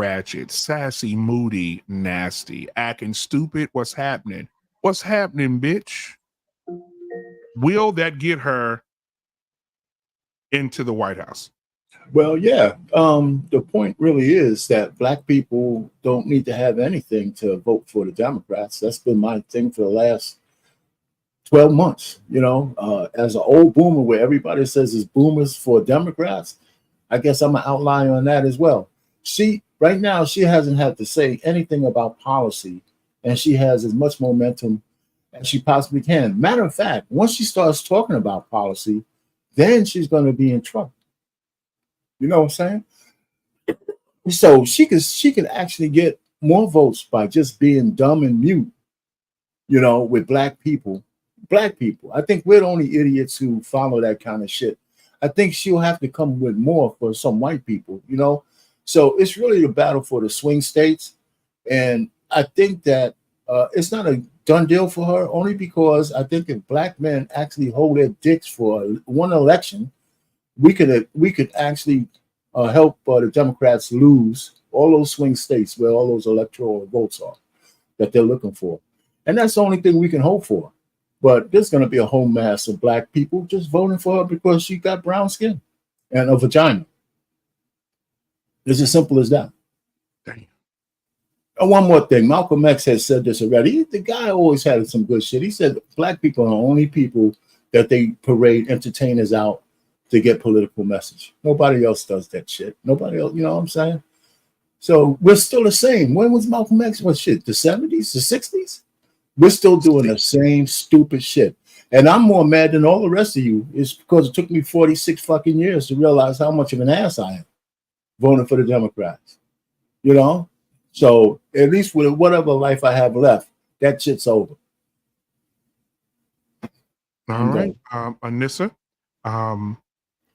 ratchet, sassy, moody, nasty, acting stupid. What's happening? What's happening, bitch? Will that get her into the White House? Well, yeah. The point really is that black people don't need to have anything to vote for the Democrats. That's been my thing for the last 12 months. As an old boomer, where everybody says it's boomers for Democrats, I guess I'm an outlier on that as well. Right now, she hasn't had to say anything about policy, and she has as much momentum as she possibly can. Matter of fact, once she starts talking about policy, then she's going to be in trouble. You know what I'm saying? So she could actually get more votes by just being dumb and mute. With black people. Black people. I think we're the only idiots who follow that kind of shit. I think she'll have to come with more for some white people. So it's really the battle for the swing states. And I think that it's not a done deal for her, only because I think if black men actually hold their dicks for one election, we could actually help the Democrats lose all those swing states where all those electoral votes are that they're looking for. And that's the only thing we can hope for. But there's going to be a whole mass of black people just voting for her because she got brown skin and a vagina. It's as simple as that. Damn. And one more thing, Malcolm X has said this already. The guy always had some good shit. He said black people are the only people that they parade entertainers out to get political message. Nobody else does that shit. Nobody else, you know what I'm saying? So we're still the same. When was Malcolm X? What shit? The 70s, the 60s? We're still doing the same stupid shit. And I'm more mad than all the rest of you. It's because it took me 46 fucking years to realize how much of an ass I am voting for the Democrats. So at least with whatever life I have left, that shit's over. All right. Anissa,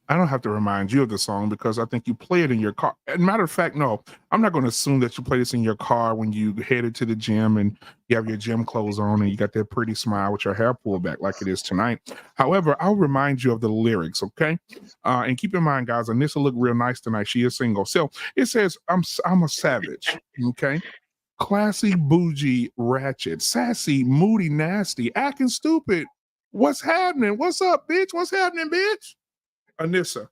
I don't have to remind you of the song because I think you play it in your car. As a matter of fact, no, I'm not going to assume that you play this in your car when you headed to the gym and you have your gym clothes on and you got that pretty smile with your hair pulled back like it is tonight. However, I'll remind you of the lyrics, okay? And keep in mind, guys, Anissa look real nice tonight. She is single. So it says, I'm a savage, okay? Classy, bougie, ratchet, sassy, moody, nasty, acting stupid. What's happening? What's up, bitch? What's happening, bitch? Anissa,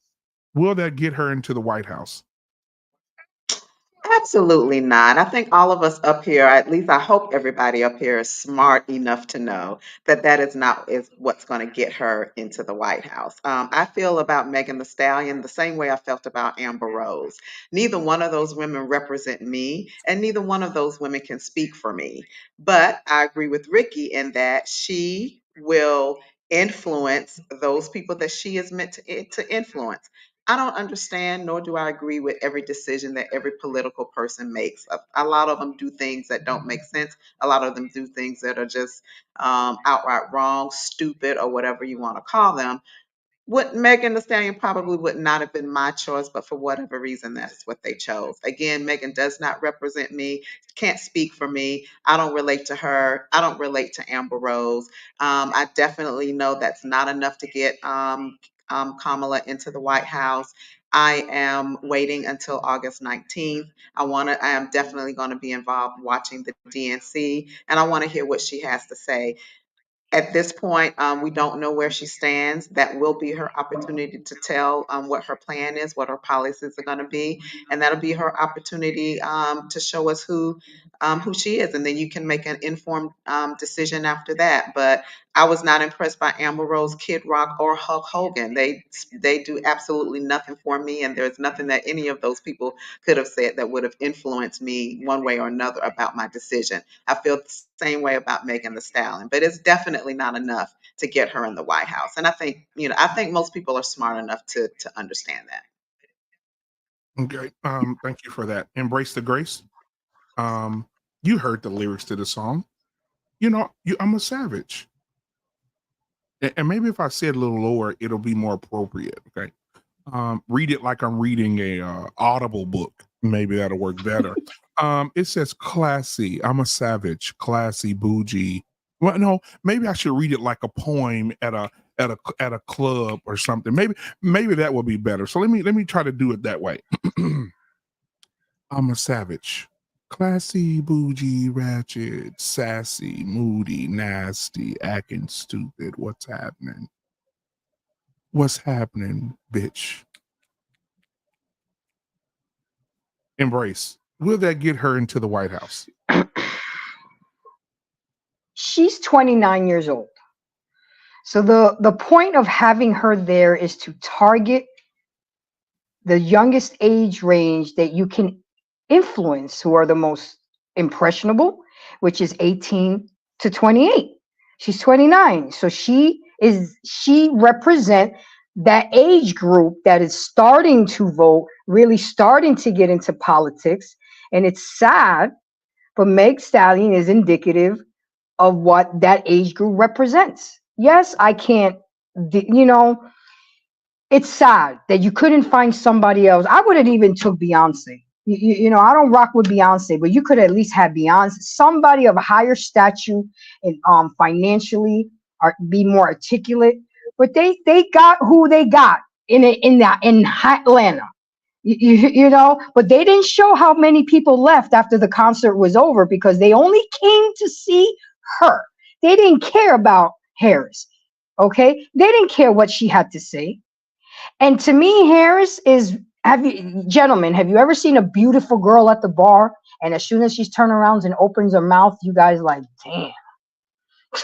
will that get her into the White House? Absolutely not. I think all of us up here, at least I hope everybody up here is smart enough to know that that is not is what's going to get her into the White House. I feel about Megan Thee Stallion the same way I felt about Amber Rose. Neither one of those women represent me, and neither one of those women can speak for me. But I agree with Ricky in that she will influence those people that she is meant to influence. I don't understand, nor do I agree with every decision that every political person makes. A lot of them do things that don't make sense. A lot of them do things that are just outright wrong, stupid, or whatever you want to call them. What Megan Thee Stallion probably would not have been my choice, but for whatever reason, that's what they chose. Again, Megan does not represent me, can't speak for me. I don't relate to her. I don't relate to Amber Rose. I definitely know that's not enough to get Kamala into the White House. I am waiting until August 19th. I am definitely going to be involved watching the DNC, and I want to hear what she has to say. At this point, we don't know where she stands. That will be her opportunity to tell what her plan is, what her policies are going to be, and that'll be her opportunity to show us who she is, and then you can make an informed decision after that. But I was not impressed by Amber Rose, Kid Rock, or Hulk Hogan. They do absolutely nothing for me, and there's nothing that any of those people could have said that would have influenced me one way or another about my decision. I feel the same way about Megan Thee Stallion, but it's definitely not enough to get her in the White House. And I think most people are smart enough to understand that. Okay. Thank you for that. Embrace the grace. Um, you heard the lyrics to the song. I'm a savage. And maybe if I say it a little lower, it'll be more appropriate. Okay. Read it like I'm reading a Audible book. Maybe that'll work better. It says classy. I'm a savage, classy, bougie. Well, no, maybe I should read it like a poem at a club or something. Maybe that would be better. So let me try to do it that way. I'm a savage. Classy, bougie, ratchet, sassy, moody, nasty, acting stupid. What's happening? What's happening, bitch? Embrace. Will that get her into the White House? She's 29 years old. So the point of having her there is to target the youngest age range that you can influence, who are the most impressionable, which is 18 to 28. She's 29. So she represent that age group that is starting to vote, really starting to get into politics. And it's sad, but Meg Stallion is indicative of what that age group represents. Yes, I can't, it's sad that you couldn't find somebody else. I would have even took Beyonce. I don't rock with Beyonce, but you could at least have Beyonce, somebody of a higher stature and financially, or be more articulate. But they got who they got in Atlanta. But they didn't show how many people left after the concert was over because they only came to see her. They didn't care about Harris. Okay, they didn't care what she had to say. And to me, Harris is, have you ever seen a beautiful girl at the bar? And as soon as she's turned around and opens her mouth, you guys like, damn,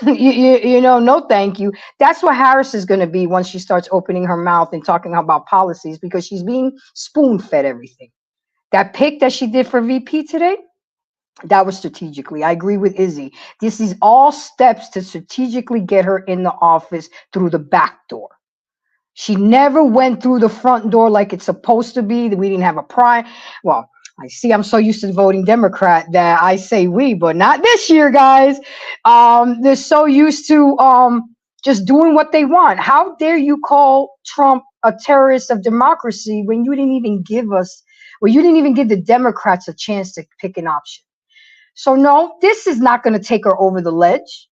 no, thank you. That's what Harris is going to be once she starts opening her mouth and talking about policies, because she's being spoon fed everything. That pick that she did for VP today, that was strategically. I agree with Izzy. This is all steps to strategically get her in the office through the back door. She never went through the front door like it's supposed to be. We didn't have a prime. Well, I see I'm so used to voting Democrat that I say we, but not this year, guys. They're so used to just doing what they want. How dare you call Trump a terrorist of democracy when you didn't even give the Democrats a chance to pick an option? So no, this is not going to take her over the ledge,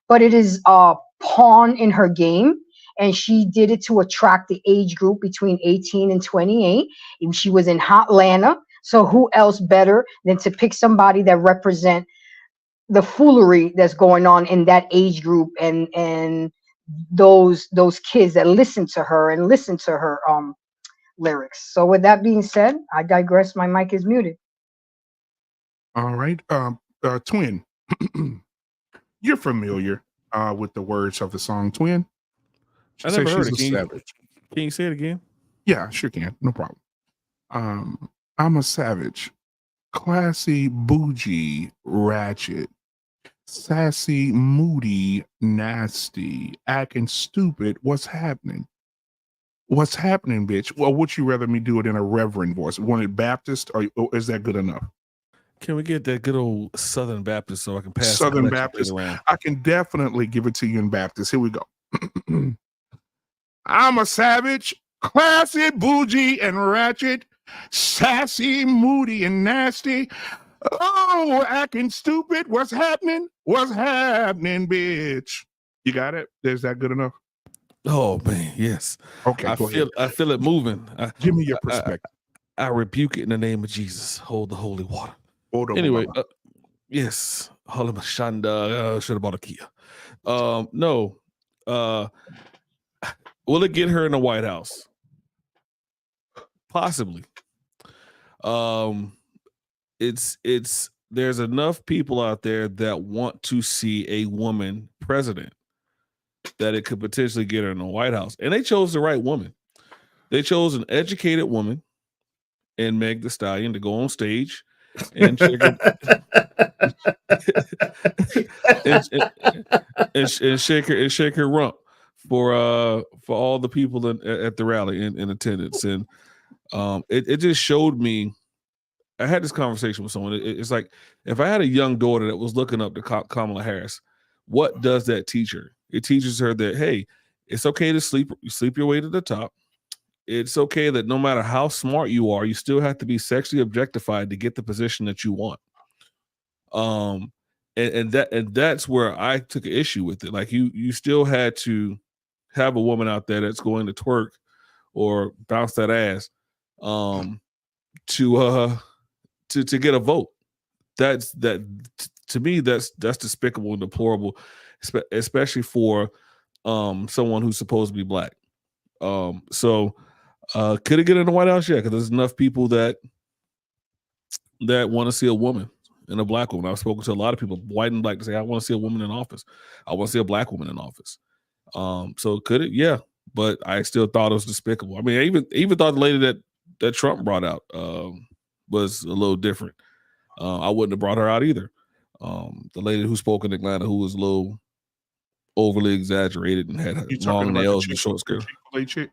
but it is a pawn in her game. And she did it to attract the age group between 18 and 28. And she was in Hotlanta. So who else better than to pick somebody that represent the foolery that's going on in that age group and those kids that listen to her lyrics. So with that being said, I digress. My mic is muted. All right. Twin, you're familiar with the words of the song Twin. I never heard it. Can you say it again? Yeah, sure can. No problem. I'm a savage. Classy, bougie, ratchet. Sassy, moody, nasty. Acting stupid. What's happening? What's happening, bitch? Well, would you rather me do it in a reverend voice? Want it Baptist, or is that good enough? Can we get that good old Southern Baptist so I can pass Southern Baptist around? I can definitely give it to you in Baptist. Here we go. I'm a savage, classy, bougie, and ratchet, sassy, moody, and nasty. Oh, acting stupid. What's happening? What's happening, bitch? You got it? Is that good enough? Oh man, yes. Okay, I feel it moving. Give me your perspective. I rebuke it in the name of Jesus. Hold the holy water. Anyway, yes. Holy Mashanda. Should have bought a Kia. No. Will it get her in the White House? Possibly. It's there's enough people out there that want to see a woman president that it could potentially get her in the White House. And they chose the right woman. They chose an educated woman in Meg Thee Stallion to go on stage and shake her rump for all the people at the rally in attendance. And it just showed me. I had this conversation with someone. It's like, if I had a young daughter that was looking up to Kamala Harris, what does that teach her? It teaches her that, hey, it's okay to sleep your way to the top. It's okay that no matter how smart you are, you still have to be sexually objectified to get the position that you want. And that's where I took an issue with it. Like, you still had to have a woman out there that's going to twerk or bounce that ass to to get a vote. To me, that's despicable and deplorable, especially for someone who's supposed to be black. So could it get in the White House? Yeah, because there's enough people that want to see a woman and a black woman. I've spoken to a lot of people, white and black, to say, I want to see a woman in office. I want to see a black woman in office. So could it? Yeah. But I still thought it was despicable. I mean, I even thought the lady that Trump brought out was a little different. I wouldn't have brought her out either. The lady who spoke in Atlanta, who was a little overly exaggerated and had long nails and short skirt. Chick?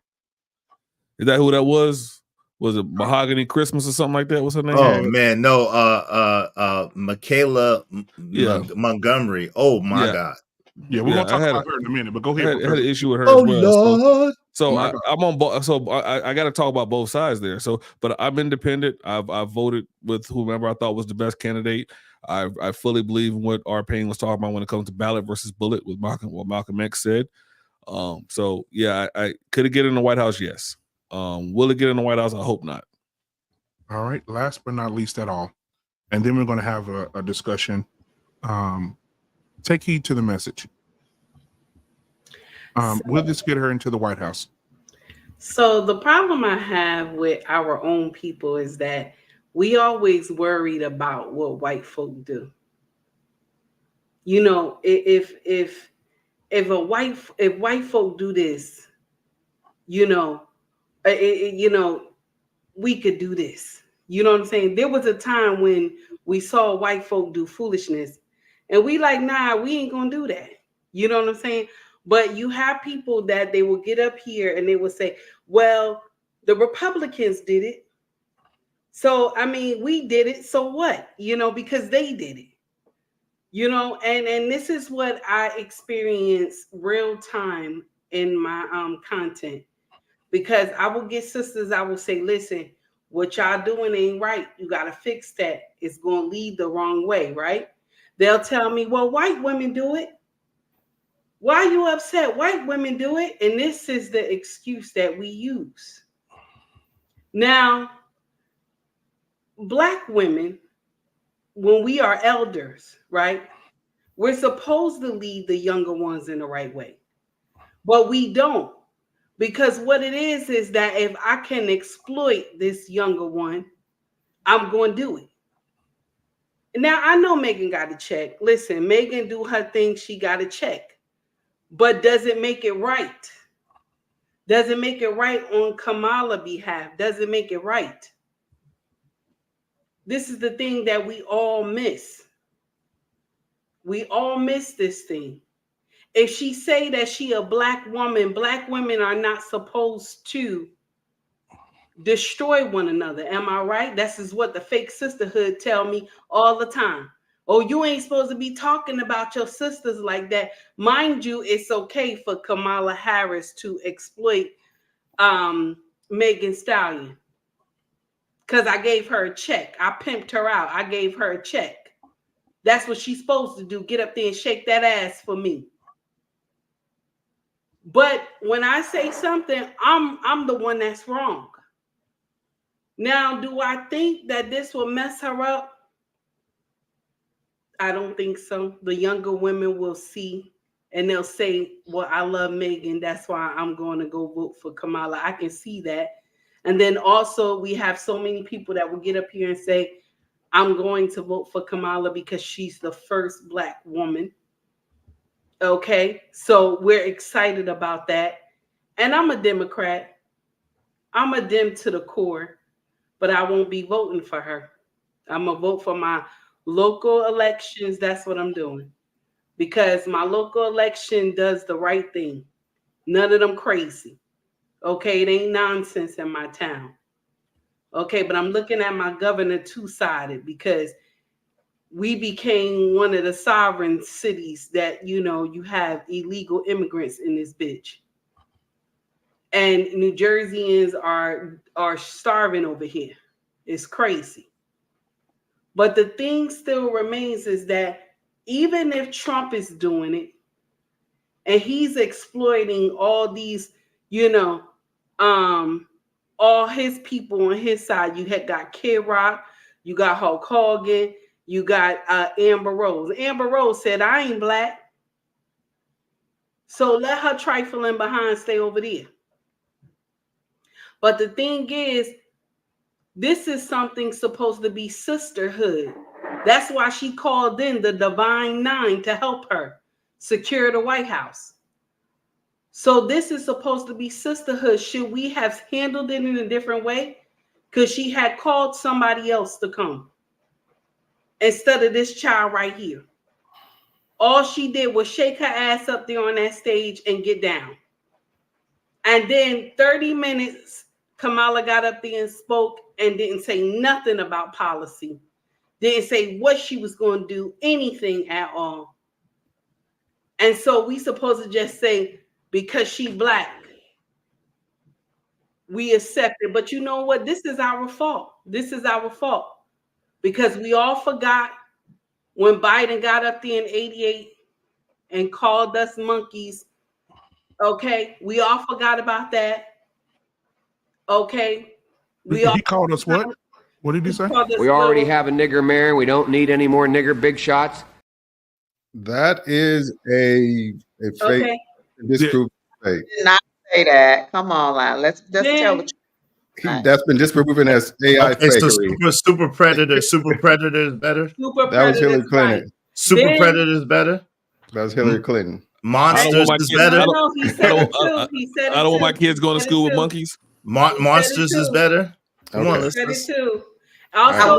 Is that who that was? Was it Mahogany Christmas or something like that? What's her name? Oh man, no. Michaela Montgomery. Oh my God. Yeah, we're gonna talk about her in a minute, but go ahead. I had an issue with her. Oh as well. Lord. So I'm on both. So I got to talk about both sides there. So, but I'm independent. I've voted with whomever I thought was the best candidate. I fully believe in what R. Payne was talking about when it comes to ballot versus bullet, with what Malcolm X said. So yeah, I could it get in the White House? Yes. Will it get in the White House? I hope not. All right. Last but not least at all, and then we're going to have a discussion. Take heed to the message. Will this get her into the White House? So the problem I have with our own people is that we always worried about what white folk do. You know, if white folk do this, you know, we could do this. You know what I'm saying? There was a time when we saw white folk do foolishness, and we like, nah, we ain't gonna do that. You know what I'm saying? But you have people that they will get up here and they will say, well, the Republicans did it. So, I mean, we did it. So what? You know, because they did it. You know, and this is what I experience real time in my content. Because I will get sisters, I will say, listen, what y'all doing ain't right. You got to fix that. It's going to lead the wrong way, right? They'll tell me, well, white women do it. Why are you upset? White women do it. And this is the excuse that we use. Now, black women, when we are elders, right, we're supposed to lead the younger ones in the right way. But we don't. Because what it is that if I can exploit this younger one, I'm going to do it. Now, I know Megan got a check. Listen, Megan do her thing. She got a check. But does it make it right? Does it make it right on Kamala's behalf? Does it make it right? This is the thing that we all miss. We all miss this thing. If she say that she a black woman, black women are not supposed to destroy one another. Am I right? This is what the fake sisterhood tell me all the time. Oh, you ain't supposed to be talking about your sisters like that. Mind you, it's okay for Kamala Harris to exploit Megan Stallion. Because I gave her a check. I pimped her out. I gave her a check. That's what she's supposed to do. Get up there and shake that ass for me. But when I say something, I'm the one that's wrong. Now, do I think that this will mess her up? I don't think so. The younger women will see and they'll say, well, I love Megan. That's why I'm going to go vote for Kamala. I can see that. And then also we have so many people that will get up here and say, I'm going to vote for Kamala because she's the first black woman. Okay, so we're excited about that. And I'm a Democrat. I'm a Dem to the core, but I won't be voting for her. I'm going to vote for my local elections. That's what I'm doing. Because my local election does the right thing. None of them crazy. Okay, it ain't nonsense in my town. Okay, but I'm looking at my governor two-sided because we became one of the sovereign cities that, you know, you have illegal immigrants in this bitch. And New Jerseyans are starving over here. It's crazy. But the thing still remains is that even if Trump is doing it and he's exploiting all these, you know, all his people on his side, you had got Kid Rock, You got Hulk Hogan. You got Amber Rose. Amber Rose said, I ain't black. So let her trifling behind stay over there. But the thing is, this is something supposed to be sisterhood. That's why she called in the Divine Nine to help her secure the White House. So this is supposed to be sisterhood. Should we have handled it in a different way? Because she had called somebody else to come instead of this child right here. All she did was shake her ass up there on that stage and get down. And then 30 minutes, Kamala got up there and spoke and didn't say nothing about policy. Didn't say what she was going to do, anything at all. And so we supposed to just say, because she black, we accept it. But you know what? This is our fault. This is our fault. Because we all forgot when Biden got up there in 88 and called us monkeys. Okay, we all forgot about that. Okay, He called us what? What did he say? We already have a nigger mayor. We don't need any more nigger big shots. That is a fake disproof fake. Did not say that. Come on, now. Let's just tell the truth. That's been disproven as AI Okay, so fakery. super predator is better. That was Hillary Clinton. Right. Super predator is better. That was Hillary Clinton. Monsters is better. I don't want my kids going to school with monkeys. Monsters is better. Come on, let's Also, not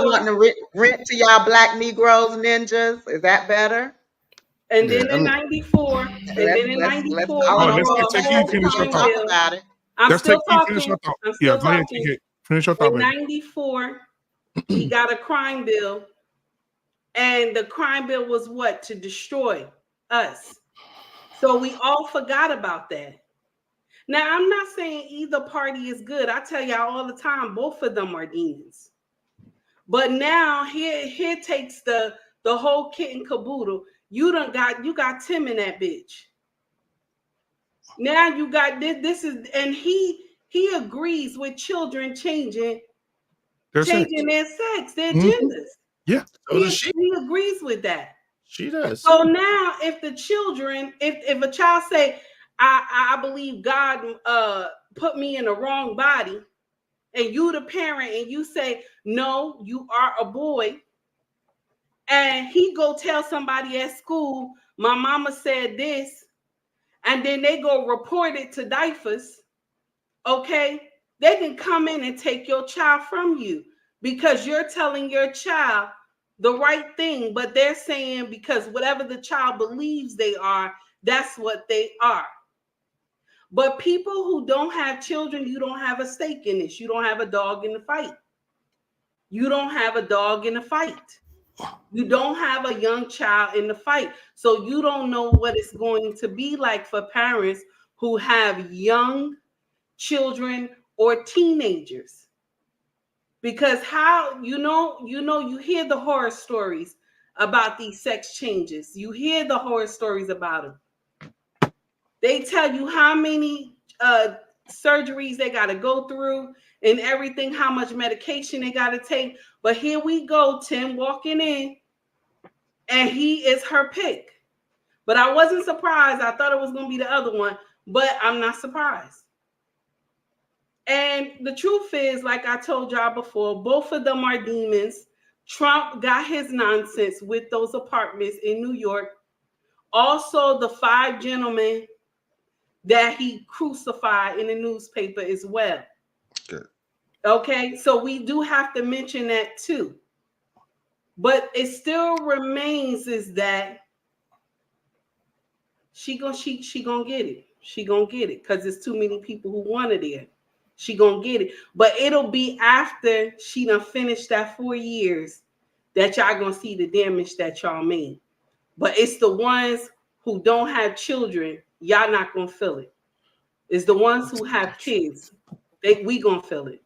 wanting to rent to y'all black Negroes, ninjas. Is that better? And then in 94, and then in 94, talk about it. I'm still talking. Yeah, go ahead. Finish your thought. In 94, he got a crime bill, and the crime bill was what? To destroy us. So we all forgot about that. Now, I'm not saying either party is good. I tell y'all all the time, both of them are demons. But now here takes the whole kit and caboodle. You got Tim in that bitch. Now you got this is, and he agrees with children changing their sex, their genders. Yeah. He agrees with that. She does. So now if the children, if a child say, I believe God put me in the wrong body, and you the parent and you say, no, you are a boy, and he go tell somebody at school, my mama said this, and then they go report it to DIFAS, okay, they can come in and take your child from you because you're telling your child the right thing, but they're saying because whatever the child believes they are, that's what they are. But people who don't have children, you don't have a stake in this. You don't have a dog in the fight. You don't have a dog in the fight. You don't have a young child in the fight. So you don't know what it's going to be like for parents who have young children or teenagers. Because you hear the horror stories about these sex changes. You hear the horror stories about them. They tell you how many surgeries they got to go through and everything, how much medication they got to take. But here we go, Tim walking in, and he is her pick. But I wasn't surprised. I thought it was going to be the other one, but I'm not surprised. And the truth is, like I told y'all before, both of them are demons. Trump got his nonsense with those apartments in New York. Also, the 5 gentlemen that he crucified in the newspaper as well. Good. Okay, so we do have to mention that too. But it still remains is that she gonna get it. She gonna get it because there's too many people who want it there. She gonna get it. But it'll be after she done finished that 4 years that y'all gonna see the damage that y'all made. But it's the ones who don't have children, y'all not gonna feel it. It's the ones who have kids, we gonna feel it.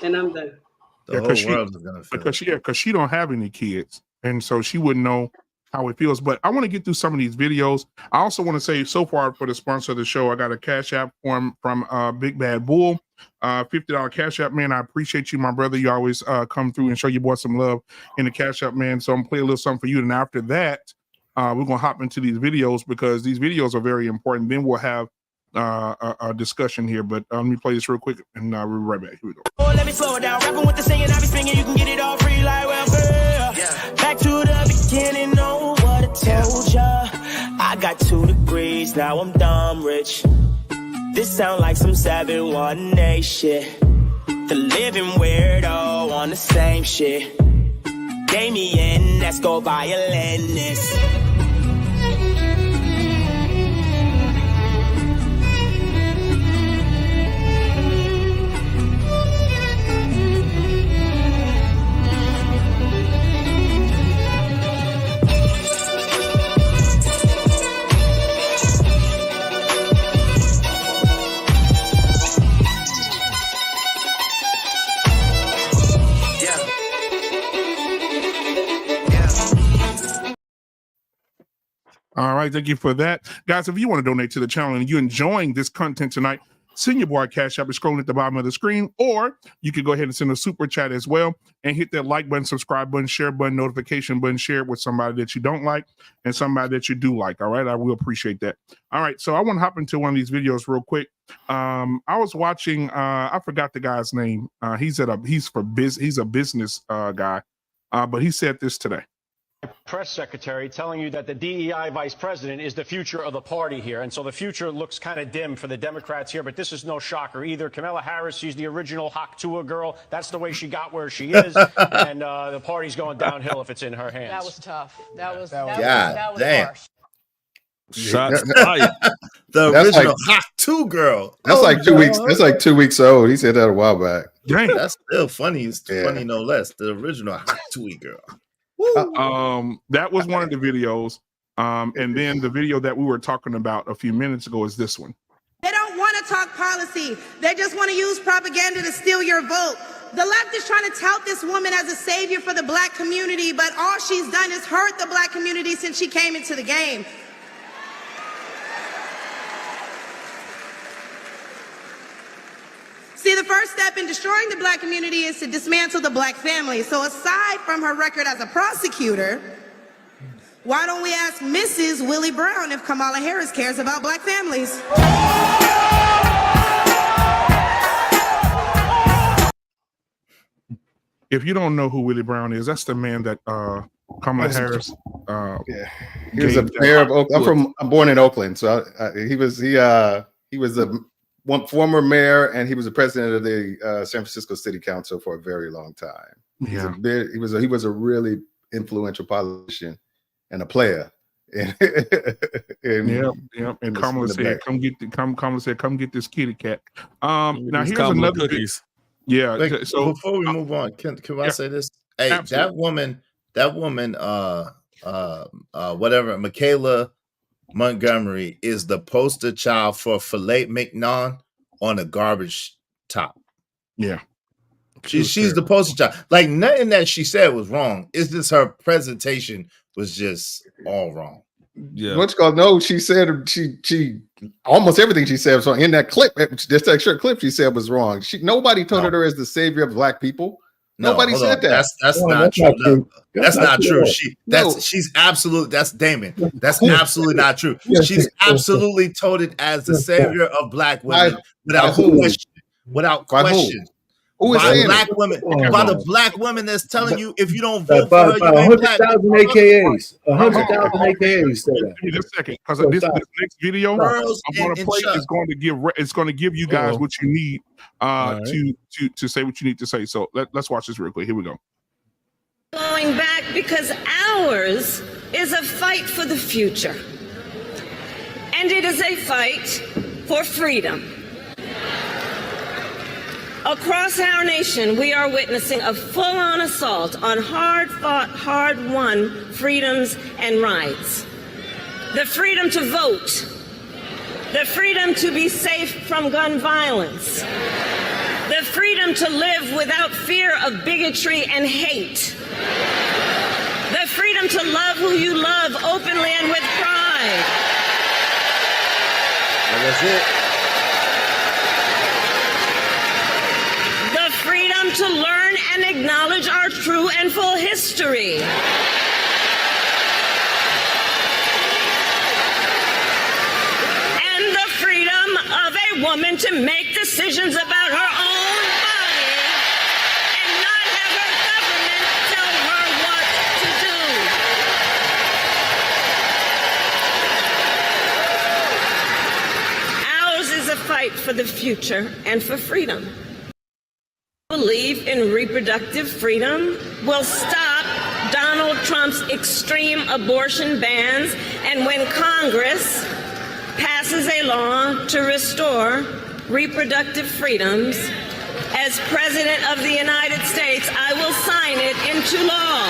And I'm done. The whole world is gonna feel it. Because she don't have any kids, and so she wouldn't know how it feels. But I want to get through some of these videos. I also want to say, so far for the sponsor of the show, I got a Cash App from Big Bad Bull, $50 Cash App, man. I appreciate you, my brother. You always come through and show your boy some love in the Cash App, man. So I'm gonna play a little something for you. And after that, we're gonna hop into these videos because these videos are very important. Then we'll have a discussion here. But let me play this real quick, and we'll be right back. Here we go. Oh, let me slow it down. Rapping with the singing, I be singing. You can get it all free like welfare. Back to the beginning, know what I told ya. I got 2 degrees, now I'm dumb rich. This sound like some 718 shit. The living weirdo on the same shit. Damien, let's go violinist. All right, thank you for that. Guys, if you want to donate to the channel and you're enjoying this content tonight, send your boy Cash App. It's scrolling at the bottom of the screen, or you can go ahead and send a super chat as well and hit that like button, subscribe button, share button, notification button, share it with somebody that you don't like and somebody that you do like. All right, I will appreciate that. All right, so I want to hop into one of these videos real quick. I was watching, I forgot the guy's name. He's a business guy, but he said this today. Press secretary telling you that the DEI vice president is the future of the party here. And so the future looks kind of dim for the Democrats here, but this is no shocker either. Kamala Harris, she's the original Haktua girl. That's the way she got where she is. And the party's going downhill if it's in her hands. That was tough. That was damn. harsh. Shots fired. The That's original like- Hot 2 girl. That's like 2 weeks. That's like 2 weeks old. He said that a while back. Dang. That's still funny. It's Yeah. funny no less. The original Hot 2 girl. That was one of the videos. And then the video that we were talking about a few minutes ago is this one. They don't want to talk policy. They just want to use propaganda to steal your vote. The left is trying to tout this woman as a savior for the black community, but all she's done is hurt the black community since she came into the game. See, the first step in destroying the black community is to dismantle the black family. So aside from her record as a prosecutor, why don't we ask Mrs. Willie Brown if Kamala Harris cares about black families? If you don't know who Willie Brown is, that's the man that Kamala Harris. Yeah, he was a mayor of Oakland. I'm born in Oakland, so he was a former mayor, and he was the president of the San Francisco City Council for a very long time. Yeah, he was a really influential politician and a player. And And Kamala said, Kamala said, "Come get this kitty cat." Now here's Kamala another. cookies. Yeah. Wait, So before we move on, can I yeah, say this? Hey, absolutely. that woman, whatever, Michaela Montgomery is the poster child for filet mignon on a garbage top. Yeah. She's the poster child. Like nothing that she said was wrong. It's just her presentation was just all wrong. Yeah. What's called? No, she said she almost everything she said was wrong. In that clip, just that short clip, she said was wrong. Nobody told her as the savior of black people. No, Nobody hold said on. that. That's No, not that's true. not true. That's That's not not true. true. She's absolutely. That's Damon. That's absolutely not true. Yes, She's yes, yes, absolutely touted as the yes, savior of black women By without who? question. Without By who? question. Who is By saying black it? women. Okay. By the black women that's telling you if you don't By vote for her, you ain't black. 100,000 AKAs. 100,000 AKAs say that. Give me just a second, because So this stop. next video Girls I'm going to and play Chuck. is going to give you guys Uh-oh. what you need right. to say what you need to say. So let's watch this real quick. Here we go. Going back because ours is a fight for the future. And it is a fight for freedom. Across our nation, we are witnessing a full-on assault on hard-fought, hard-won freedoms and rights. The freedom to vote. The freedom to be safe from gun violence. The freedom to live without fear of bigotry and hate. The freedom to love who you love openly and with pride. That's it. The freedom to learn and acknowledge our true and full history. And the freedom of a woman to make decisions about her own body and not have her government tell her what to do. Ours is a fight for the future and for freedom. Believe in reproductive freedom will stop Donald Trump's extreme abortion bans, and when Congress passes a law to restore reproductive freedoms, as President of the United States, I will sign it into law.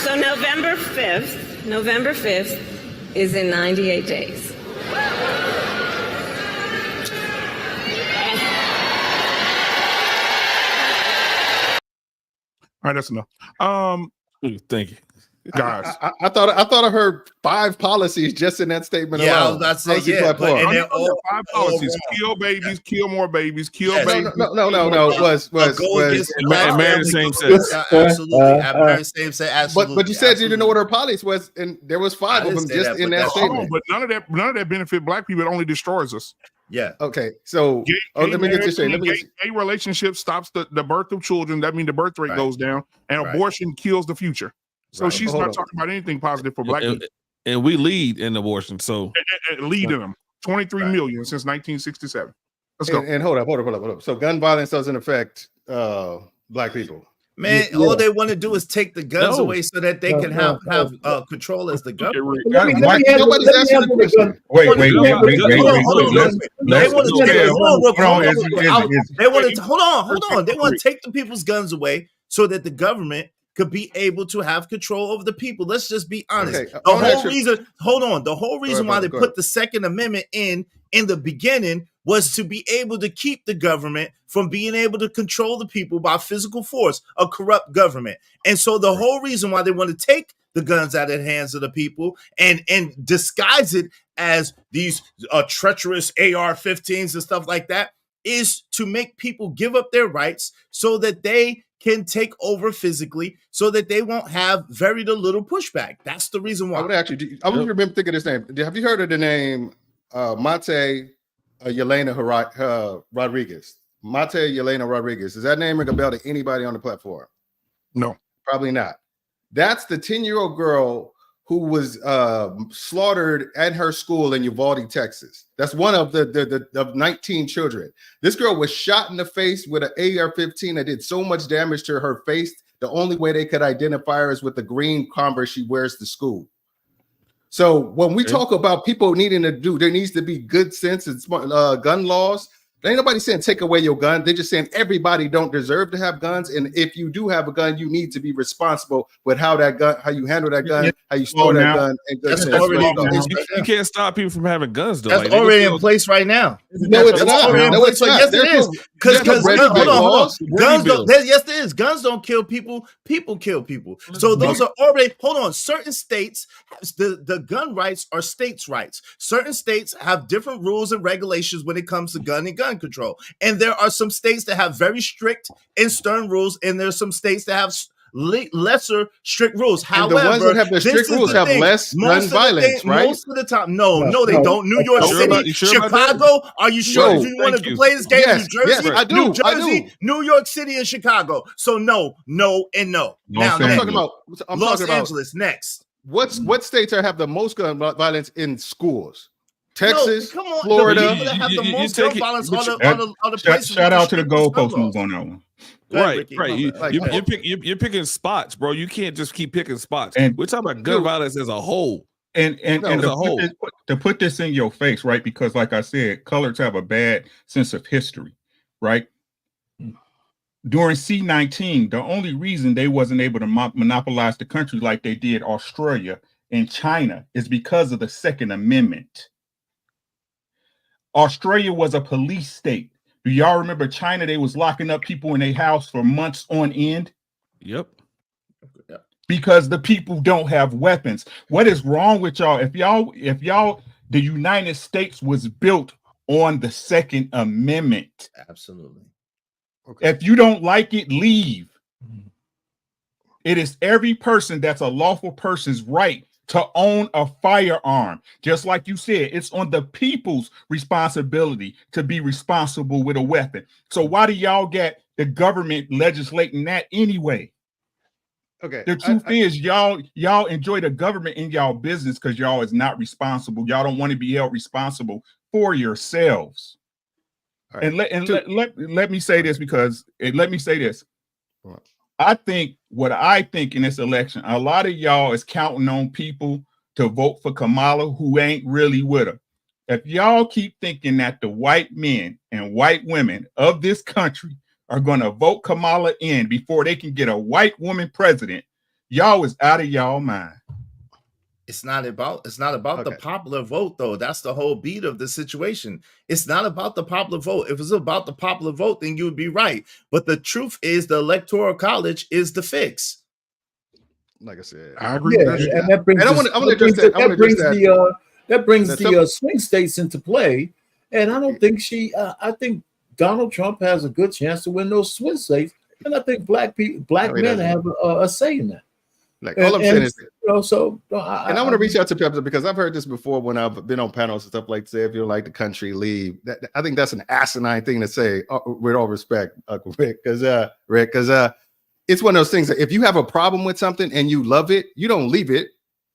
So November 5th is in 98 days. All right, that's enough. Thank you, guys. I thought I heard 5 policies just in that statement. Yeah, alone. I was about to say, yeah, but and they're all 5 policies: kill babies, kill more babies, kill babies. No. It was marry same sex. Absolutely, marry same sex. Absolutely. But you said you didn't know what her policy was, and there was 5 of them just in that statement. But none of that benefit black people. It only destroys us. Yeah. Okay. So let me get this straight. Gay relationship stops the birth of children. That means the birth rate goes down, and abortion kills the future. So she's not talking about anything positive for black people. And we lead in abortion. So leading them 23 million since 1967. Let's go. And hold up. So gun violence doesn't affect black people. Man, all they want to do is take the guns away so that they can have control as the government. Nobody's asking the question. Wait. Hold on. They want to take the people's guns away so that the government could be able to have control over the people. Let's just be honest. Okay, The whole reason why they put the Second Amendment in the beginning was to be able to keep the government from being able to control the people by physical force, a corrupt government. And so the whole reason why they want to take the guns out of the hands of the people and disguise it as these treacherous AR-15s and stuff like that is to make people give up their rights so that they can take over physically, so that they won't have very little pushback. That's the reason why. I would remember thinking this name. Have you heard of the name Mate Yelena Rodriguez? Mate Yelena Rodriguez. Does that name ring a bell to anybody on the platform? No, probably not. That's the 10-year-old girl who was slaughtered at her school in Uvalde, Texas. That's one of the 19 children. This girl was shot in the face with an AR-15 that did so much damage to her face. The only way they could identify her is with the green Converse she wears to school. So when we talk about people needing to do, there needs to be good sense and smart gun laws. There ain't nobody saying take away your gun. They're just saying everybody don't deserve to have guns, and if you do have a gun, you need to be responsible with how you handle that gun, how you store that gun. And you can't stop people from having guns, though. That's already in place right now. No, it's not. No, it's not. Yes, it is. Because hold on. Guns don't. Yes, it is. Guns don't kill people. People kill people. So those are already. Hold on. Certain states, the gun rights are states' rights. Certain states have different rules and regulations when it comes to gun and gun control. And there are some states that have very strict and stern rules, and there's some states that have lesser strict rules. However, the ones that have the strict rules have less gun violence, right? Most of the time, no, they don't. New York City, Chicago. Are you sure you want to play this game? Yes, New Jersey, yes, I do. New Jersey, New York City, and Chicago. So no, and no. Now I'm talking about Los Angeles next. What states have the most gun violence in schools? Texas, come on, Florida. Have the most gun violence on the places. Shout out to the goalpost move on that one. Right. You're picking spots, bro. You can't just keep picking spots. And we're talking about gun violence as a whole. And to put this in your face, right? Because, like I said, coloreds have a bad sense of history, right? During C-19, the only reason they wasn't able to monopolize the country like they did Australia and China is because of the Second Amendment. Australia was a police state. Do y'all remember China? They was locking up people in their house for months on end. Yep. Because the people don't have weapons. What is wrong with y'all? If y'all, the United States was built on the Second Amendment. Absolutely. Okay. If you don't like it, leave. It is every person that's a lawful person's right to own a firearm. Just like you said, it's on the people's responsibility to be responsible with a weapon. So why do y'all get the government legislating that anyway? Okay. The truth is, y'all enjoy the government in y'all business because y'all is not responsible. Y'all don't want to be held responsible for yourselves. Right. And let me say this because let me say this. I think what I think in this election, a lot of y'all is counting on people to vote for Kamala who ain't really with her. If y'all keep thinking that the white men and white women of this country are going to vote Kamala in before they can get a white woman president, y'all is out of y'all mind. It's not about the popular vote, though. That's the whole beat of the situation. It's not about the popular vote. If it's about the popular vote, then you would be right. But the truth is the Electoral College is the fix. Like I said, I agree with that. And that brings that brings the swing states into play. And I don't think I think Donald Trump has a good chance to win those swing states. And I think black men have a say in that. Like all I'm saying is, I want to reach out to people because I've heard this before when I've been on panels and stuff like that. If you don't like the country, leave. I think that's an asinine thing to say. With all respect, Rick, because it's one of those things that if you have a problem with something and you love it, you don't leave it.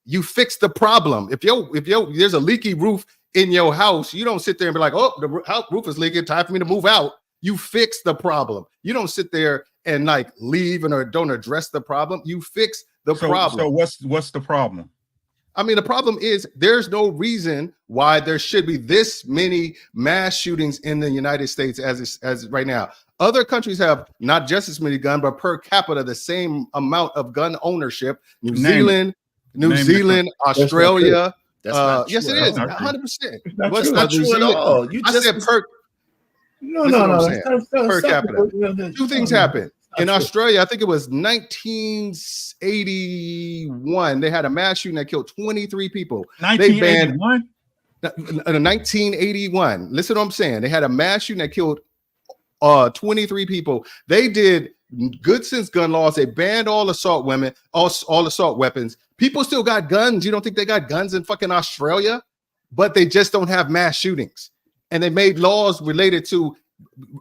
You fix the problem. If there's a leaky roof in your house, you don't sit there and be like, "Oh, the roof is leaking. Time for me to move out." You fix the problem. You don't sit there and like leave or don't address the problem. You fix the problem. So what's the problem? I mean, the problem is there's no reason why there should be this many mass shootings in the United States as right now. Other countries have not just as many guns, but per capita the same amount of gun ownership. New Zealand, Australia. That's not true. Yes, it is. 100%. That's not true at all. I said per. No. Per capita. Two things happen. In Australia, I think it was 1981. They had a mass shooting that killed 23 people. 1981? 1981. Listen to what I'm saying. They had a mass shooting that killed 23 people. They did good since gun laws. They banned all assault women, all assault weapons. People still got guns. You don't think they got guns in fucking Australia? But they just don't have mass shootings. And they made laws related to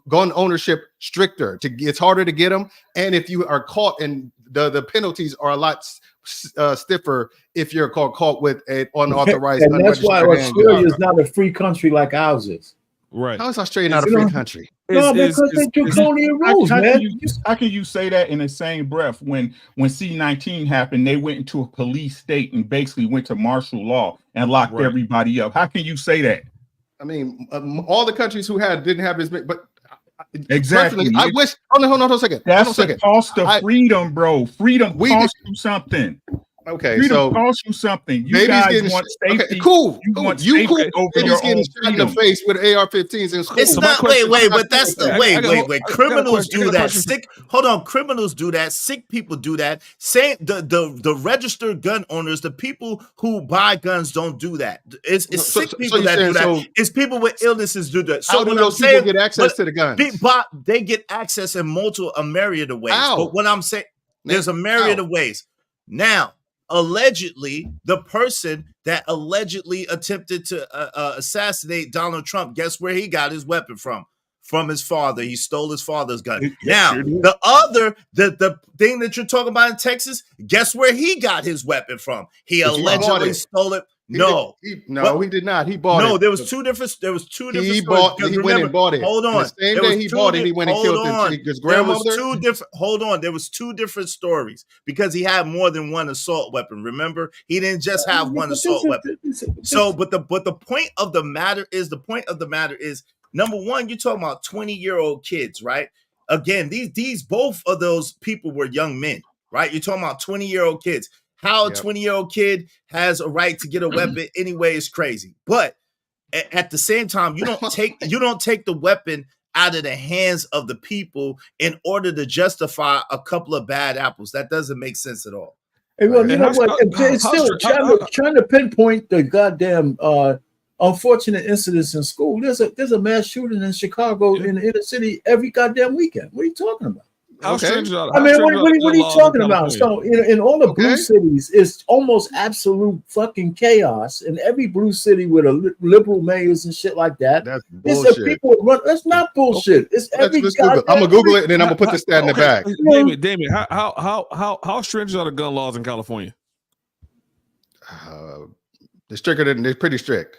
gun ownership stricter. It's harder to get them, and if you are caught, and the penalties are a lot stiffer if you're caught with an unauthorized. And that's why Australia is not a free country like ours is. Right? How is Australia not a free country? No, because they're draconian rules, man. How can you say that in the same breath when C-19 happened? They went into a police state and basically went to martial law and locked everybody up. How can you say that? I mean, all the countries who didn't have as many, but exactly. I wish. Hold on a second. That's the cost of freedom, bro. Freedom costs you something. Okay, freedom costs you something. You guys want safety. Okay, cool. You want safety over your own shot in the face with AR-15s. It's not. Wait. But that's the wait. Criminals do that. Hold on. Criminals do that. Sick people do that. Same. The registered gun owners, the people who buy guns, don't do that. It's sick people that do that. It's people with illnesses do that. So how do those people get access to the guns? They get access in a myriad of ways. But what I'm saying, there's a myriad of ways. Now, allegedly, the person that allegedly attempted to assassinate Donald Trump, guess where he got his weapon from? From his father. He stole his father's gun. Now, the thing that you're talking about in Texas, guess where he got his weapon from? He allegedly stole it. He did not. He bought it. No, there was two different stories. He went and bought it. Hold on. The same day he bought it, he went and killed his grandmother. There was two different stories because he had more than one assault weapon. Remember, he didn't just have one assault weapon. So, but the point of the matter is, number one, you're talking about 20-year-old kids, right? Again, these both of those people were young men, right? You're talking about 20-year-old kids. How a 20-year-old kid has a right to get a weapon anyway is crazy. But at the same time, you don't take the weapon out of the hands of the people in order to justify a couple of bad apples. That doesn't make sense at all. Hey, well, you know what? It's still trying to pinpoint the goddamn unfortunate incidents in school. There's a mass shooting in Chicago in the inner city every goddamn weekend. What are you talking about? What are you talking about? So in all the blue cities, it's almost absolute fucking chaos. In every blue city with a liberal mayors and shit like that, that's bullshit. That's not bullshit. It's every. I'm gonna Google it and then I'm gonna put the stat in the back. Damien, how stringent are the gun laws in California? They're pretty strict.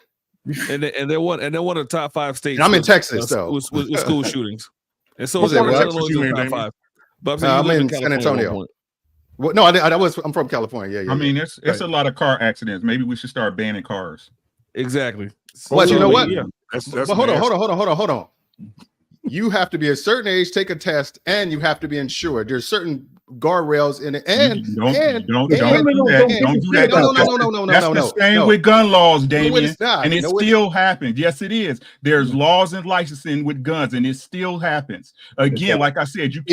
And they're one of the top 5 states. And I'm in Texas, though, with school shootings. And so top 5. But I'm in San Antonio. Well, no, I'm from California. Yeah. I mean, it's a lot of car accidents. Maybe we should start banning cars. Exactly. But you know what? Yeah. But hold on. You have to be a certain age, take a test, and you have to be insured. There's certain guardrails in it. And don't do that. No. That's the same with gun laws, Damien. And it still happens. Yes, it is. There's laws and licensing with guns, and it still happens. Again, like I said, you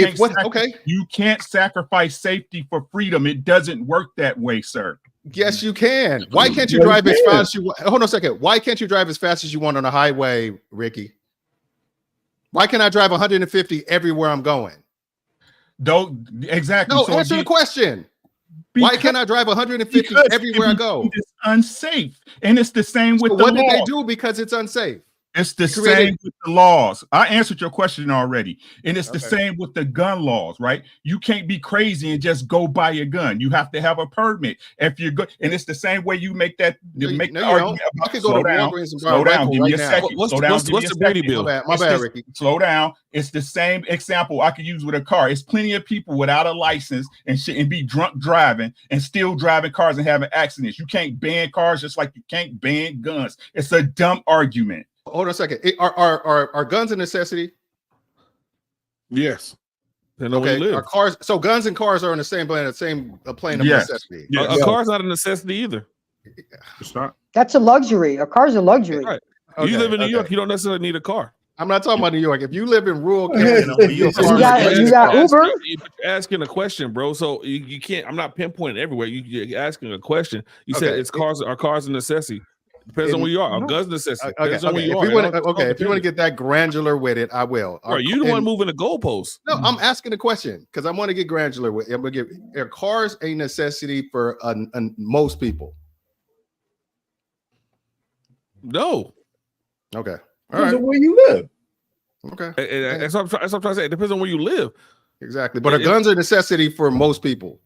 can't sacrifice safety for freedom. It doesn't work that way, sir. Yes, you can. Why can't you drive as fast as you want? Hold on a second. Why can't you drive as fast as you want on a highway, Ricky? Why can't I drive 150 everywhere I'm going? Exactly. No, answer the question. Why can't I drive 150 everywhere I go? It's unsafe. And it's the same with the what law. Did they do because it's unsafe? It's the same with the laws. I answered your question already. And it's the same with the gun laws, right? You can't be crazy and just go buy a gun. You have to have a permit. If you're good, and it's the same way you make that argument. I could go to Walgreens and buy a rifle Give me right a now. second. What's the Brady bill? My bad, Ricky. Slow down. It's the same example I could use with a car. It's plenty of people without a license and shit and be drunk driving and still driving cars and having accidents. You can't ban cars just like you can't ban guns. It's a dumb argument. Hold on a second. Are guns a necessity? Yes. Okay. Are cars? So guns and cars are on the same plane of necessity. A car's not a necessity either. It's not. That's a luxury. A car's a luxury. Right. You live in New York, you don't necessarily need a car. I'm not talking about New York. If you live in rural Canada, you got Uber. You're asking a question, bro. So you can't. I'm not pinpointing everywhere. You're asking a question. You said are cars a necessity? Depends on where you are. A gun's necessity. Depends on where you are. If you want to get that granular with it, I will. Right, you the one moving the goalposts. No, I'm asking a question because I want to get granular with it. I'm gonna are cars a necessity for most people? No. Okay. Depends on where you live. Okay. That's what I'm trying to say. It depends on where you live. Exactly. But a gun's a necessity for most people.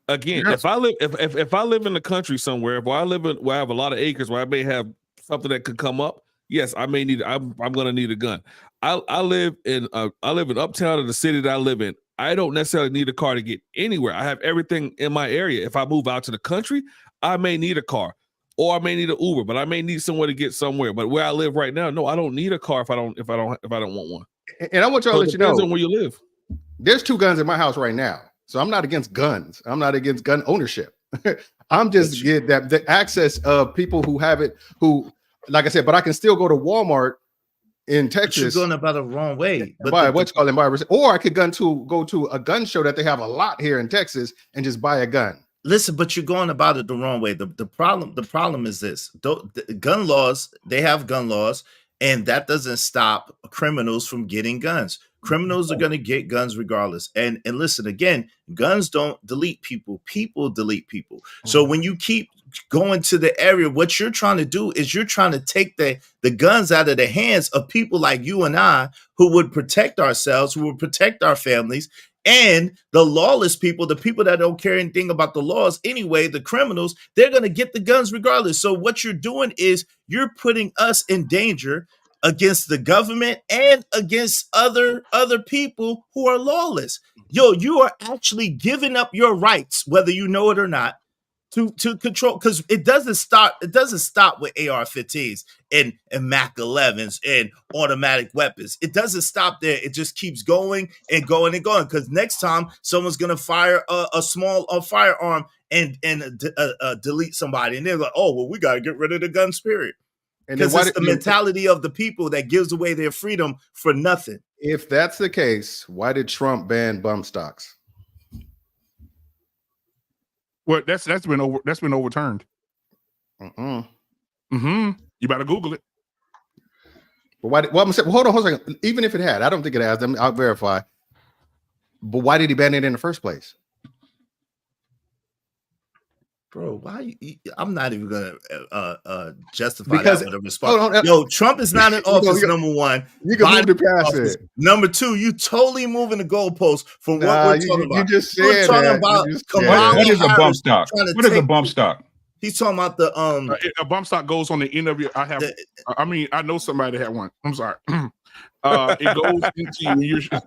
Again, if I live in the country somewhere, where I have a lot of acres, where I may have something that could come up, yes, I may need. I'm going to need a gun. I live in uptown of the city that I live in. I don't necessarily need a car to get anywhere. I have everything in my area. If I move out to the country, I may need a car, or I may need an Uber, but I may need somewhere to get somewhere. But where I live right now, no, I don't need a car if I don't want one. And I want y'all to let you know, depends on where you live. There's 2 guns in my house right now. So I'm not against guns. I'm not against gun ownership. I'm just get that the access of people who have it, who, like I said, but I can still go to Walmart in Texas. But you're going about the wrong way. Or I could go to a gun show that they have a lot here in Texas and just buy a gun. Listen, but you're going about it the wrong way. The problem is this: the gun laws, they have gun laws, and that doesn't stop criminals from getting guns. Criminals are going to get guns regardless. And listen, again, guns don't delete people. People delete people. So when you keep going to the area, what you're trying to do is you're trying to take the guns out of the hands of people like you and I who would protect ourselves, who would protect our families, and the lawless people, the people that don't care anything about the laws anyway, the criminals, they're going to get the guns regardless. So what you're doing is you're putting us in danger against the government and against other people who are lawless. You are actually giving up your rights, whether you know it or not, to control, because it doesn't stop with AR-15s and Mac 11s and automatic weapons. It doesn't stop there. It just keeps going and going and going, because next time someone's gonna fire a firearm and delete somebody, and they're like, oh well, we gotta get rid of the guns, period. Because it's the mentality of the people that gives away their freedom for nothing. If that's the case, why did Trump ban bump stocks? Well, that's been overturned. You better Google it. But why? Well, I'm saying, hold on a second. Even if it had, I don't think it has. I'll verify. But why did he ban it in the first place? Bro, why? I'm not even gonna justify because, that with a response. Yo, Trump is not in office. Number one, you can move past it. Number two, you totally moving the goalposts from what we're talking about. You just said we're talking about what is a bump stock? What is a bump stock? He's talking about the a bump stock goes on the end of your. I know somebody that had one. I'm sorry. It goes into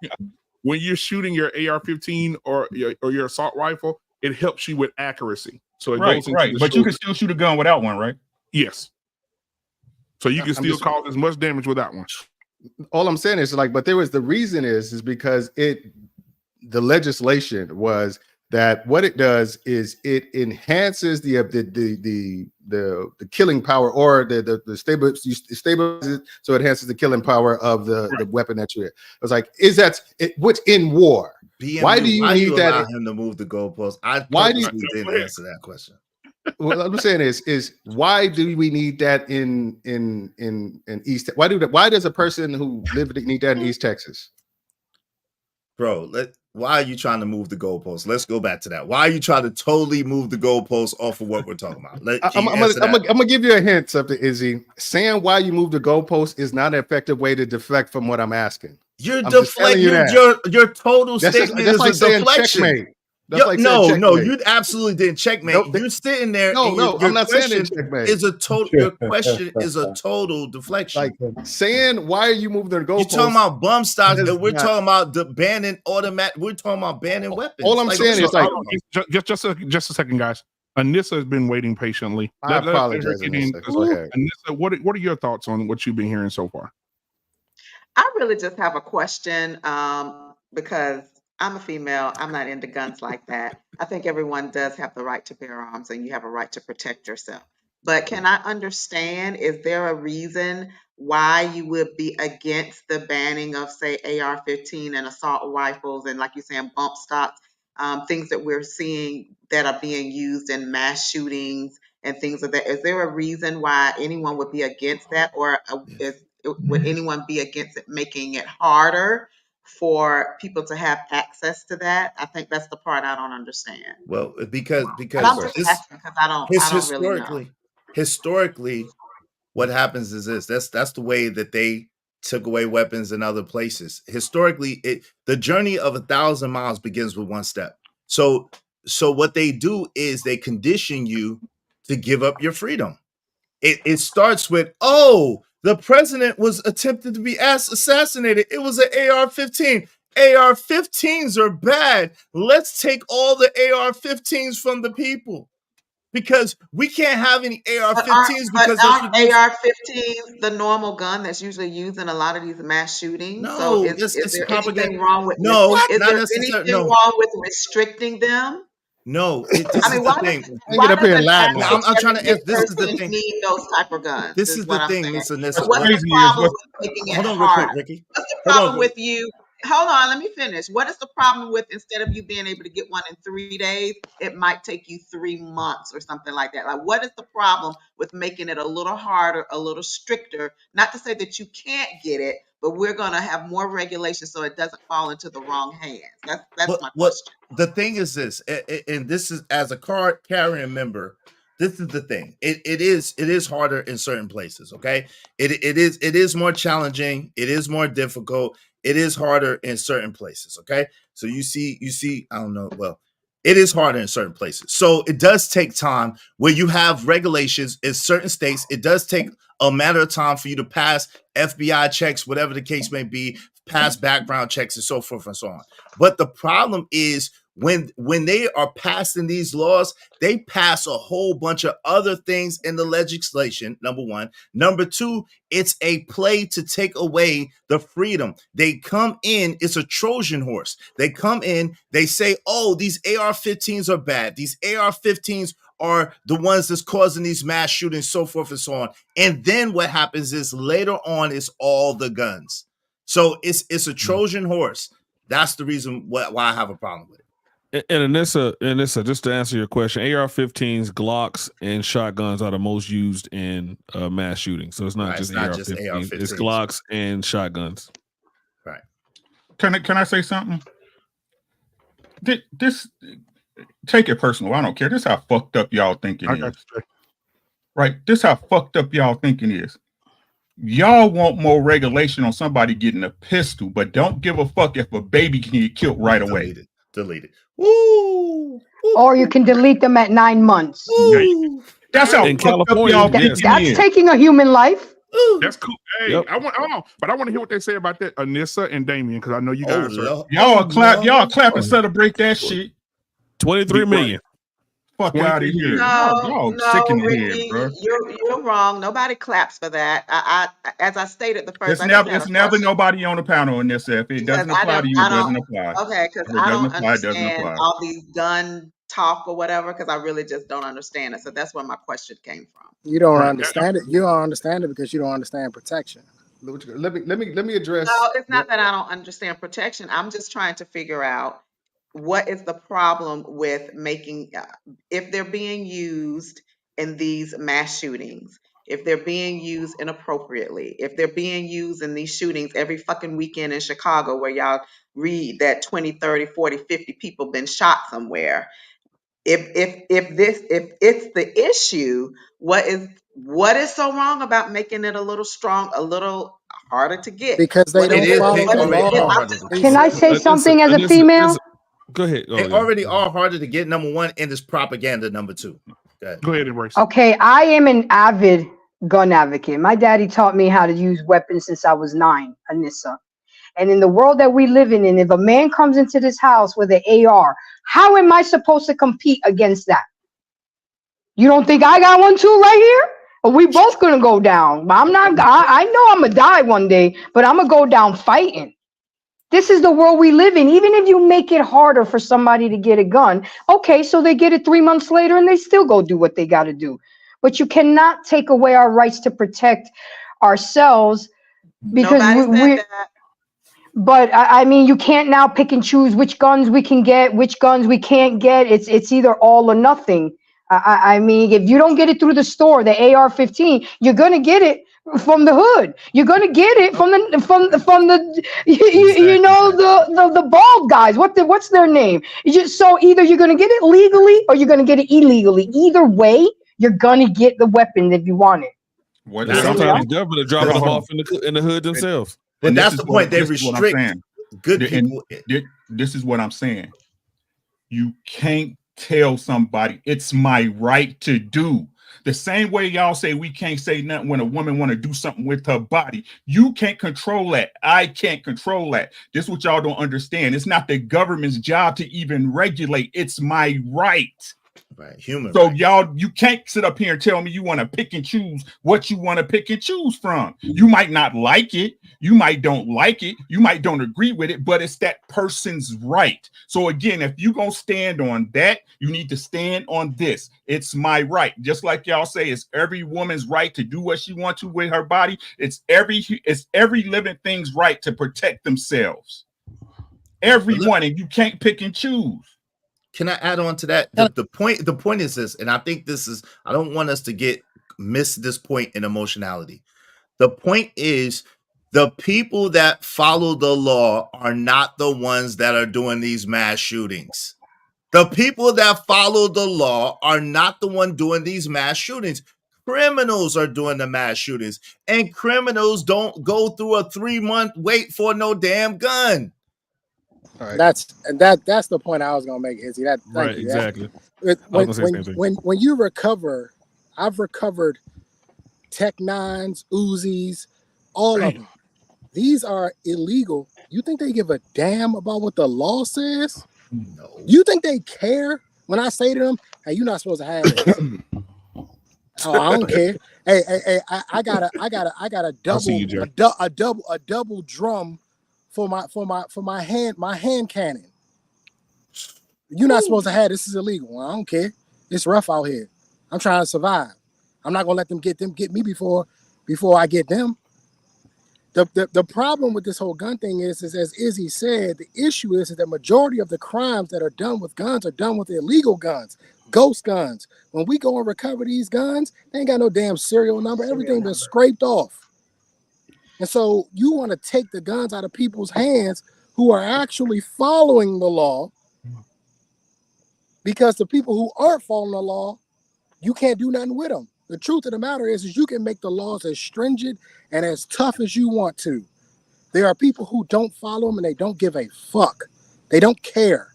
when you're shooting your AR-15 or your assault rifle. It helps you with accuracy. So it goes into right. But shoulder. You can still shoot a gun without one, right? Yes. So you can still cause as much damage without one. All I'm saying is but there was the reason is because the legislation was that what it does is it enhances the killing power or the stabilizes it, so it enhances the killing power of the weapon that you're. It's like what's in war? BMU, why do you need that? Allow him to move the goalposts? Why do you didn't answer that question? What I'm saying is why do we need that in East? Why does a person who need that in East Texas? Bro, why are you trying to move the goalposts? Let's go back to that. Why are you trying to totally move the goalposts off of what we're talking about? I'm gonna give you a hint, something, Izzy. Saying why you move the goalposts is not an effective way to deflect from what I'm asking. You're deflecting. Your total statement is a deflection. Checkmate. No, you absolutely didn't checkmate. You're sitting there. No, I'm not saying it checkmate. Your question is a total deflection. Like saying, why are you moving the goalposts? You're talking about bump stocks, and we're talking about the banning automatic. We're talking about banning weapons. All I'm saying is just a second, guys. Anissa has been waiting patiently. I apologize, Anissa, what are your thoughts on what you've been hearing so far? I really just have a question because I'm a female. I'm not into guns like that. I think everyone does have the right to bear arms and you have a right to protect yourself. But can I understand, is there a reason why you would be against the banning of, say, AR-15 and assault rifles and, like you're saying, bump stocks, things that we're seeing that are being used in mass shootings and things of that? Is there a reason why anyone would be against that? Or would anyone be against it making it harder for people to have access to that? I think that's the part I don't understand. Well, because I'm just asking because I don't really know. Historically, what happens is this. That's the way that they took away weapons in other places. Historically, the journey of 1,000 miles begins with one step. So what they do is they condition you to give up your freedom. It starts with, the president was attempted to be assassinated. It was an AR-15. AR-15s are bad. Let's take all the AR-15s from the people because we can't have any AR-15s because aren't AR-15s the normal gun that's usually used in a lot of these mass shootings? No, is there anything wrong with wrong with restricting them? No, why I'm trying to. This is the thing. Need those type of guns. This is the thing, Miss Anissa. What's the problem with making it Hold on, real quick, Ricky. What's the problem with you? Hold on, let me finish. What is the problem with instead of you being able to get one in 3 days, it might take you 3 months or something like that? Like, what is the problem with making it a little harder, a little stricter? Not to say that you can't get it, but we're going to have more regulations so it doesn't fall into the wrong hands. That's my question. The thing is this, and this is as a card carrying member, this is the thing. It is harder in certain places. Okay, it is more challenging. It is more difficult. It is harder in certain places. Okay, so you see. I don't know. Well, it is harder in certain places. So it does take time where you have regulations in certain states. It does take a matter of time for you to pass FBI checks, whatever the case may be, pass background checks and so forth and so on. But the problem is when they are passing these laws, they pass a whole bunch of other things in the legislation, number one. Number two, it's a play to take away the freedom. They come in, it's a Trojan horse. They come in, they say, these AR-15s are bad. These AR-15s are the ones that's causing these mass shootings, so forth and so on. And then what happens is later on, it's all the guns. So it's a Trojan horse. That's the reason why I have a problem with it. And Anissa, just to answer your question, AR-15s, Glocks, and shotguns are the most used in mass shootings. So it's not just AR-15s. It's Glocks and shotguns. Right. Can I say something? This take it personal. I don't care. This is how fucked up y'all thinking is. Right. This is how fucked up y'all thinking is. Y'all want more regulation on somebody getting a pistol, but don't give a fuck if a baby can get killed right away. Delete it. Woo! Or you can delete them at 9 months. Ooh. That's how in fucked California. up y'all thinking That's is. taking a human life. That's cool. Hey, Yep. I want to hear what they say about that, Anissa and Damien, because I know you guys are. Y'all clap and celebrate that shit. 23 million. Fuck out of here. Y'all sick in the head, bro. You're wrong. Nobody claps for that. I as I stated the first. It's never nobody on the panel in this. If it doesn't apply to you, it doesn't apply. Okay, because I don't understand all these gun talk or whatever, because I really just don't understand it. So that's where my question came from. You don't understand it. You don't understand it because you don't understand protection. Let me address. No, it's not that I don't understand protection. I'm just trying to figure out what is the problem with making, if they're being used in these mass shootings, if they're being used inappropriately, if they're being used in these shootings every fucking weekend in Chicago, where y'all read that 20, 30, 40, 50 people been shot somewhere. If it's the issue, what is so wrong about making it a little harder to get? Because they don't follow the law. Can I say something as a female? Go ahead. They already are harder to get, number one, and it's propaganda, number two. Go ahead, Embrace. Okay, I am an avid gun advocate. My daddy taught me how to use weapons since I was 9, Anissa. And in the world that we live in, if a man comes into this house with an AR, how am I supposed to compete against that? You don't think I got one too right here? Or we both gonna go down. But I know I'm gonna die one day, but I'm gonna go down fighting. This is the world we live in. Even if you make it harder for somebody to get a gun, okay, so they get it 3 months later and they still go do what they got to do. But you cannot take away our rights to protect ourselves because But I mean, you can't now pick and choose which guns we can get, which guns we can't get. It's either all or nothing. I mean, if you don't get it through the store, the AR-15, you're gonna get it from the hood. You're gonna get it from the you know, the bald guys. What's their name? So either you're gonna get it legally or you're gonna get it illegally. Either way, you're gonna get the weapon if you want it. Sometimes the government are dropping them off in the hood themselves. And that's the point. They restrict good people. This is what I'm saying. You can't tell somebody it's my right to do. The same way y'all say we can't say nothing when a woman want to do something with her body. You can't control that. I can't control that. This is what y'all don't understand. It's not the government's job to even regulate. It's my right. Right, human. So y'all, you can't sit up here and tell me you want to pick and choose what you want to pick and choose from. You might not like it, you might don't like it, you might don't agree with it, but it's that person's right. So again, if you gonna stand on that, you need to stand on this. It's my right. Just like y'all say, it's every woman's right to do what she wants to with her body. It's every living thing's right to protect themselves. Everyone, and you can't pick and choose. Can I add on to that? The point is this, and I think this is, I don't want us to miss this point in emotionality. The point is the people that follow the law are not the ones that are doing these mass shootings. The people that follow the law are not the one doing these mass shootings. Criminals are doing the mass shootings, and criminals don't go through a 3-month wait for no damn gun. Right. That's the point I was gonna make, Izzy. Right, exactly. When you recover, I've recovered Tech 9s, Uzis, all of them. These are illegal. You think they give a damn about what the law says? No. You think they care when I say to them, "Hey, you're not supposed to have it." Oh, I don't care. Hey, I got a double drum for my hand cannon. You're not supposed to have this. Is illegal. Well, I don't care. It's rough out here. I'm trying to survive. I'm not gonna let them get me before I get them. The problem with this whole gun thing is as Izzy said, the issue is that the majority of the crimes that are done with guns are done with illegal guns, ghost guns. When we go and recover these guns, they ain't got no damn serial number. Everything been scraped off. And so you want to take the guns out of people's hands who are actually following the law, because the people who aren't following the law, you can't do nothing with them. The truth of the matter is you can make the laws as stringent and as tough as you want to. There are people who don't follow them and they don't give a fuck. They don't care.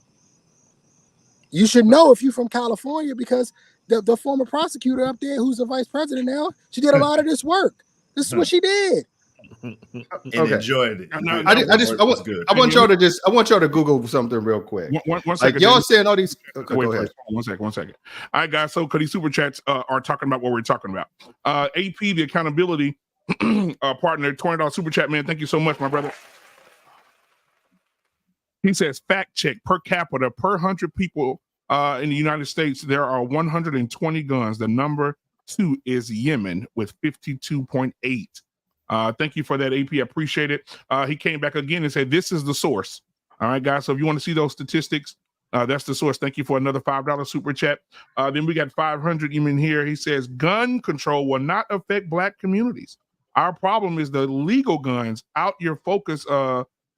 You should know if you're from California, because the former prosecutor up there, who's the vice president now, she did a lot of this work. This is what she did. And enjoyed it. I want y'all to Google something real quick. One like second. y'all saying all these. Go ahead. One second. All right, guys. So, because these super chats are talking about what we're talking about. AP, the accountability partner, $20 super chat, man. Thank you so much, my brother. He says, fact check, per capita, per 100 people in the United States, there are 120 guns. The number 2 is Yemen with 52.8. Thank you for that, AP. I appreciate it. He came back again and said, this is the source. All right, guys. So if you want to see those statistics, that's the source. Thank you for another $5 super chat. Then we got 500 even here. He says, gun control will not affect Black communities. Our problem is the legal guns out your focus.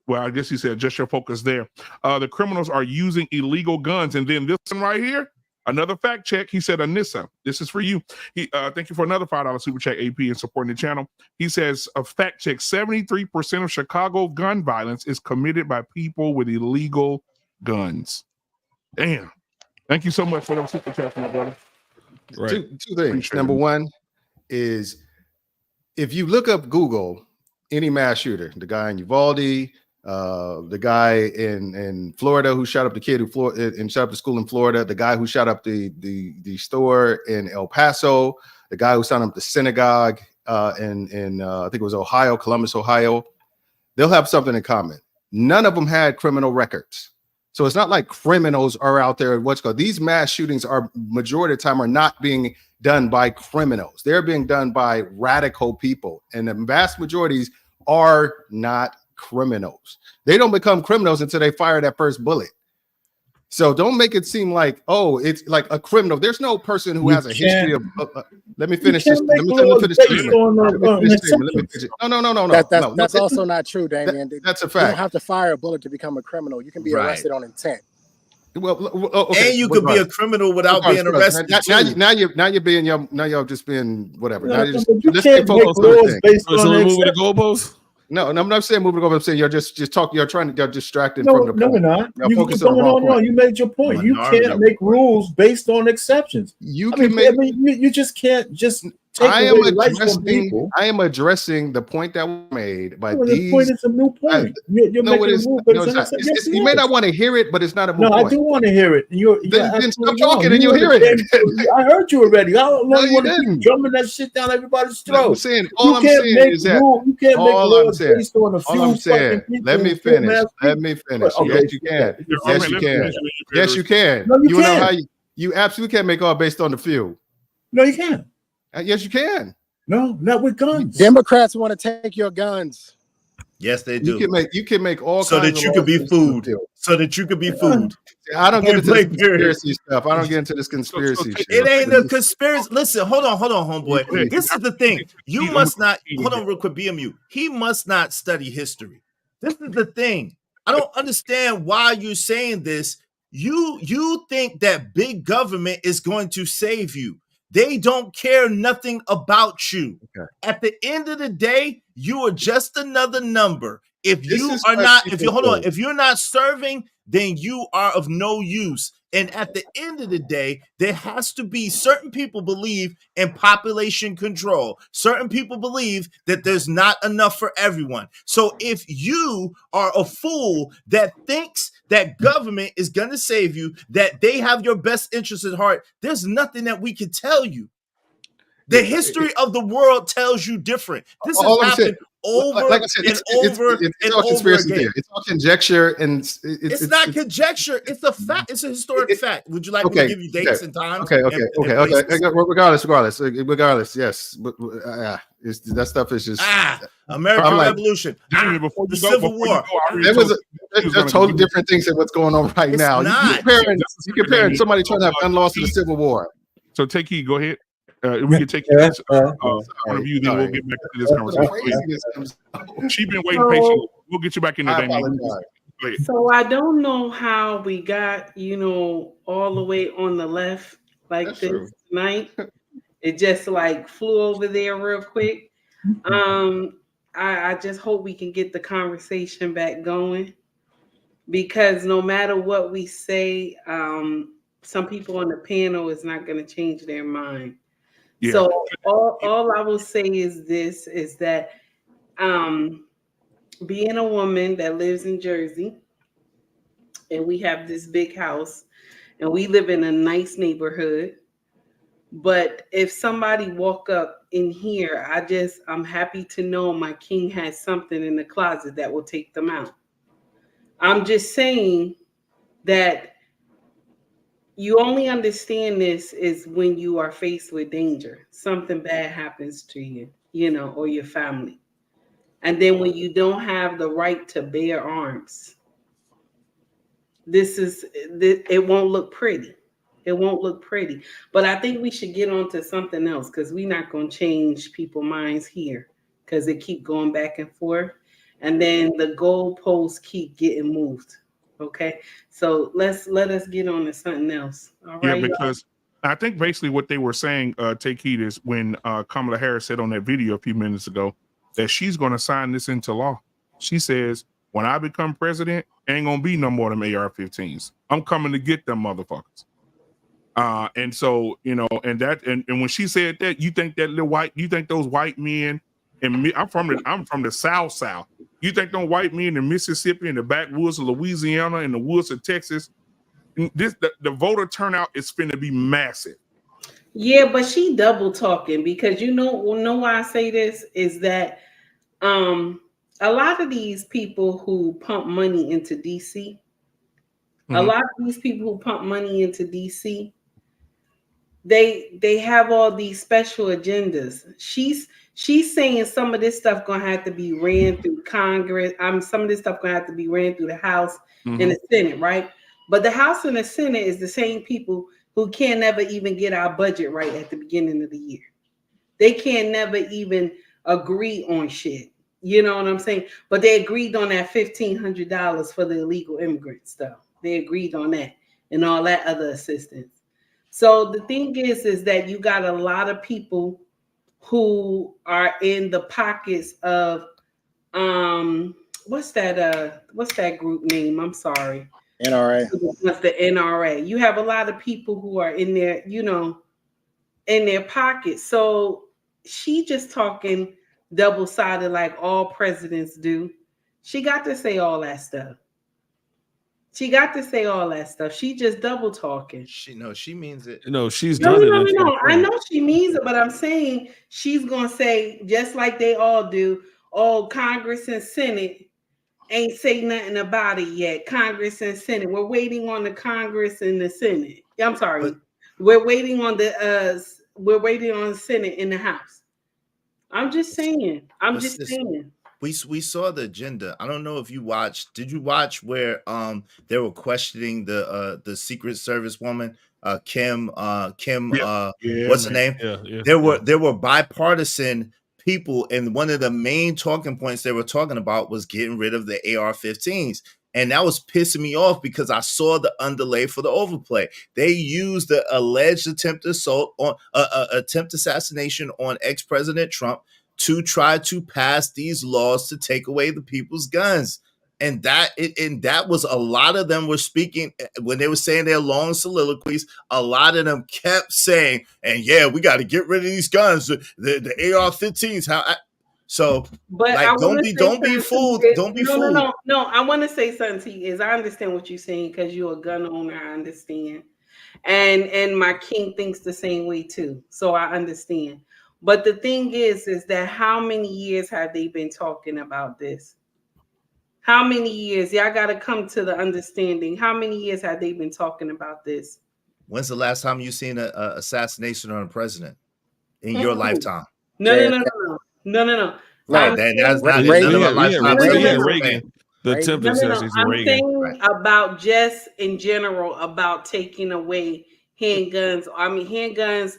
Well, I guess he said just your focus there. The criminals are using illegal guns. And then this one right here, another fact check. He said, Anissa, this is for you. Thank you for another $5 super check, AP, and supporting the channel. He says, a fact check, 73% of Chicago gun violence is committed by people with illegal guns. Damn. Thank you so much for those super chats, my brother. Right. Two things. Number one is, if you look up Google, any mass shooter, the guy in Uvalde, the guy in Florida who shot up the kid and shot up the school in Florida, the guy who shot up the store in El Paso, the guy who shot up the synagogue in I think it was Ohio, Columbus, Ohio, they'll have something in common. None of them had criminal records. So it's not like criminals are out there. These mass shootings are majority of the time are not being done by criminals. They're being done by radical people. And the vast majorities are not criminals. They don't become criminals until they fire that first bullet. So don't make it seem like, oh, it's like a criminal. There's no person who has a history of. Let me finish this. Let me finish this statement. No. That's also not true, Damien. That's a fact. You don't have to fire a bullet to become a criminal. You can be arrested on intent. Well, okay. And you could be a criminal without being arrested. Now you're just being whatever. No, now you're just, you let's can't stay focused make on the laws thing. based on moving the goalposts? No, I'm not saying moving over. I'm saying you're just talking. You're distracted No, from the no, we're point. not. You're focused on the wrong point. You made your point. You can't make rules based on exceptions. You just can't just take away rights from people. I am addressing the point that was made by Well, these. the point is a new point. You're making a rule, but You may not want to hear it, but it's not a new point. I do want to hear it. Then stop talking and you'll hear it. I heard you already. I don't know you want to keep drumming that shit down everybody's throat. All I'm saying is that you can't make laws based on a few fucking people. Let me finish. Yes, you can. Yes, you can. No, you know can't. how you absolutely can't make all based on the few. No, you can't. Yes, you can. No, not with guns. Democrats want to take your guns. Yes, they do. You can make all so kinds that you of could be laws food. So that you could be food. I don't get into this conspiracy stuff. I don't get into this conspiracy shit. It ain't a conspiracy. Listen, hold on, homeboy. This is the thing. You must not hold on real quick. BMU. He must not study history. This is the thing. I don't understand why you're saying this. You think that big government is going to save you. They don't care nothing about you. Okay. At the end of the day, you are just another number. If you're not serving, then you are of no use. And at the end of the day, there has to be certain people believe in population control. Certain people believe that there's not enough for everyone. So if you are a fool that thinks that government is going to save you, that they have your best interest at heart, there's nothing that we can tell you. The history of the world tells you different. This has happened over like I said, and over it's and all over conspiracy again. there. It's all conjecture, and It's not conjecture. It's a fact. It's a historic fact. Would you like me to give you dates and times? Okay. Regardless, yes. But that stuff is just American Revolution. Before the Civil War. It was they're totally different things than what's going on right now. You comparing somebody trying to have gun laws to the Civil War. So take heed. Go ahead. We can take one of you, then we'll get back to this conversation. She's been waiting patiently. We'll get you back in there, Damien. So I don't know how we got, all the way on the left like That's this true. Tonight. It just like flew over there real quick. I just hope we can get the conversation back going, because no matter what we say, some people on the panel is not going to change their mind. Yeah. So all I will say is this, is that being a woman that lives in Jersey, and we have this big house, and we live in a nice neighborhood, but if somebody walk up in here, I'm happy to know my king has something in the closet that will take them out. I'm just saying that you only understand this is when you are faced with danger. Something bad happens to you, or your family. And then when you don't have the right to bear arms, it won't look pretty. It won't look pretty. But I think we should get on to something else, because we're not going to change people's minds here, because they keep going back and forth. And then the goalposts keep getting moved. Okay, so let us get on to something else. All right. Yeah, because I think basically what they were saying, take heed, is when Kamala Harris said on that video a few minutes ago that she's going to sign this into law. She says, when I become president, ain't going to be no more than AR-15s. I'm coming to get them motherfuckers. And so, and when she said that, you think those white men, and me, I'm from the South. You think them white men in Mississippi, in the backwoods of Louisiana, in the woods of Texas, the voter turnout is finna be massive. Yeah, but she double talking, because know why I say this is that a lot of these people who pump money into DC, they have all these special agendas. She's saying some of this stuff gonna have to be ran through Congress. Some of this stuff gonna have to be ran through the House and the Senate, right? But the House and the Senate is the same people who can't never even get our budget right at the beginning of the year. They can't never even agree on shit. You know what I'm saying? But they agreed on that $1,500 for the illegal immigrant stuff. They agreed on that and all that other assistance. So the thing is that you got a lot of people who are in the pockets of what's that group name? I'm sorry. NRA. That's the NRA. You have a lot of people who are in there, in their pockets. So she just talking double-sided like all presidents do. She got to say all that stuff. She just double talking. She means it. No, she's done it. No. I know she means it, but I'm saying she's gonna say, just like they all do, oh, Congress and Senate ain't say nothing about it yet. Congress and Senate. We're waiting on the Congress and the Senate. I'm sorry. We're waiting on the Senate and the House. I'm just saying. We saw the agenda. I don't know if you watched. Did you watch where they were questioning the Secret Service woman, Kim? What's her name? Yeah. There were bipartisan people, and one of the main talking points they were talking about was getting rid of the AR-15s. And that was pissing me off because I saw the underlay for the overplay. They used the alleged attempted assassination on ex-President Trump to try to pass these laws to take away the people's guns. And that was a lot of them were speaking when they were saying their long soliloquies. A lot of them kept saying, and yeah, we got to get rid of these guns. The AR-15s. Don't be fooled. Don't be fooled. No. I want to say something to you. I understand what you're saying because you're a gun owner. I understand. And my king thinks the same way too. So I understand. But the thing is that how many years have they been talking about this? How many years? Y'all got to come to the understanding. How many years have they been talking about this? When's the last time you seen an assassination on a president in your lifetime? No. Right, that's not Reagan. The attempted assassination of Reagan. I'm saying about just in general about taking away handguns. I mean handguns,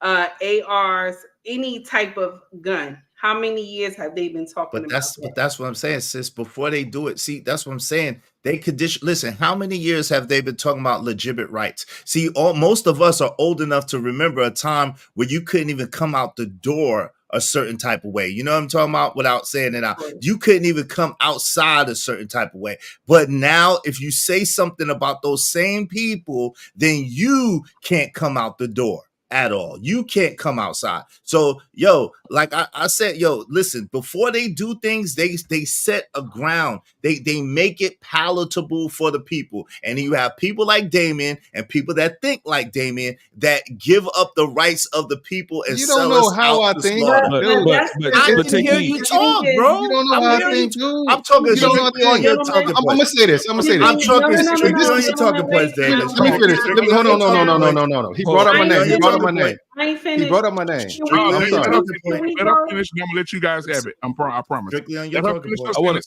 ARs, any type of gun. How many years have they been talking about that? But that's what I'm saying, sis. Before they do it, see, that's what I'm saying. They listen, how many years have they been talking about legitimate rights? See, most of us are old enough to remember a time where you couldn't even come out the door a certain type of way. You know what I'm talking about? Without saying it out. You couldn't even come outside a certain type of way. But now, if you say something about those same people, then you can't come out the door at all. You can't come outside. So, yo, like I said, yo, listen, before they do things, they set a ground. They make it palatable for the people. And you have people like Damien and people that think like Damien that give up the rights of the people and you don't know how I think. I can hear you talk, bro. You don't know how I think, dude. I'm talking strictly on your talking points. I'm gonna say this. I'm talking strictly on your talking points, David. Let me finish. No. He brought up my name. He brought up my name. He brought up my name. I'm sorry. Let her finish. I'm gonna let you guys have it. I promise. Strictly on your talking points. I want to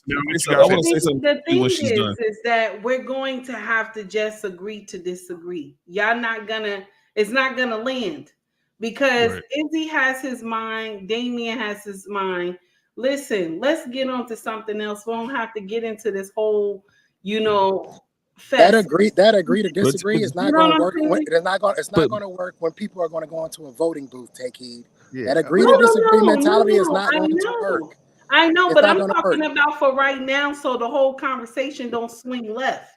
say something. The thing is that we're going to have to just agree to disagree. Y'all not gonna. It's not gonna land because Izzy has his mind. Damien has his mind. Listen, let's get on to something else. We don't have to get into this whole, That agree to disagree is not going to work. It's not going to work when people are going to go into a voting booth. Take heed. Yeah. That agree to disagree mentality is not going to work. I know, but I'm talking about for right now, so the whole conversation don't swing left.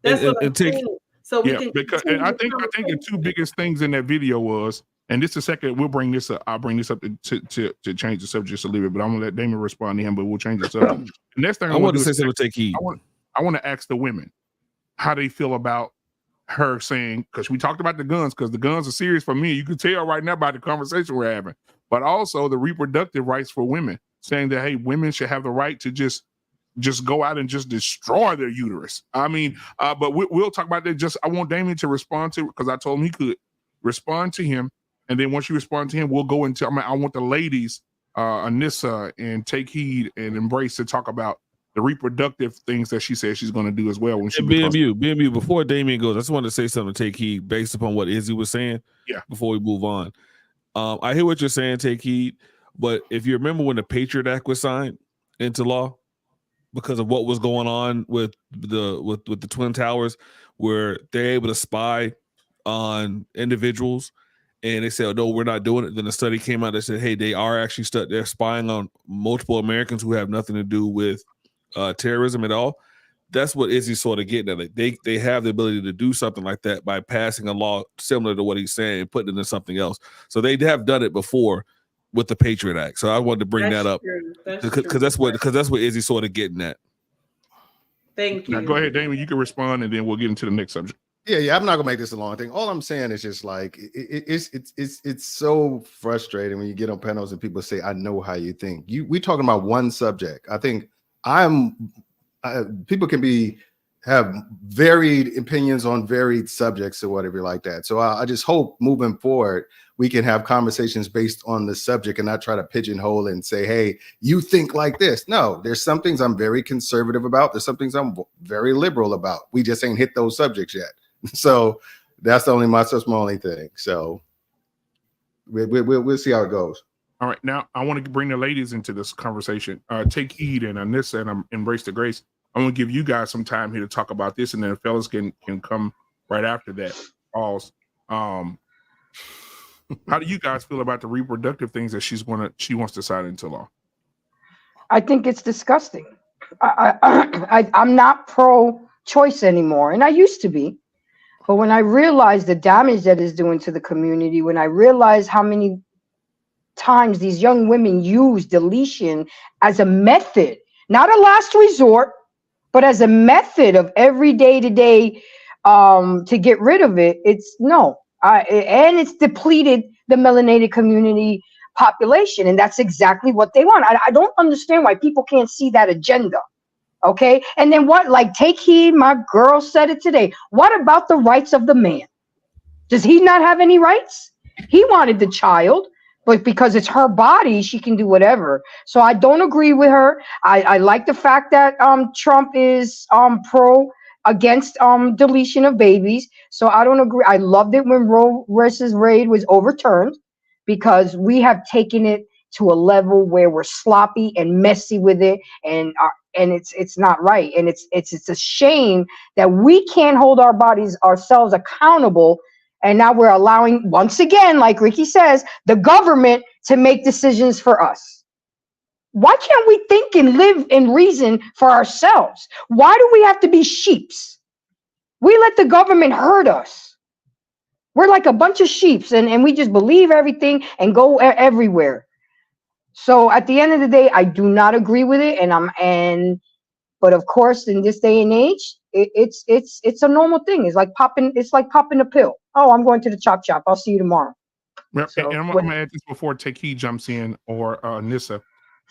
That's what I'm saying. So we can. Because I think the two biggest things in that video was, and this is second. We'll bring this up. I'll bring this up to change the subject just a little bit, but I'm gonna let Damon respond to him. But we'll change the subject. The next thing I want to say something. Take heed. I want to ask the women how they feel about her saying, because we talked about the guns, because the guns are serious for me. You can tell right now by the conversation we're having, but also the reproductive rights for women, saying that, hey, women should have the right to just go out and just destroy their uterus. I mean, but we'll talk about that. I want Damien to respond to, because I told him he could respond to him. And then once you respond to him, we'll go into, I want the ladies, Anissa and Take Heed and Embrace to talk about the reproductive things that she says she's going to do as well. When she BMU, before Damien goes, I just wanted to say something to Take Heed based upon what Izzy was saying. Yeah. Before we move on, I hear what you're saying, Take Heed. But if you remember when the Patriot Act was signed into law, because of what was going on with the Twin Towers, where they're able to spy on individuals, and they said, "Oh, no, we're not doing it." Then a study came out that said, "Hey, they are actually they're spying on multiple Americans who have nothing to do with terrorism at all." That's what Izzy's sort of getting at. Like they have the ability to do something like that by passing a law similar to what he's saying and putting it in something else. So they have done it before with the Patriot Act. So I wanted to bring that up because that's what Izzy's sort of getting at. Thank you. Now go ahead, Damon. You can respond, and then we'll get into the next subject. Yeah. I'm not gonna make this a long thing. All I'm saying is just like it's so frustrating when you get on panels and people say, "I know how you think." We talking about one subject. I think people can have varied opinions on varied subjects or whatever like that. So I just hope moving forward we can have conversations based on the subject and not try to pigeonhole and say, "Hey, you think like this." No, there's some things I'm very conservative about. There's some things I'm very liberal about. We just ain't hit those subjects yet. So that's my only thing. So we'll see how it goes. All right, now I want to bring the ladies into this conversation. Take Heed and Anissa and Embrace the Grace. I'm going to give you guys some time here to talk about this, and then the fellas can come right after that. How do you guys feel about the reproductive things that she wants to sign into law? I think it's disgusting. I'm not pro-choice anymore, and I used to be. But when I realized the damage that it's doing to the community, when I realized how many times these young women use deletion as a method, not a last resort, but as a method of every day-to-day to get rid of it, and it's depleted the melanated community population, and that's exactly what they want. I don't understand why people can't see that agenda. Okay, and then what? Like, take heed. My girl said it today. What about the rights of the man? Does he not have any rights? He wanted the child, but because it's her body, she can do whatever. So I don't agree with her. I like the fact that Trump is pro against deletion of babies. So I don't agree. I loved it when Roe versus Wade was overturned, because we have taken it to a level where we're sloppy and messy with it, and it's not right. And it's a shame that we can't hold our bodies ourselves accountable. And now we're allowing, once again, like Ricky says, the government to make decisions for us. Why can't we think and live and reason for ourselves? Why do we have to be sheeps? We let the government hurt us. We're like a bunch of sheeps, and we just believe everything and go everywhere. So at the end of the day, I do not agree with it. But of course, in this day and age, it's a normal thing. It's like popping a pill. Oh, I'm going to the chop shop. I'll see you tomorrow. And I'm gonna add this before Taki jumps in, or Nissa.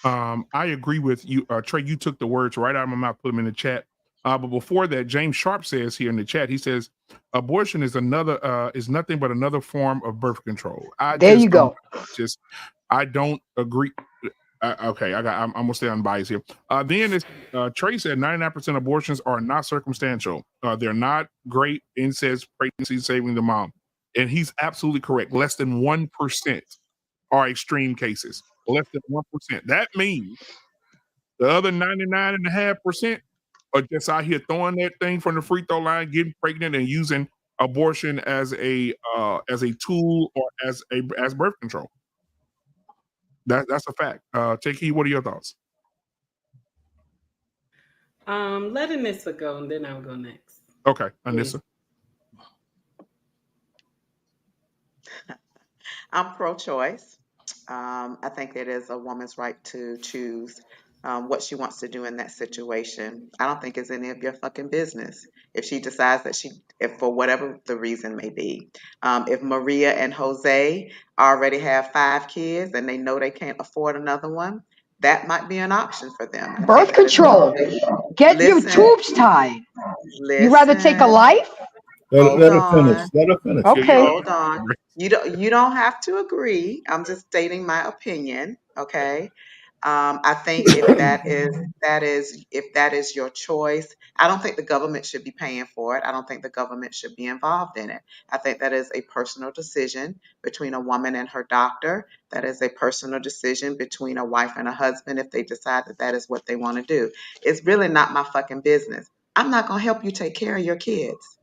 I agree with you, Trey. You took the words right out of my mouth, put them in the chat. But before that, James Sharp says here in the chat, he says, abortion is nothing but another form of birth control. I don't agree. Okay, I'm gonna stay unbiased here. Then Trey said 99% of abortions are not circumstantial. They're not great incest, pregnancy, saving the mom, and he's absolutely correct. Less than 1% are extreme cases. Less than 1%. That means the other 99.5% are just out here throwing that thing from the free throw line, getting pregnant, and using abortion as a tool or as birth control. That's a fact. Taki, what are your thoughts? Let Anissa go, and then I'll go next. Okay, Anissa. I'm pro-choice. I think it is a woman's right to choose what she wants to do in that situation. I don't think it's any of your fucking business if she decides that if for whatever the reason may be. If Maria and Jose already have 5 kids and they know they can't afford another one, that might be an option for them. Birth control. Get your tubes tied. You rather take a life? Let her finish. Okay. Hold on. You don't have to agree. I'm just stating my opinion. Okay. I think if that is your choice, I don't think the government should be paying for it. I don't think the government should be involved in it. I think that is a personal decision between a woman and her doctor. That is a personal decision between a wife and a husband if they decide that is what they want to do. It's really not my fucking business. I'm not going to help you take care of your kids.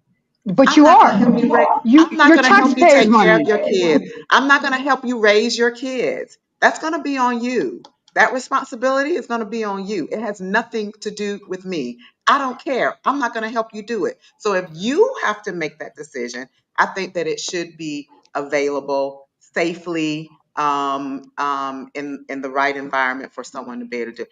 But you are. I'm not going to help you take care of your kids. I'm not going to help you raise your kids. That's going to be on you. That responsibility is going to be on you. It has nothing to do with me. I don't care. I'm not going to help you do it. So if you have to make that decision, I think that it should be available safely in the right environment for someone to be able to do.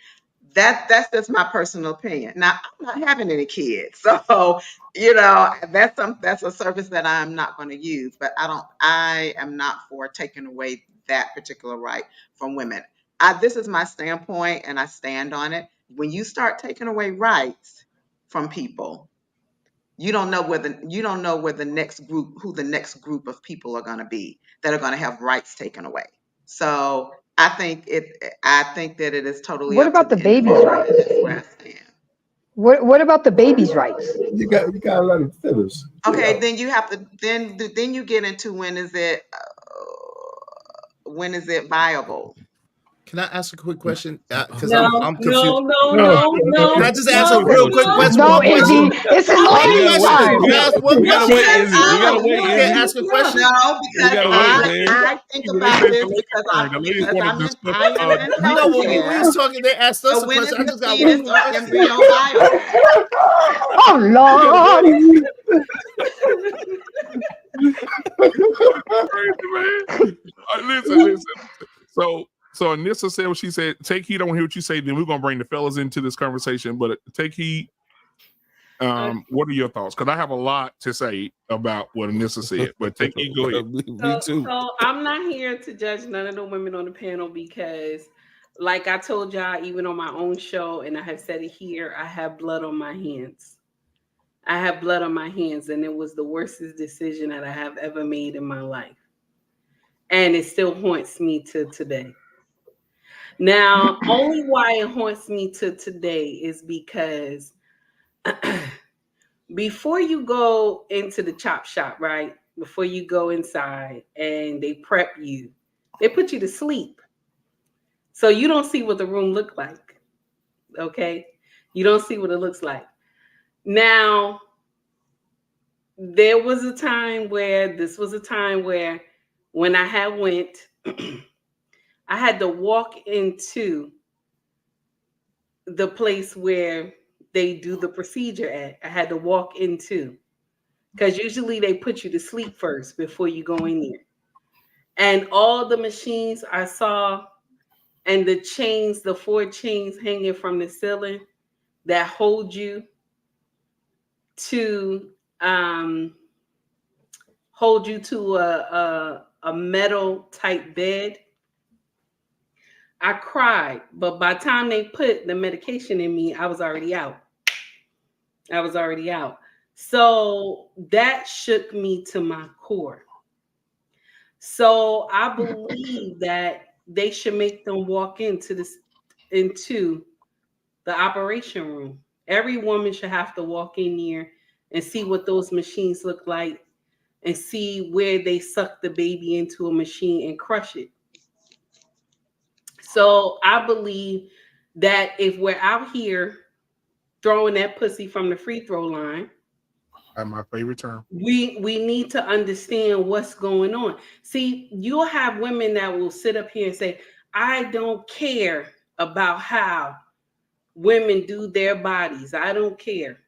That's just my personal opinion. Now, I'm not having any kids, so that's a service that I'm not going to use. But I am not for taking away that particular right from women. This is my standpoint, and I stand on it. When you start taking away rights from people, you don't know where the next group of people are going to be that are going to have rights taken away. So I think that it is totally. What about the baby's rights? What about the baby's rights? You gotta let them finish. Okay, then you have to. Then you get into when is it viable? Can I ask a quick question? Because No, I'm confused. No. Can I just ask a real quick question? No, Izzy, this is ladies' time. We gotta wait, Izzy. We gotta wait, You Izzy. can't ask a question. No, because gotta wait, man. I think about this because I am an No, when we intelligent. was talking, they asked us So a when is question. I the just got fetus one or question. embryo viable? Oh Lord. Listen. So Anissa said what she said. Take heed. I want to hear what you say. Then we're gonna bring the fellas into this conversation. But take heed. What are your thoughts? Because I have a lot to say about what Anissa said, but take you go ahead. Me too. So I'm not here to judge none of the women on the panel because, like I told y'all, even on my own show, and I have said it here, I have blood on my hands. I have blood on my hands, and it was the worstest decision that I have ever made in my life. And it still haunts me to today. Now, only why it haunts me to today is because before you go into the chop shop, right? Before you go inside and they prep you, they put you to sleep. So you don't see what the room look like. Okay? You don't see what it looks like. Now, there was a time where when I had went, I had to walk into the place where they do the procedure at. I had to walk into, because usually they put you to sleep first before you go in there. And all the machines I saw and the chains, the 4 chains hanging from the ceiling that hold you to a metal type bed. I cried, but by the time they put the medication in me, I was already out. So that shook me to my core. So I believe that they should make them walk into the operation room. Every woman should have to walk in here and see what those machines look like and see where they suck the baby into a machine and crush it. So I believe that if we're out here throwing that pussy from the free throw line, that's my favorite term. We need to understand what's going on. See, you'll have women that will sit up here and say, I don't care about how women do their bodies. I don't care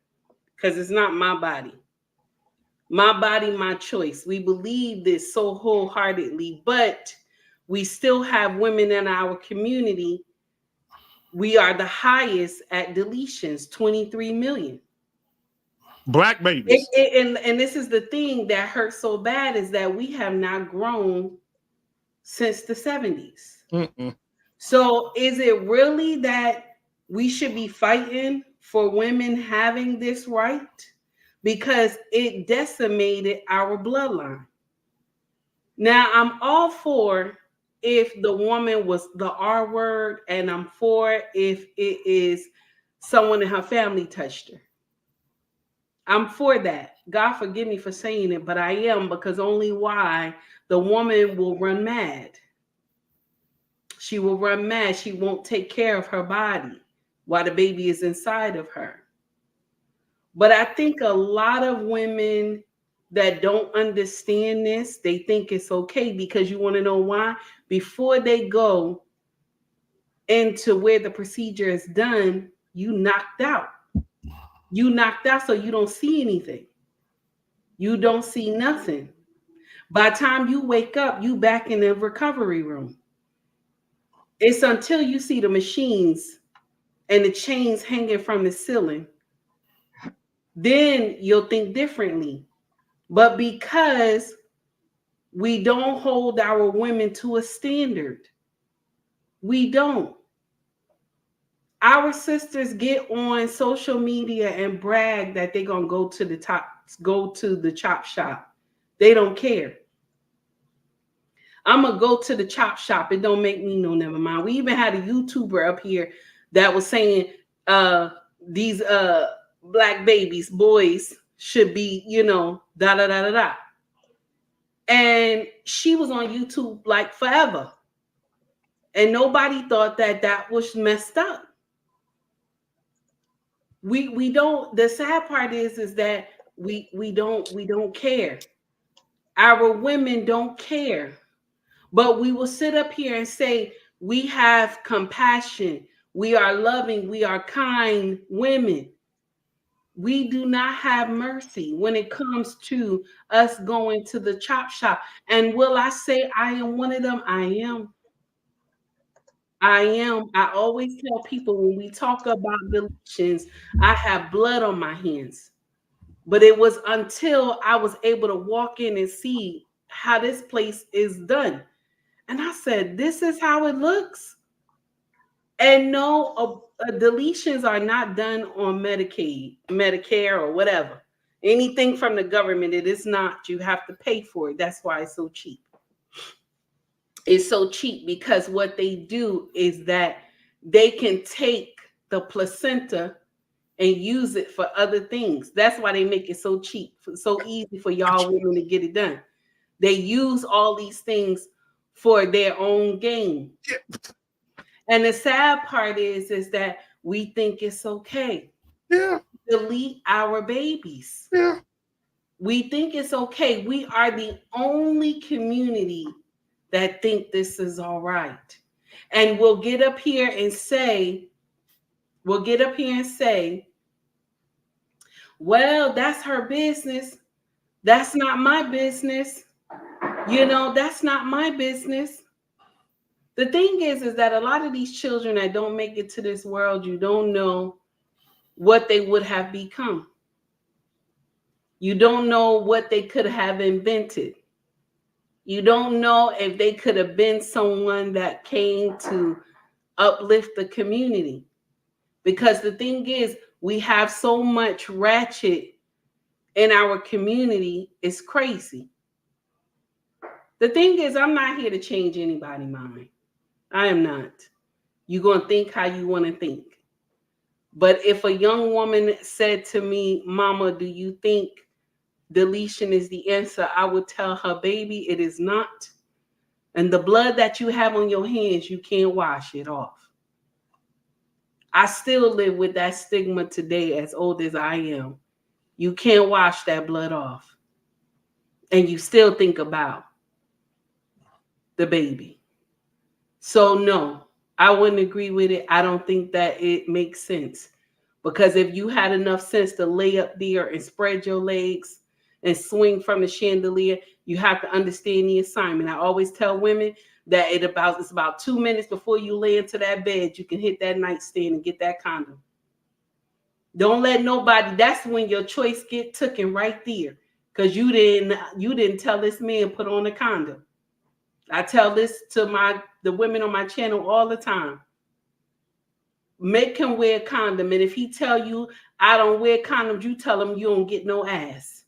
because it's not my body. My body, my choice. We believe this so wholeheartedly, but we still have women in our community. We are the highest at deletions, 23 million. Black babies. And this is the thing that hurts so bad is that we have not grown since the 70s. So is it really that we should be fighting for women having this right? Because it decimated our bloodline. Now, I'm all for if the woman was the R word, and I'm for if it is someone in her family touched her. I'm for that. God forgive me for saying it, but I am, because only why the woman will run mad. She will run mad. She won't take care of her body while the baby is inside of her. But I think a lot of women that don't understand this, they think it's okay, because you want to know why? Before they go into where the procedure is done, you knocked out. You knocked out, so you don't see anything. You don't see nothing. By the time you wake up, you back in the recovery room. It's until you see the machines and the chains hanging from the ceiling, then you'll think differently. But because we don't hold our women to a standard, we don't. Our sisters get on social media and brag that they're gonna go to the chop shop. They don't care. I'm gonna go to the chop shop. It don't make me no never mind. We even had a YouTuber up here that was saying these black babies, boys should be, da da da da da. And she was on YouTube like forever. And nobody thought that that was messed up. We don't, the sad part is that we don't care. Our women don't care. But we will sit up here and say, we have compassion, we are loving, we are kind women. We do not have mercy when it comes to us going to the chop shop. And will I say I am one of them? I I always tell people when we talk about deletions, I have blood on my hands. But it was until I was able to walk in and see how this place is done. And I said, this is how it looks. And no, deletions are not done on Medicaid, Medicare, or whatever. Anything from the government, it is not. You have to pay for it. That's why it's so cheap. It's so cheap because what they do is that they can take the placenta and use it for other things. That's why they make it so cheap, so easy for y'all women to get it done. They use all these things for their own gain. And the sad part is that we think it's okay. Yeah. Delete our babies. Yeah. We think it's okay. We are the only community that think this is all right. And we'll get up here and say, well, that's her business. That's not my business. That's not my business. The thing is that a lot of these children that don't make it to this world, you don't know what they would have become. You don't know what they could have invented. You don't know if they could have been someone that came to uplift the community. Because the thing is, we have so much ratchet in our community, it's crazy. The thing is, I'm not here to change anybody's mind. I am not. You're going to think how you want to think. But if a young woman said to me, Mama, do you think deletion is the answer? I would tell her, baby, it is not. And the blood that you have on your hands, you can't wash it off. I still live with that stigma today, as old as I am. You can't wash that blood off. And you still think about the baby. So no, I wouldn't agree with it. I don't think that it makes sense. Because if you had enough sense to lay up there and spread your legs and swing from the chandelier, you have to understand the assignment. I always tell women that it's about 2 minutes before you lay into that bed, you can hit that nightstand and get that condom. Don't let nobody, that's when your choice get taken right there. Because you didn't tell this man put on a condom. I tell this to the women on my channel all the time. Make him wear a condom. And if he tell you, I don't wear condoms, you tell him you don't get no ass.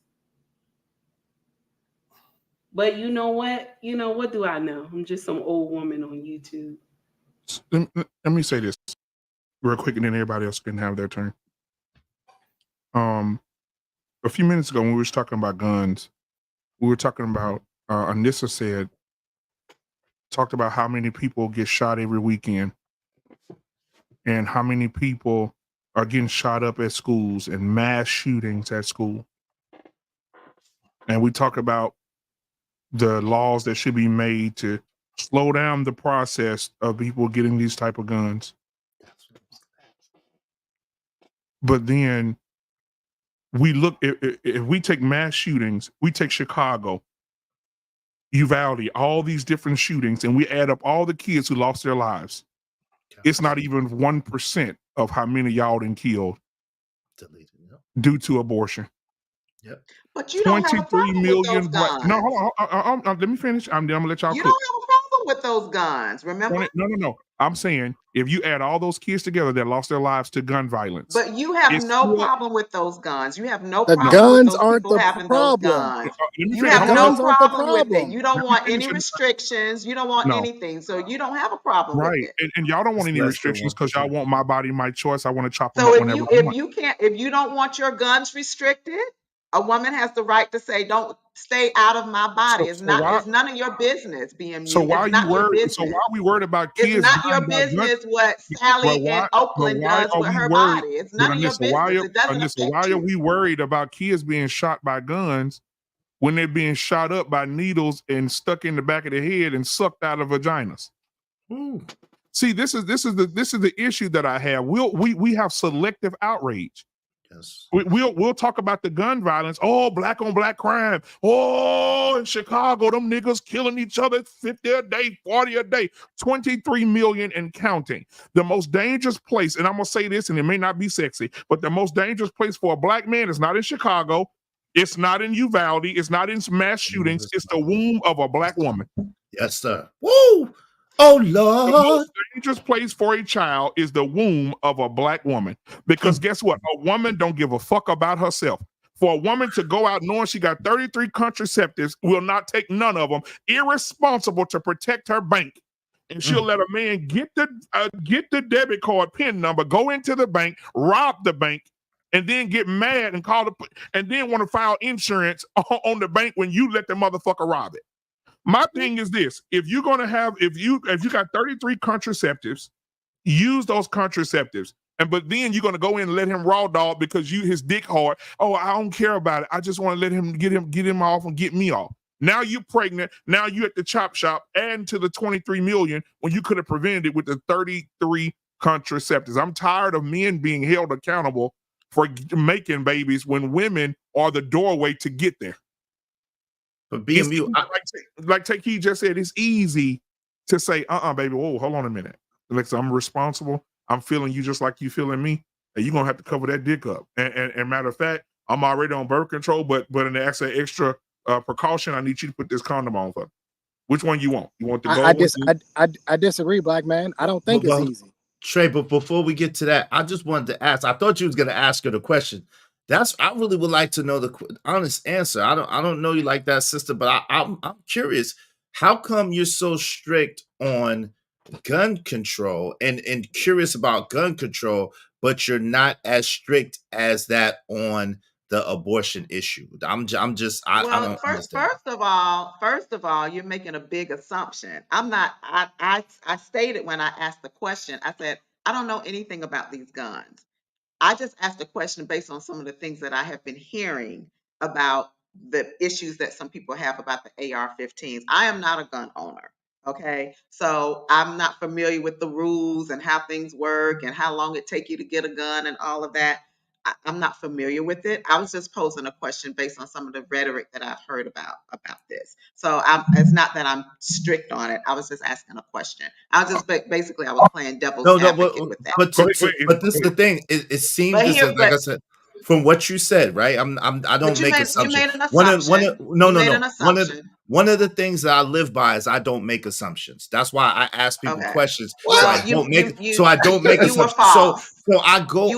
But you know what? What do I know? I'm just some old woman on YouTube. Let me say this real quick, and then everybody else can have their turn. A few minutes ago, when we were talking about guns, we were talking about, Anissa talked about how many people get shot every weekend and how many people are getting shot up at schools and mass shootings at school. And we talk about the laws that should be made to slow down the process of people getting these type of guns. But then we look, if we take mass shootings, we take Chicago, Uvalde, all these different shootings, and we add up all the kids who lost their lives. It's not even 1% of how many y'all done killed due to abortion. Yep. But you don't have a problem with those guns. No, hold on. Let me finish. I'm gonna let y'all. You don't have a problem with those guns. Remember? No. I'm saying if you add all those kids together that lost their lives to gun violence, but you have no problem with those guns. You have no the problem guns with those aren't people the having problem. those guns. You have no problem with it. You don't want any restrictions. You don't want anything. So you don't have a problem with it. And y'all don't want any restrictions because y'all want my body, my choice. I want to chop them up whenever if you don't want your guns restricted, a woman has the right to say, "Don't stay out of my body." It's none of your business, BMU. So why are we worried about kids? It's not your business what Sally in Oakland does with her body. It's none of your business. It doesn't affect you. Why are we worried about kids being shot by guns when they're being shot up by needles and stuck in the back of the head and sucked out of vaginas? See, this is the issue that I have. We have selective outrage. Yes. We'll talk about the gun violence. Oh, black on black crime. Oh, in Chicago, them niggas killing each other 50 a day, 40 a day, 23 million and counting. The most dangerous place, and I'm gonna say this, and it may not be sexy, but the most dangerous place for a black man is not in Chicago. It's not in Uvalde. It's not in mass shootings. It's the womb of a black woman. Yes, sir. Woo! Oh, Lord. The most dangerous place for a child is the womb of a black woman. Because guess what? A woman don't give a fuck about herself. For a woman to go out knowing she got 33 contraceptives, will not take none of them, irresponsible to protect her bank. And she'll let a man get the debit card PIN number, go into the bank, rob the bank, and then get mad and and then want to file insurance on the bank when you let the motherfucker rob it. My thing is this: if you got 33 contraceptives, use those contraceptives, but then you're gonna go in and let him raw dog because his dick hard. Oh, I don't care about it. I just want to let him get him off and get me off. Now you're pregnant. Now you at the chop shop, adding to the 23 million when you could have prevented it with the 33 contraceptives. I'm tired of men being held accountable for making babies when women are the doorway to get there. But BMU, like Takei just said, it's easy to say, baby, whoa, hold on a minute. Alexa, I'm responsible. I'm feeling you just like you feeling me. And you're going to have to cover that dick up. And matter of fact, I'm already on birth control, but in the extra precaution, I need you to put this condom on for me. Which one you want? You want the gold? I disagree, black man. I don't think it's easy. Trey, but before we get to that, I just wanted to ask. I thought you was going to ask her the question. I really would like to know the honest answer. I don't know you like that, sister, but I'm curious. How come you're so strict on gun control and curious about gun control, but you're not as strict as that on the abortion issue? I don't understand. First of all, you're making a big assumption. I'm not. I stated when I asked the question, I said I don't know anything about these guns. I just asked a question based on some of the things that I have been hearing about the issues that some people have about the AR-15s. I am not a gun owner, okay? So I'm not familiar with the rules and how things work and how long it takes you to get a gun and all of that. I'm not familiar with it. I was just posing a question based on some of the rhetoric that I've heard about this. So it's not that I'm strict on it. I was just asking a question. I was just basically I was playing devil's advocate with that. But this is the thing. It seems like I said, from what you said, right? I don't make assumptions. You made an assumption. One of the things that I live by is I don't make assumptions. That's why I ask people questions. So I don't make assumptions. So I go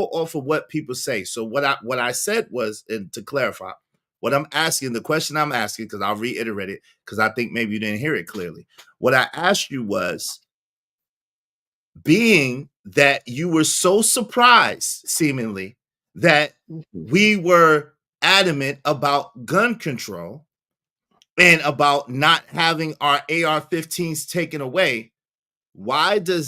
off of what people say. So what I said was, and to clarify, what I'm asking, the question I'm asking, because I'll reiterate it, because I think maybe you didn't hear it clearly. What I asked you was, being that you were so surprised, seemingly, that we were adamant about gun control and about not having our AR-15s taken away, why did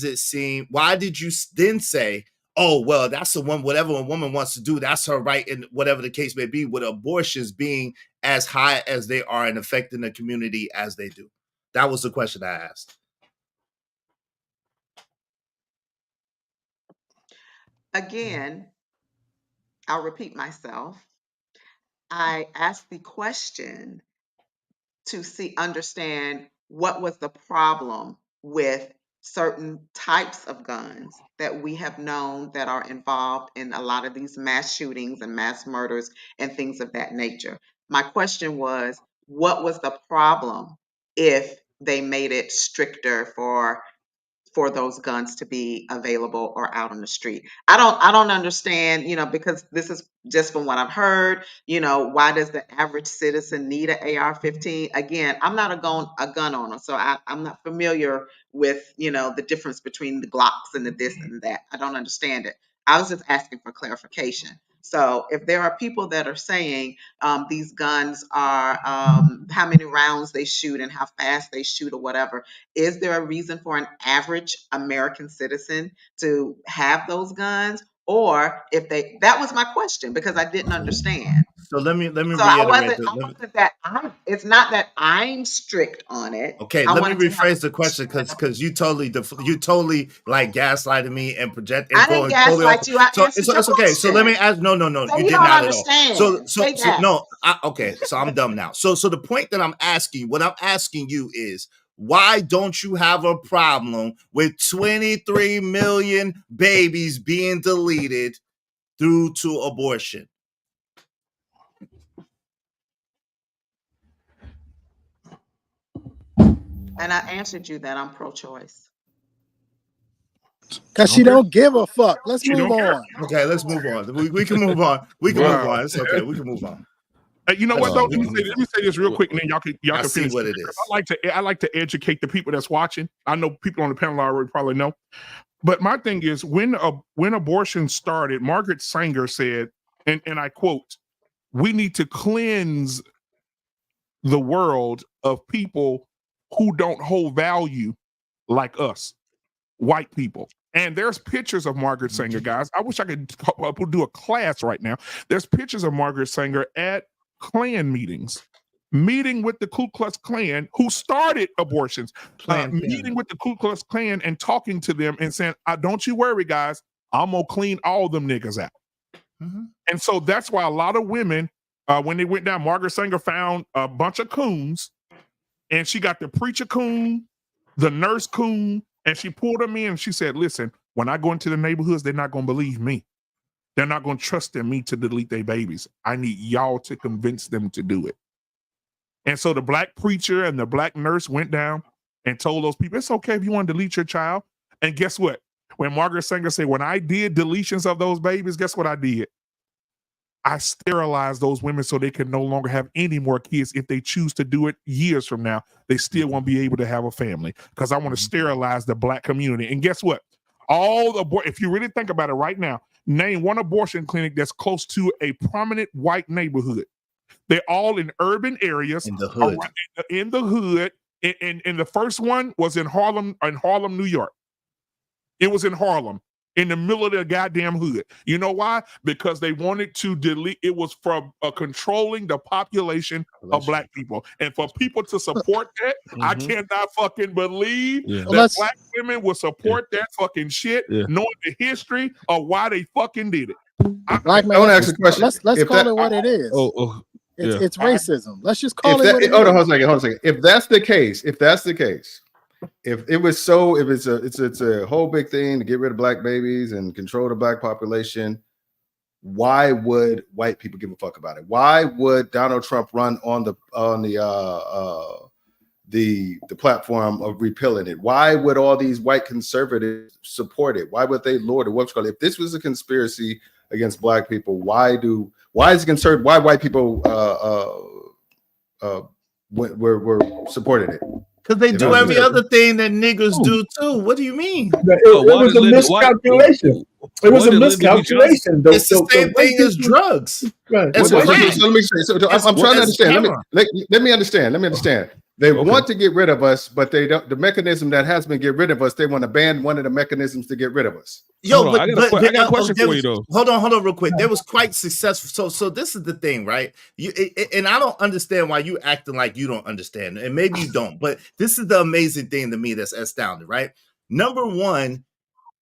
you then say, oh, well, that's the one, whatever a woman wants to do, that's her right, and whatever the case may be, with abortions being as high as they are and affecting the community as they do? That was the question I asked. Again, I'll repeat myself. I asked the question to understand what was the problem with certain types of guns that we have known that are involved in a lot of these mass shootings and mass murders and things of that nature. My question was, what was the problem if they made it stricter for those guns to be available or out on the street? I don't understand, because this is just from what I've heard, why does the average citizen need an AR-15? Again, I'm not a gun owner, so I'm not familiar with, the difference between the Glocks and the this and that. I don't understand it. I was just asking for clarification. So if there are people that are saying these guns are how many rounds they shoot and how fast they shoot or whatever, is there a reason for an average American citizen to have those guns? Or if that was my question, because I didn't understand. So let me So reiterate. I wasn't that it's not that I'm strict on it. Okay, let me rephrase the question because you totally like gaslighted me and project. And I didn't gaslight you. I answered your it's okay. So let me ask. No, So you you did don't not understand. at all. So Say that. no. Okay, so I'm dumb now. So the point that I'm asking, what I'm asking you is, why don't you have a problem with 23 million babies being deleted due to abortion? And I answered you that I'm pro-choice. Because she don't give a fuck. Let's move on. Okay, let's move on. We can move on. We can move on. It's okay. We can move on. You know what though? Let me say this real quick, and then y'all can finish. What it is. I like to educate the people that's watching. I know people on the panel already probably know, but my thing is when abortion started, Margaret Sanger said, and I quote, "We need to cleanse the world of people who don't hold value like us, white people." And there's pictures of Margaret Sanger, guys. I wish I could do a class right now. There's pictures of Margaret Sanger at Klan meetings, meeting with the Ku Klux Klan, who started abortions, meeting with the Ku Klux Klan and talking to them and saying, don't you worry, guys, I'm going to clean all them niggas out. Mm-hmm. And so that's why a lot of women, when they went down, Margaret Sanger found a bunch of coons, and she got the preacher coon, the nurse coon, and she pulled them in and she said, listen, when I go into the neighborhoods, they're not going to believe me. They're not going to trust in me to delete their babies. I need y'all to convince them to do it. And so the black preacher and the black nurse went down and told those people, it's okay if you want to delete your child. And guess what? When Margaret Sanger said, when I did deletions of those babies, guess what I did? I sterilized those women so they can no longer have any more kids. If they choose to do it years from now, they still won't be able to have a family, because I want to sterilize the black community. And guess what? If you really think about it right now, name one abortion clinic that's close to a prominent white neighborhood. They're all in urban areas. In the hood. In the hood. And the first one was in Harlem, New York. It was in Harlem, in the middle of the goddamn hood. You know why? Because they wanted to delete. It was from controlling the population of black people. And for people to support that, I cannot fucking believe that black women will support that fucking shit, knowing the history of why they fucking did it. Black man, I want to ask a question. Let's call it what it is. It's racism. Let's just call it what it is. Hold on a second. If that's the case, if it's a whole big thing to get rid of black babies and control the black population, why would white people give a fuck about it? Why would Donald Trump run on the platform of repealing it? Why would all these white conservatives support it? Why would they lord it? If this was a conspiracy against black people, why white people were supporting it? Because they do every other thing that niggers do too. What do you mean? It was a miscalculation. It was a miscalculation. It's the same thing as drugs. Right. I'm trying to understand. Let me understand. They want to get rid of us, but they don't. The mechanism that has been get rid of us, they want to ban one of the mechanisms to get rid of us. I got a question for you though. Hold on, real quick. They was quite successful. So this is the thing, right? And I don't understand why you acting like you don't understand, and maybe you don't. But this is the amazing thing to me that's astounding, right? Number one,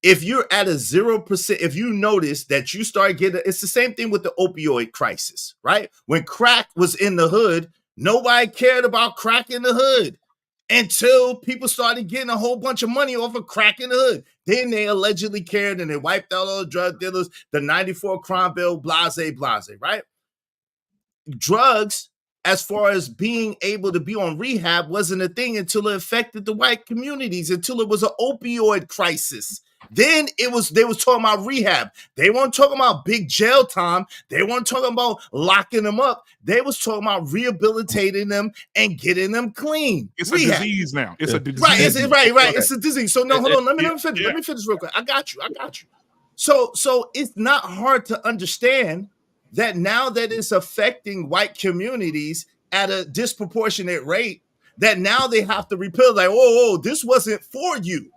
if you're at a 0%, if you notice that you start getting, it's the same thing with the opioid crisis, right? When crack was in the hood, nobody cared about crack in the hood until people started getting a whole bunch of money off of crack in the hood. Then they allegedly cared and they wiped out all the drug dealers, the 94 crime bill, blase, right? Drugs, as far as being able to be on rehab, wasn't a thing until it affected the white communities, until it was an opioid crisis. Then they was talking about rehab. They weren't talking about big jail time. They weren't talking about locking them up. They was talking about rehabilitating them and getting them clean. It's rehab. A disease now. It's a disease. Right. It's a disease. So no, hold on. Let me finish. Let me finish real quick. I got you. So it's not hard to understand that now that it's affecting white communities at a disproportionate rate, that now they have to repeal. Like, this wasn't for you.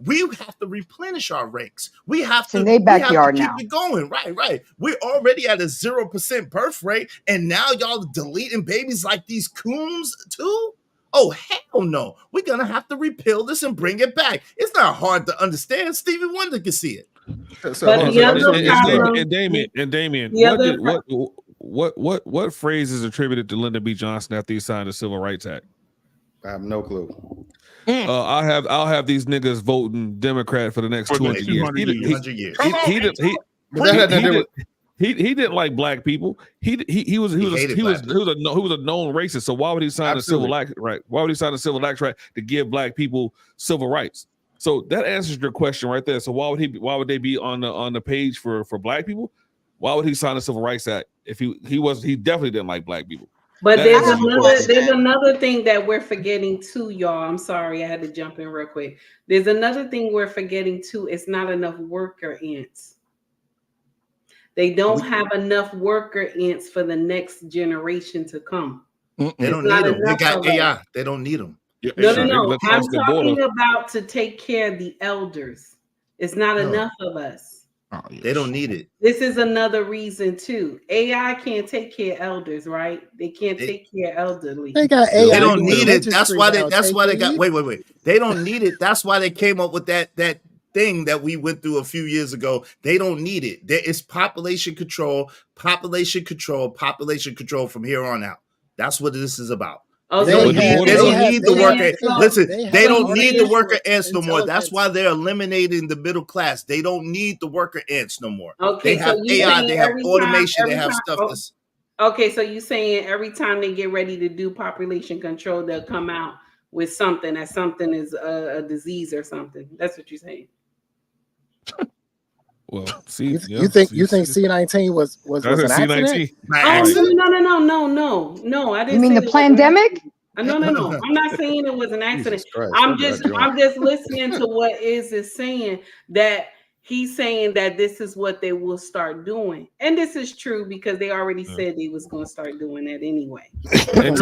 we have to replenish our ranks. We have to, in their backyard keep now. it going. Right. We're already at a 0% birth rate, and now y'all deleting babies like these coons too? Oh, hell no. We're going to have to repeal this and bring it back. It's not hard to understand. Stevie Wonder can see it. Damien, what phrase is attributed to Lyndon B. Johnson after he signed the Civil Rights Act? I have no clue. I'll have these niggas voting Democrat for the next 200 years. He didn't like black people. He was a known racist. So why would he sign the Civil Rights Act? Why would he sign the Civil Rights Act to give black people civil rights? So that answers your question right there. So why would they be on the page for black people? Why would he sign the Civil Rights Act if he definitely didn't like black people? But there's another thing that we're forgetting too, y'all. I'm sorry, I had to jump in real quick. There's another thing we're forgetting too. It's not enough worker ants. They don't have enough worker ants for the next generation to come. They don't need them. They got AI. They don't need them. No. I'm talking about to take care of the elders. It's not enough of us. Oh, yes. They don't need it. This is another reason too. AI can't take care of elders, right? They can't take care of elderly. They got AI. They don't need it. That's why they got. Wait. They don't need it. That's why they came up with that thing that we went through a few years ago. They don't need it. There is population control from here on out. That's what this is about. Oh, they don't need the worker. Listen, they don't need the worker ants no more. That's why they're eliminating the middle class. They don't need the worker ants no more. Okay, they have AI, they have automation, they have stuff. Okay, so you're saying every time they get ready to do population control, they'll come out with something that something is a disease or something. That's what you're saying. Well, you think C-19 was an accident? No, I didn't. You mean the pandemic? No. I'm not saying it was an accident. I'm just listening to what is saying, that he's saying that this is what they will start doing. And this is true because they already said they was going to start doing that anyway. And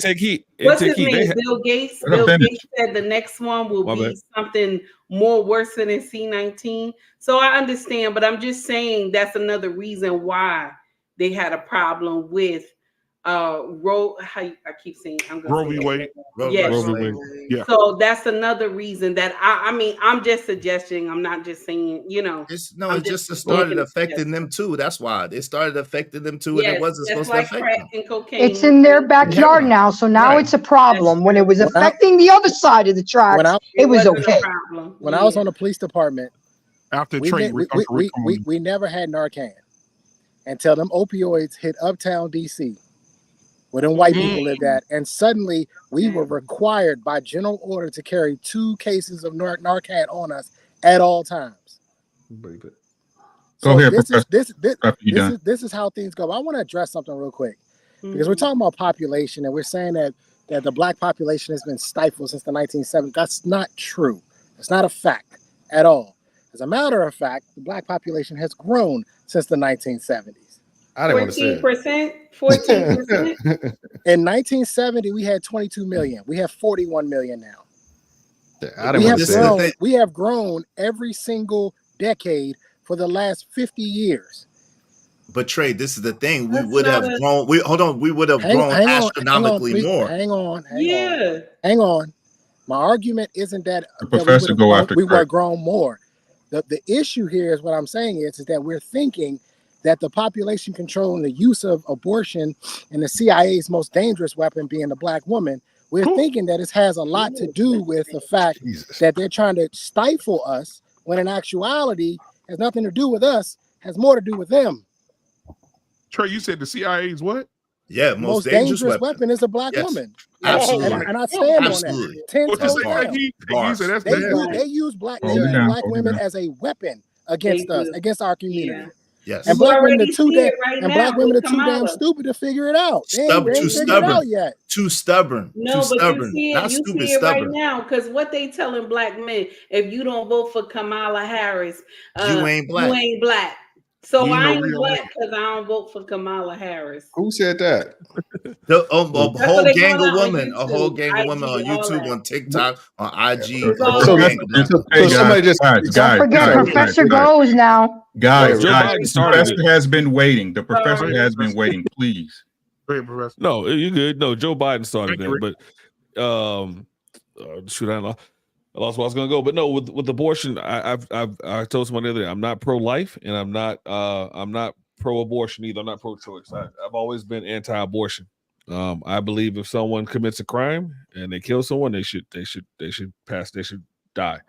take heat. What's his name? Bill Gates. Bill Gates said the next one will be something more worse than C-19. So I understand, but I'm just saying that's another reason why they had a problem with Roe v. Wade. Yeah. So that's another reason that I'm just suggesting. I'm not just saying, It just started affecting them too. That's why it started affecting them too, and it wasn't supposed to affect them. And cocaine. It's in their backyard now, so now it's a problem. When it was affecting the other side of the tracks, it was okay. When I was on the police department, after we never had Narcan until them opioids hit Uptown DC, where them white people lived at, and suddenly we were required by general order to carry 2 cases of Narcan on us at all times. Go ahead, this is how things go. I want to address something real quick because we're talking about population, and we're saying that the black population has been stifled since the 1970s. That's not true. It's not a fact at all. As a matter of fact, the black population has grown since the 1970s. I didn't want to say it. 14%. In 1970, we had 22 million. We have 41 million now. We have grown every single decade for the last 50 years. But Trey, this is the thing. We would have grown. We would have grown astronomically more. Hang on. My argument isn't that we would have grown more. The issue here is what I'm saying is that we're thinking that the population control and the use of abortion and the CIA's most dangerous weapon being the black woman, we're thinking that it has a lot to do with the fact that they're trying to stifle us, when in actuality has nothing to do with us, has more to do with them. Trey, you said the CIA's what? Yeah, most dangerous weapon is a black woman. Absolutely. And I stand on that. They use black women as a weapon against us, against our community. Yes. And black women are too damn stupid to figure it out. Too stubborn. No, too but stubborn. you see it right now, because what they telling black men, if you don't vote for Kamala Harris, you ain't black. You ain't black. So You I know, ain't real black because I don't vote for Kamala Harris. Who said that? A That's whole what they gang going of on women, a whole YouTube, gang of women on IG, all YouTube, that. on TikTok, on IG. It's A all whole over. gang of black women. So somebody just Don't forget, Professor Goes now. Guys, Joe Biden the started professor it. has been waiting. The professor Sorry. has been waiting. Please. No, you good. No, Joe Biden started Thank you, that, but shoot, I lost where I was gonna go. But no, with abortion, I told someone the other day, I'm not pro-life and I'm not pro-abortion either. I'm not pro-choice. I've always been anti-abortion. I believe if someone commits a crime and they kill someone, they should die.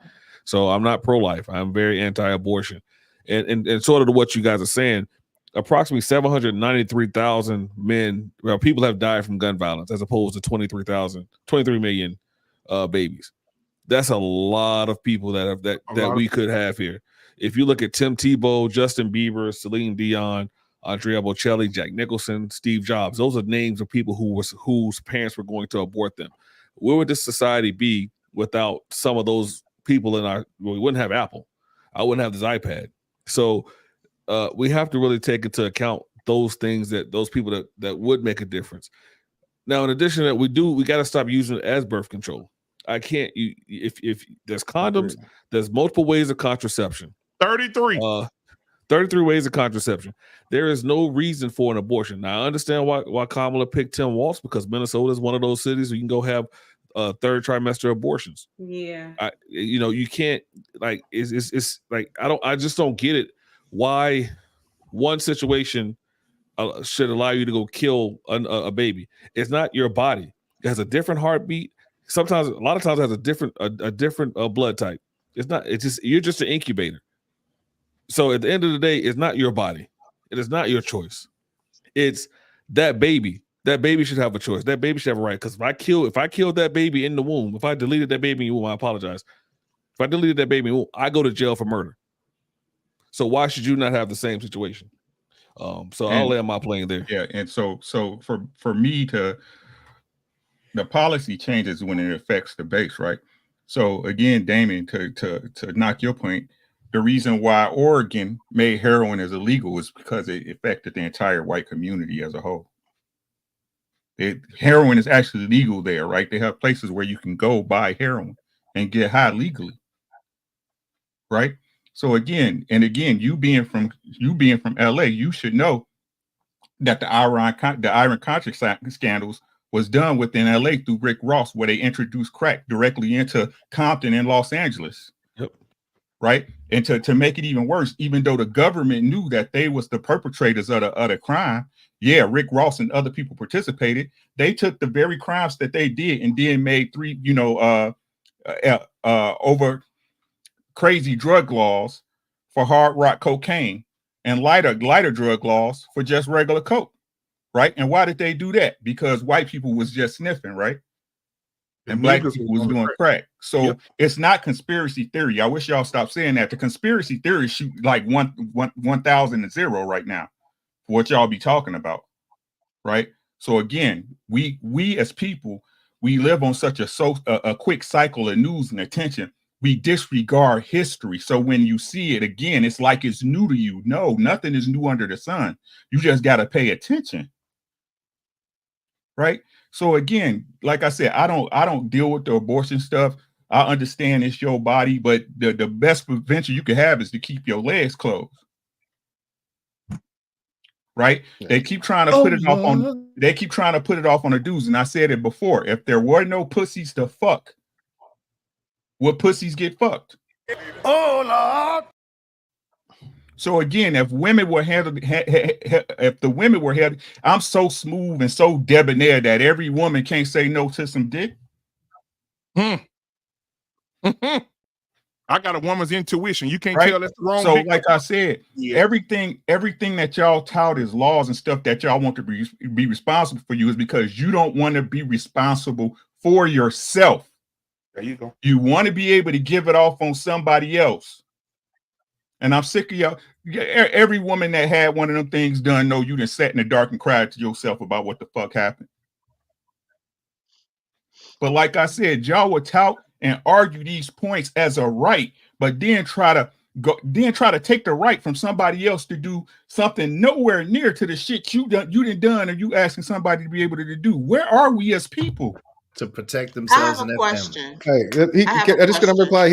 So I'm not pro-life. I'm very anti-abortion. And sort of to what you guys are saying, approximately 793,000 men, people have died from gun violence, as opposed to 23 million babies. That's a lot of people that we could have here. If you look at Tim Tebow, Justin Bieber, Celine Dion, Andrea Bocelli, Jack Nicholson, Steve Jobs, those are names of people whose parents were going to abort them. Where would this society be without some of those people we wouldn't have Apple. I wouldn't have this iPad. So we have to really take into account those things, those people that would make a difference. Now, in addition to that, we got to stop using it as birth control. I can't. If there's condoms, there's multiple ways of contraception. 33 ways of contraception. There is no reason for an abortion. Now, I understand why Kamala picked Tim Walz, because Minnesota is one of those cities where you can go have third trimester abortions. Yeah. You can't, like, it's like, I just don't get it. Why one situation should allow you to go kill a baby? It's not your body. It has a different heartbeat. Sometimes, a lot of times, it has a different blood type. It's not. It's just, you're just an incubator. So at the end of the day, it's not your body. It is not your choice. It's that baby. That baby should have a choice. That baby should have a right. Because if I killed that baby in the womb, if I deleted that baby in the womb, I apologize. If I deleted that baby in the womb, I go to jail for murder. So why should you not have the same situation? I'll land my plane there. Yeah, and so for me to, the policy changes when it affects the base, right? So again, Damien, to knock your point, the reason why Oregon made heroin as illegal is because it affected the entire white community as a whole. Heroin is actually legal there, right? They have places where you can go buy heroin and get high legally, right? So again, you being from LA, you should know that the Iron Contract scandals was done within LA through Rick Ross, where they introduced crack directly into Compton and Los Angeles. Yep. Right. And to make it even worse, even though the government knew that they was the perpetrators of the crime, yeah, Rick Ross and other people participated. They took the very crimes that they did and then made over crazy drug laws for hard rock cocaine and lighter drug laws for just regular coke. Right. And why did they do that? Because white people was just sniffing, right? And black people was doing crack. So It's not conspiracy theory. I wish y'all stopped saying that. The conspiracy theory shoot like 1,000 to 0 right now for what y'all be talking about. Right. So again, we as people, we live on such a quick cycle of news and attention. We disregard history. So when you see it again, it's like it's new to you. No, nothing is new under the sun. You just got to pay attention. Right. So again, like I said, I don't deal with the abortion stuff. I understand it's your body, but the best prevention you can have is to keep your legs closed. Right. Yeah. They keep trying to put it off on the dudes. And I said it before. If there were no pussies to fuck, what pussies get fucked? Oh Lord. So again, if women were handled, I'm so smooth and so debonair that every woman can't say no to some dick. I got a woman's intuition. You can't tell that's the wrong. So, like I said, everything that y'all tout as laws and stuff that y'all want to be responsible for you is because you don't want to be responsible for yourself. There you go. You want to be able to give it off on somebody else. And I'm sick of y'all. Every woman that had one of them things done know you done sat in the dark and cried to yourself about what the fuck happened. But like I said, y'all would tout and argue these points as a right, but then try to then try to take the right from somebody else to do something nowhere near to the shit you done, and you asking somebody to be able to do. Where are we as people to protect I themselves have and a their question. family? Hey, I have a I'm just gonna question. reply.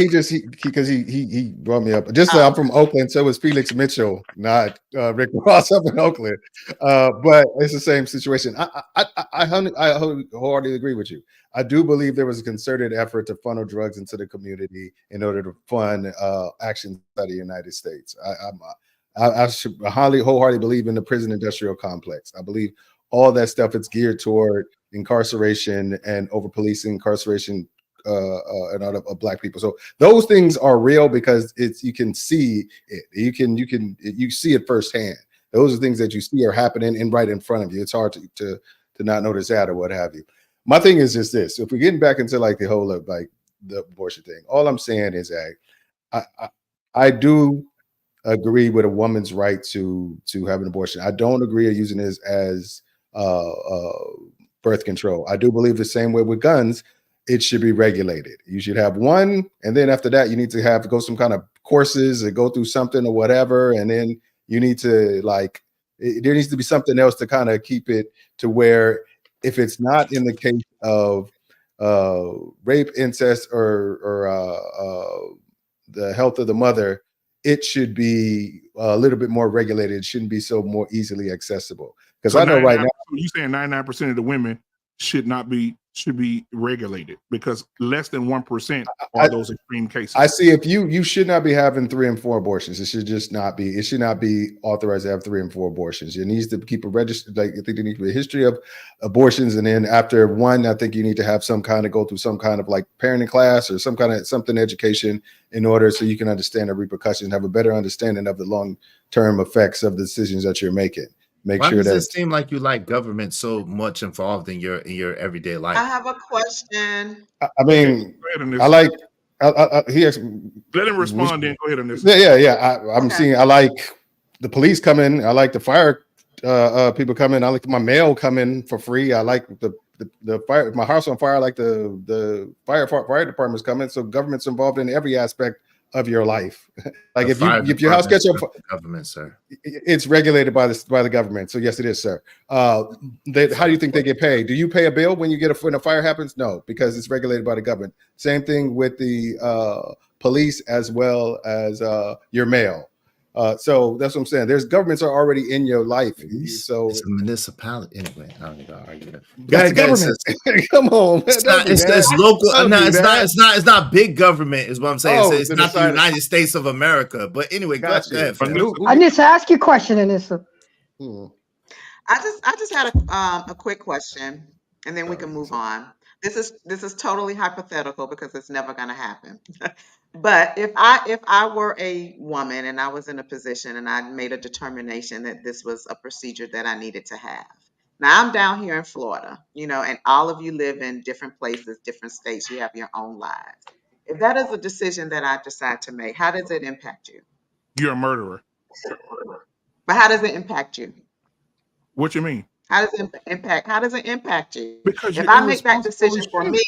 He brought me up. Just Oh. I'm from Oakland, so is Felix Mitchell, not Rick Ross up in Oakland. But it's the same situation. I wholeheartedly agree with you. I do believe there was a concerted effort to funnel drugs into the community in order to fund actions by the United States. I wholeheartedly believe in the prison industrial complex. I believe all that stuff is geared toward incarceration and over policing incarceration and of Black people. So those things are real because you can see it. You see it firsthand. Those are things that you see are happening and right in front of you. It's hard to not notice that or what have you. My thing is just this: if we're getting back into like the whole of like the abortion thing, all I'm saying is that I do agree with a woman's right to have an abortion. I don't agree with using this as birth control. I do believe the same way with guns, it should be regulated. You should have one, and then after that, you need to go some kind of courses or go through something or whatever, and then you need to there needs to be something else to kind of keep it to where if it's not in the case of rape, incest, or the health of the mother, it should be a little bit more regulated. It shouldn't be so more easily accessible. Because So I know right now, you saying 99% of the women should be regulated because less than 1% are those extreme cases. I see if you should not be having 3 and 4 abortions. It should not be authorized to have 3 and 4 abortions. It needs to keep a register. Like I think there needs to be a history of abortions, and then after one, I think you need to have go through some kind of like parenting class or something education in order so you can understand the repercussions, have a better understanding of the long-term effects of the decisions that you're making. Why does it seem like you like government so much involved in your everyday life? I have a question. I mean, I like. He asked, let him respond. Then go ahead on this. Yeah. I'm seeing. I like the police coming. I like the fire people coming. I like my mail coming for free. I like the fire. My house on fire. I like the fire department's coming. So government's involved in every aspect of your life. Like if your house gets your government, sir, it's regulated by the government. So yes, it is, sir. How do you think they get paid? Do you pay a bill when a fire happens? No, because it's regulated by the government. Same thing with the police as well as your mail. So that's what I'm saying. There's governments are already in your life. So it's a municipality anyway. I don't even argue that. That's the government. Come on, man. It's local. It's not big government. Is what I'm saying. It's not the United States of America. But anyway, go ahead. I need to ask you a question, Anissa. I just had a quick question, and then we can move on. This is totally hypothetical because it's never going to happen. But if I were a woman and I was in a position and I made a determination that this was a procedure that I needed to have. Now I'm down here in Florida, and all of you live in different places, different states. You have your own lives. If that is a decision that I decide to make, how does it impact you? You're a murderer. But how does it impact you? What you mean? How does it impact you? Because if I make that decision for me,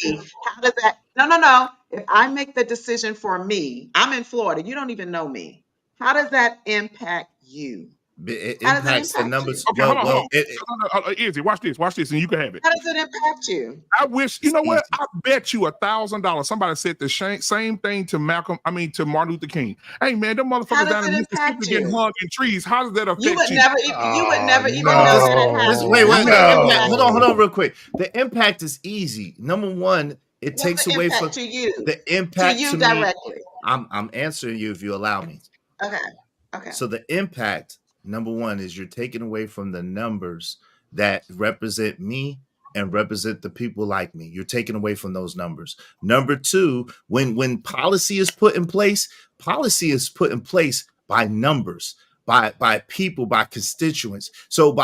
how does that? No. If I make the decision for me, I'm in Florida. You don't even know me. How does that impact you? It impacts the numbers. Okay, hold on. Izzy, watch this, and you can have it. How does it impact you? I wish, you know what? I bet you $1,000. Somebody said the same thing to to Martin Luther King. Hey man, them motherfuckers down in Mississippi getting hung in trees. How does that affect you? You would never even know that it Wait. Hold on, real quick. The impact is easy. Number one, it takes away from the impact to you to directly. Me, I'm answering you if you allow me. Okay. So the impact, number one, is you're taking away from the numbers that represent me and represent the people like me. You're taking away from those numbers. Number two, when policy is put in place by numbers, by people, by constituents. So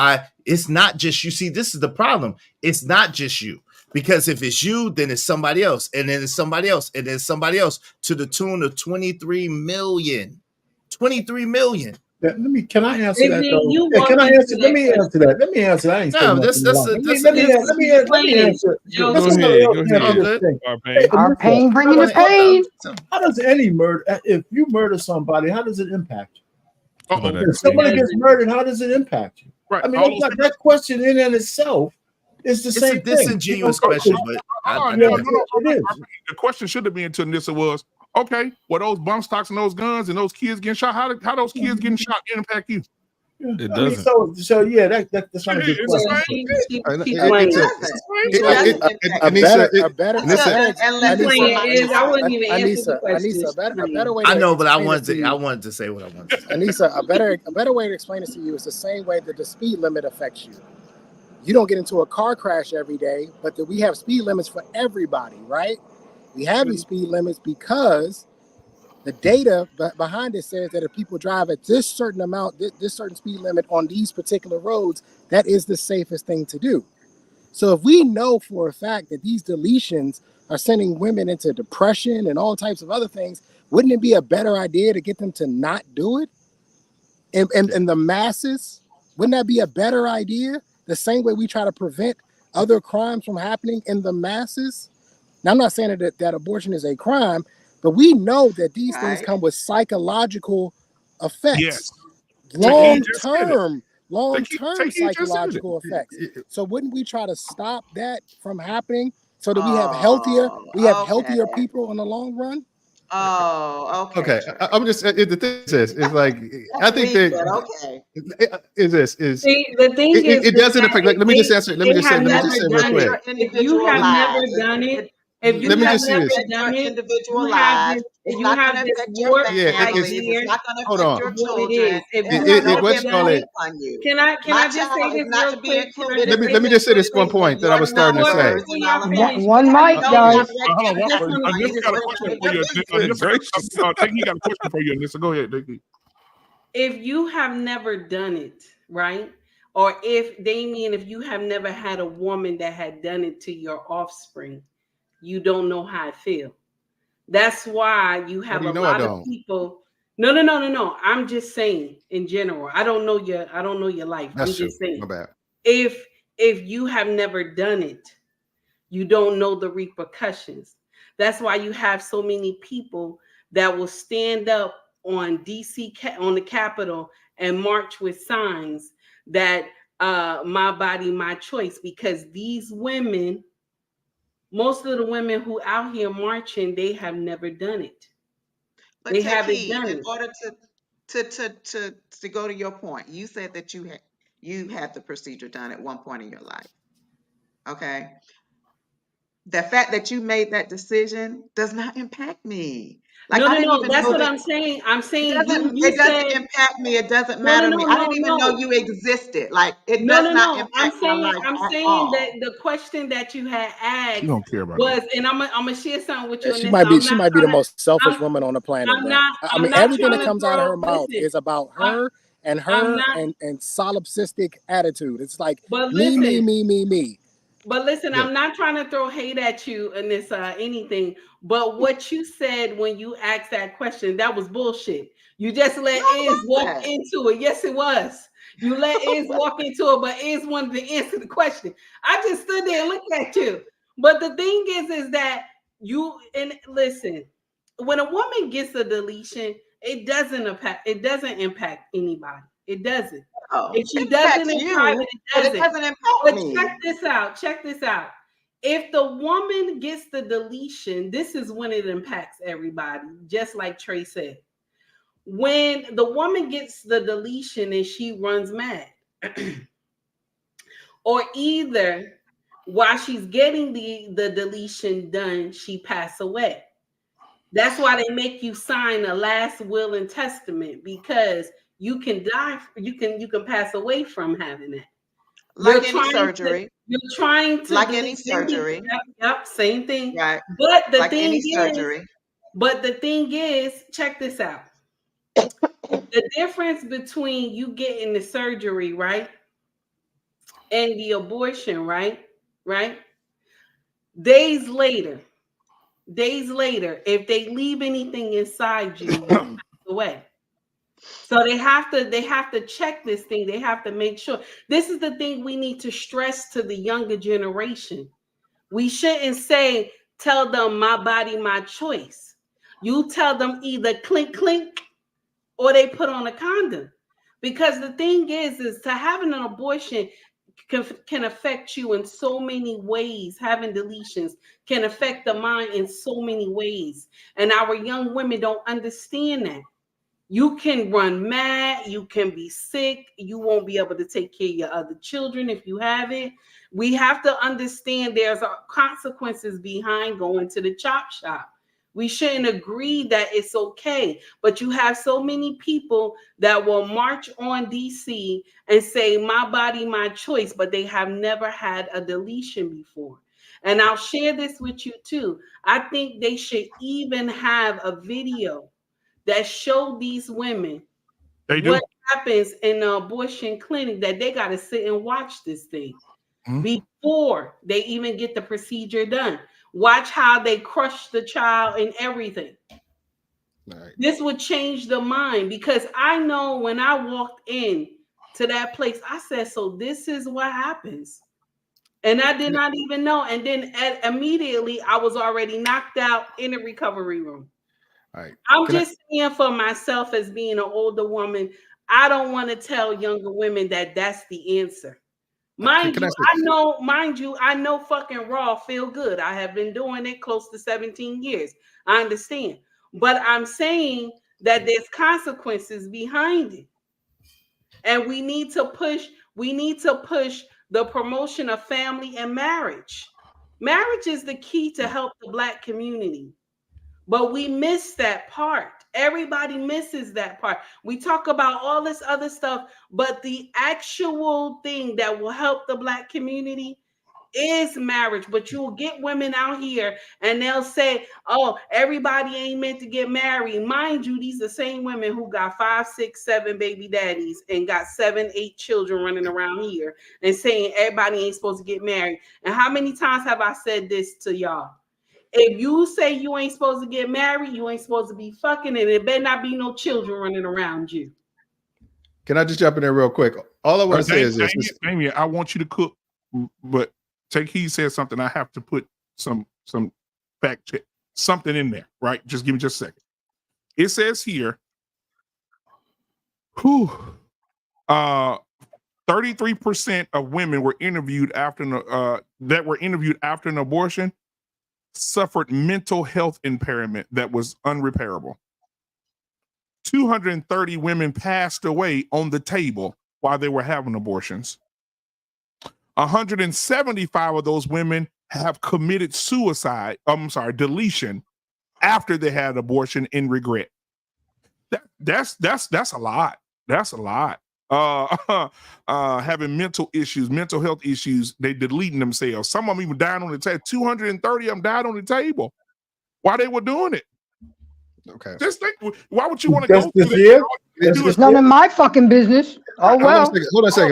it's not just you. See, this is the problem. It's not just you. Because if it's you, then it's somebody else, and then it's somebody else, and then somebody else, to the tune of 23 million. 23 million. Can I answer that? Then you Yeah, can I walk answer? into Let me that answer that. Let me answer. I ain't No, saying that's nothing wrong. Let me answer. Go Let's ahead. go Go answer ahead. this thing. Pain. Our pain bringing the pain. How does any murder? If you murder somebody, how does it impact you? About If that somebody pain. gets murdered, how does it impact you? Right. I mean, All that's those like, that question in and itself is the It's same a disingenuous thing. question, but It is. The question should have been to Nissa was, okay, well, those bump stocks and those guns and those kids getting shot, how those kids getting shot impact you? It I mean, doesn't. so yeah, that's not a good It's the question. A better way. I know, to but I explain it to you- wanted to say what I wanted to say. Anissa, a better way to explain this to you is the same way that the speed limit affects you. You don't get into a car crash every day, but we have speed limits for everybody, right? We have these speed limits because the data behind it says that if people drive at this certain amount, this certain speed limit on these particular roads, that is the safest thing to do. So if we know for a fact that these deletions are sending women into depression and all types of other things, wouldn't it be a better idea to get them to not do it? And the masses, wouldn't that be a better idea? The same way we try to prevent other crimes from happening in the masses. Now, I'm not saying that abortion is a crime, but we know that these things come with psychological effects. Yes. Long-term Take it, psychological effects. So wouldn't we try to stop that from happening so that we have healthier people in the long run? Oh, okay. Okay, I'm just the thing is like I think that is the thing is it doesn't affect. Let me just answer. Let me just say real quick. If you have never done it, if you Let me have just say never this. done it, individual you have lives. this, It's you not have going to this affect your warped families. idea. It's not going to Hold affect on. your What it children. is. If It's you not have going never to done it, on you. can I My just say child this is not real to be quick? included. Let me just say this one point that I was starting to say. One mic, guys. Hold on, Anissa got a question for you. He got a question for you, Anissa. Go ahead, Dickie. If you have never done it, right? Or if Damien, if you have never had a woman that had done it to your offspring, you don't know how it feels. That's why you have a lot of people. No. I'm just saying in general. I don't know your life. That's I'm just saying. My bad. If you have never done it, you don't know the repercussions. That's why you have so many people that will stand up on on the Capitol and march with signs that my body, my choice, because these women, most of the women who out here marching, they have never done it. But They haven't done in it. order to go to your point, you said that you had the procedure done at one point in your life. Okay. The fact that you made that decision does not impact me. Like, No. That's what I'm saying. I'm saying it doesn't impact me. It doesn't matter to me. I didn't even know you existed. Like, it does not impact my life I'm at saying all. that the question that you had asked don't care about was, and I'm gonna share something with you. She might be the most selfish woman on the planet. I mean, everything that comes out of her mouth is about her and solipsistic attitude. It's like me. But listen, I'm not trying to throw hate at you in this anything. But what you said when you asked that question, that was bullshit. You just let Iz walk into it. Yes, it was. You let Iz walk into it, but Iz wanted to answer the question. I just stood there and looked at you. But the thing is that listen, when a woman gets a deletion, it doesn't impact anybody. It doesn't. If she does it in private, it doesn't impact me. Check this out. If the woman gets the deletion, this is when it impacts everybody, just like Trey said. When the woman gets the deletion and she runs mad, or either while she's getting the deletion done, she passed away. That's why they make you sign a last will and testament, because you can die, you can pass away from having it. Like any surgery. You're trying to like any surgery. Yep, same thing. Right. But the like thing any is, surgery. But the thing is, check this out. The difference between you getting the surgery, right, and the abortion, right? Days later, if they leave anything inside you, you pass away. So they have to check this thing. They have to make sure. This is the thing we need to stress to the younger generation. We shouldn't tell them my body, my choice. You tell them either clink, clink, or they put on a condom. Because the thing is to having an abortion can affect you in so many ways. Having deletions can affect the mind in so many ways. And our young women don't understand that. You can run mad, you can be sick, you won't be able to take care of your other children if you have it. We have to understand there's consequences behind going to the chop shop. We shouldn't agree that it's okay, but you have so many people that will march on DC and say, my body, my choice, but they have never had a deletion before. And I'll share this with you too. I think they should even have a video that show these women what happens in an abortion clinic, that they got to sit and watch this thing before they even get the procedure done. Watch how they crush the child and everything. Right. This would change the mind, because I know when I walked in to that place, I said, so this is what happens. And I did not even know. And then immediately I was already knocked out in a recovery room. All right. I'm just saying, for myself as being an older woman, I don't want to tell younger women that that's the answer. Mind you, I know fucking raw feel good. I have been doing it close to 17 years. I understand. But I'm saying that there's consequences behind it. And we need to push the promotion of family and marriage. Marriage is the key to help the Black community. But we miss that part. Everybody misses that part. We talk about all this other stuff, but the actual thing that will help the Black community is marriage. But you'll get women out here and they'll say, oh, everybody ain't meant to get married. Mind you, these are the same women who got 5, 6, 7 baby daddies and got 7, 8 children running around here and saying everybody ain't supposed to get married. And how many times have I said this to y'all? If you say you ain't supposed to get married, you ain't supposed to be fucking, and it better not be no children running around you. Can I just jump in there real quick? All I want to say is this. Damien, I want you to cook, but Take Heed said something. I have to put some fact check, something in there, right? Just give me just a second. It says here, 33% of women were interviewed after an abortion suffered mental health impairment that was unrepairable. 230 women passed away on the table while they were having abortions. 175 of those women have committed deletion after they had abortion in regret. That's a lot. That's a lot. Having mental health issues, they deleting themselves. Some of them even died on the table. 230 of them died on the table while they were doing it. Okay. Just think, why would you want to go through that? It's none of my fucking business. Oh, well. Hold on a second.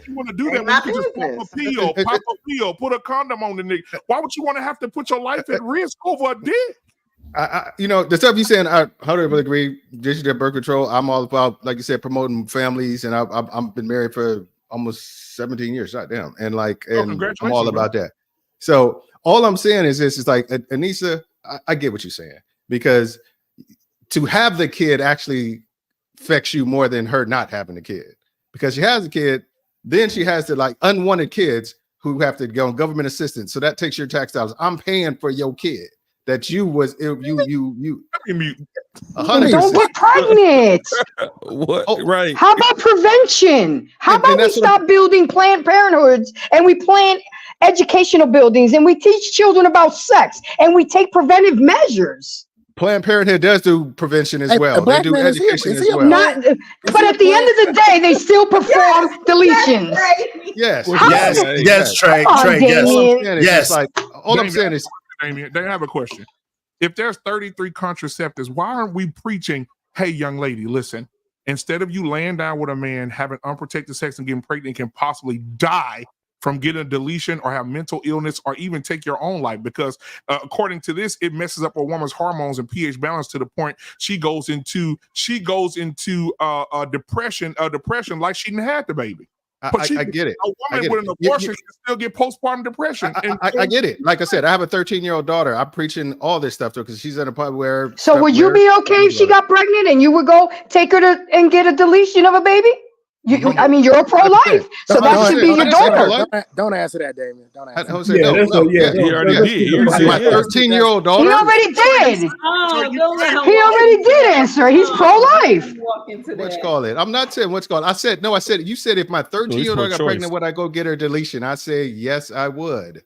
You want to do that when you can just pop a pill, put a condom on the nigga. Why would you want to have to put your life at risk over a dick? The stuff you saying, I 100% agree. Digital birth control. I'm all about, like you said, promoting families, and I've been married for almost 17 years. Goddamn, and I'm all about that. So all I'm saying is this: is like, Anissa, I get what you're saying, because to have the kid actually affects you more than her not having a kid, because she has a kid, then she has to like unwanted kids who have to go on government assistance. So that takes your tax dollars. I'm paying for your kid. That you 100%. Don't get pregnant. What? Right. How about prevention? How about we stop building Planned Parenthoods and we plan educational buildings and we teach children about sex and we take preventive measures? Planned Parenthood does do prevention as well. They do education as well. But at the end of the day, they still perform deletions. Yes. Trey. Yes. All I'm saying is, Damien, they have a question. If there's 33 contraceptives, why aren't we preaching, hey, young lady, listen, instead of you laying down with a man, having unprotected sex and getting pregnant, can possibly die from getting a deletion or have mental illness or even take your own life, because according to this, it messes up a woman's hormones and pH balance to the point she goes into depression like she didn't have the baby. But I get it. A woman with an abortion can still get postpartum depression. I get it. Like I said, I have a 13-year-old daughter. I'm preaching all this stuff to her because she's at a point where. So would you be okay if she got pregnant and you would go take her and get a deletion of a baby? I mean, you're pro-life, so that should be your daughter. Don't answer that, Damien. Don't answer. He already did. My 13-year-old daughter. He already did. He already did answer. He's pro-life. What you call it? I'm not saying what's called. I said you said if my 13-year-old daughter got pregnant, would I go get her deletion? I say yes, I would.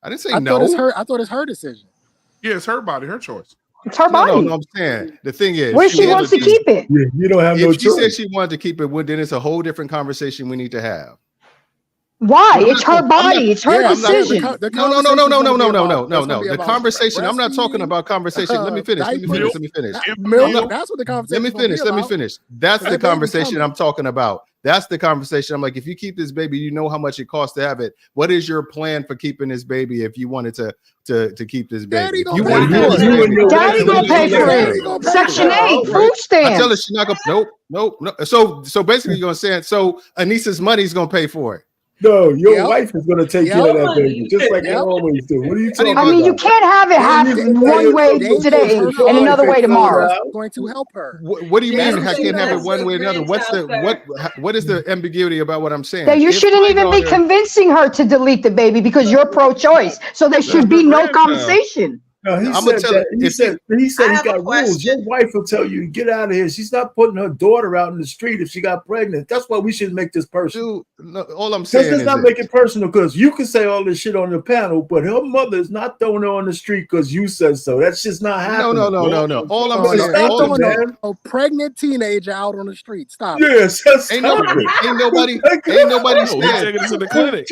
I didn't say no. I thought it's her decision. Yeah, it's her body, her choice. It's her body. No, I'm saying the thing is, where she wants to keep it. Yeah, you don't have no choice. If she said she wanted to keep it, then it's a whole different conversation we need to have. Why? It's her body. It's her decision. No. The conversation. I'm not talking about conversation. Let me finish. That's what the conversation. Let me finish. That's the conversation I'm talking about. That's the conversation. I'm like, if you keep this baby, you know how much it costs to have it. What is your plan for keeping this baby if you wanted to keep this baby? Daddy gonna pay for it. Section 8, food stamps. I tell her she's not gonna. Nope. So basically, you're gonna say so. Anissa's money is gonna pay for it. No, your wife is going to take care of that baby, just like they always do. What are you talking about? I mean, you can't have it one way today and another way tomorrow. Going to help her. What do you mean I can't have it one way or another? What is the ambiguity about what I'm saying? That you shouldn't even be convincing her to delete the baby because you're pro-choice. So there should be no conversation. No, he said he got rules. Your wife will tell you to get out of here. She's not putting her daughter out in the street if she got pregnant. That's why we should make this personal. All I'm saying is not make it personal, because you can say all this shit on the panel, but her mother is not throwing her on the streat because you said so. That's just not happening. No. All I'm saying, a pregnant teenager out on the street. Stop. Yes, ain't nobody said taking it to the clinic.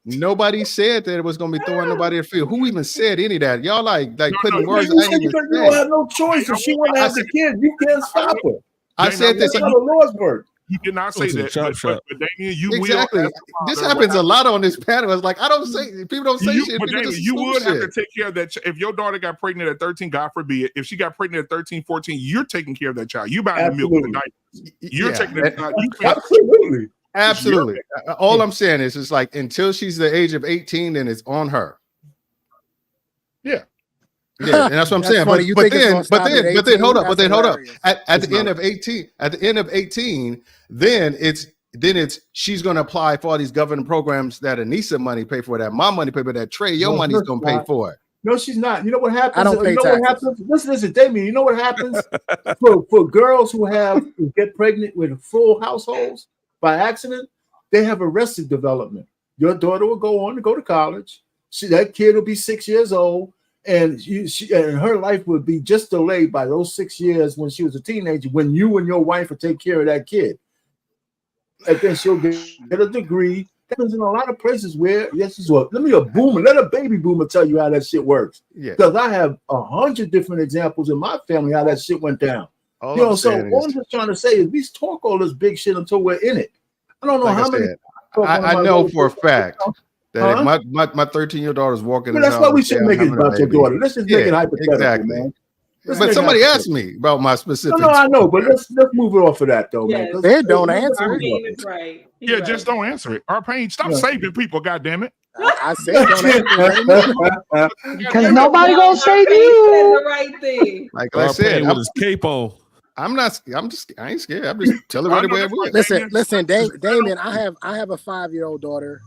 Nobody said that it was going to be throwing nobody in the field. Who even said any of that? Y'all like putting words. You don't have no choice. If she want to have the kid, you can't stop her. I said this. That's how the laws work. You did not say that. But Damien, you exactly. This happens a lot on this panel. It's like people don't say shit. But Damien, you would have to take care of that. If your daughter got pregnant at 13, God forbid, if she got pregnant at 13, 14, you're taking care of that child. You buying the milk tonight. You're taking it. Absolutely. All I'm saying is, it's like until she's the age of 18, then it's on her. Yeah, and that's what I'm saying. But then hold up. At the end of 18, then it's she's going to apply for all these government programs that Anissa money pay for, that my money pay for, that Trey your money's going to pay for it. No, she's not. You know what happens? I don't pay taxes. Listen, Damien. You know what happens for girls who get pregnant with full households by accident? They have arrested development. Your daughter will go to college. That kid will be 6 years old, and her life would be just delayed by those 6 years when she was a teenager, when you and your wife will take care of that kid. And then she'll get a degree. That happens in a lot of places where, let a baby boomer tell you how that shit works. Because I have 100 different examples in my family how that shit went down. All I'm just trying to say is we talk all this big shit until we're in it. I don't know how many. I know for a fact that if my 13-year-old daughter's walking. Well, that's why we should make it about your daughter. Let's just make it hypothetical, man. But somebody asked me about my specifics. No, I know, but let's move it off of that though, man. They don't answer it. Right. Yeah, just don't answer it. Arpain, stop saving people, goddammit. I said don't answer it. Because nobody gonna save you. The right thing. Like I said, with his cape on. I ain't scared. I'm just telling everybody where it was. Listen, Damien, I have a 5-year-old daughter,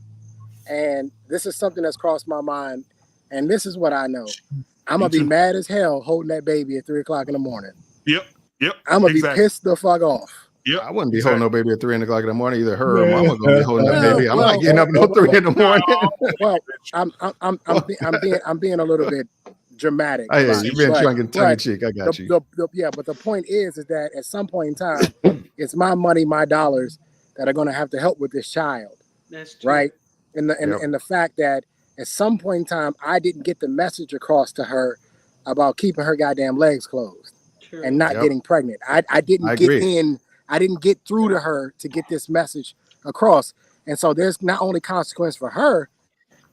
and this is something that's crossed my mind, and this is what I know. I'm gonna be mad as hell holding that baby at 3:00 in the morning. Yep. I'm gonna be pissed the fuck off. Yep. I wouldn't be holding no baby at 3 o'clock in the morning. Either her or mama gonna be holding that baby. I'm not getting up at 3 in the morning. Well, I'm being a little bit dramatic. You've been tongue in cheek. I got you. But the point is that at some point in time, it's my money, my dollars that are going to have to help with this child. That's true. Right. And the fact that at some point in time, I didn't get the message across to her about keeping her goddamn legs closed and not getting pregnant. I didn't get through to her to get this message across. And so there's not only consequence for her,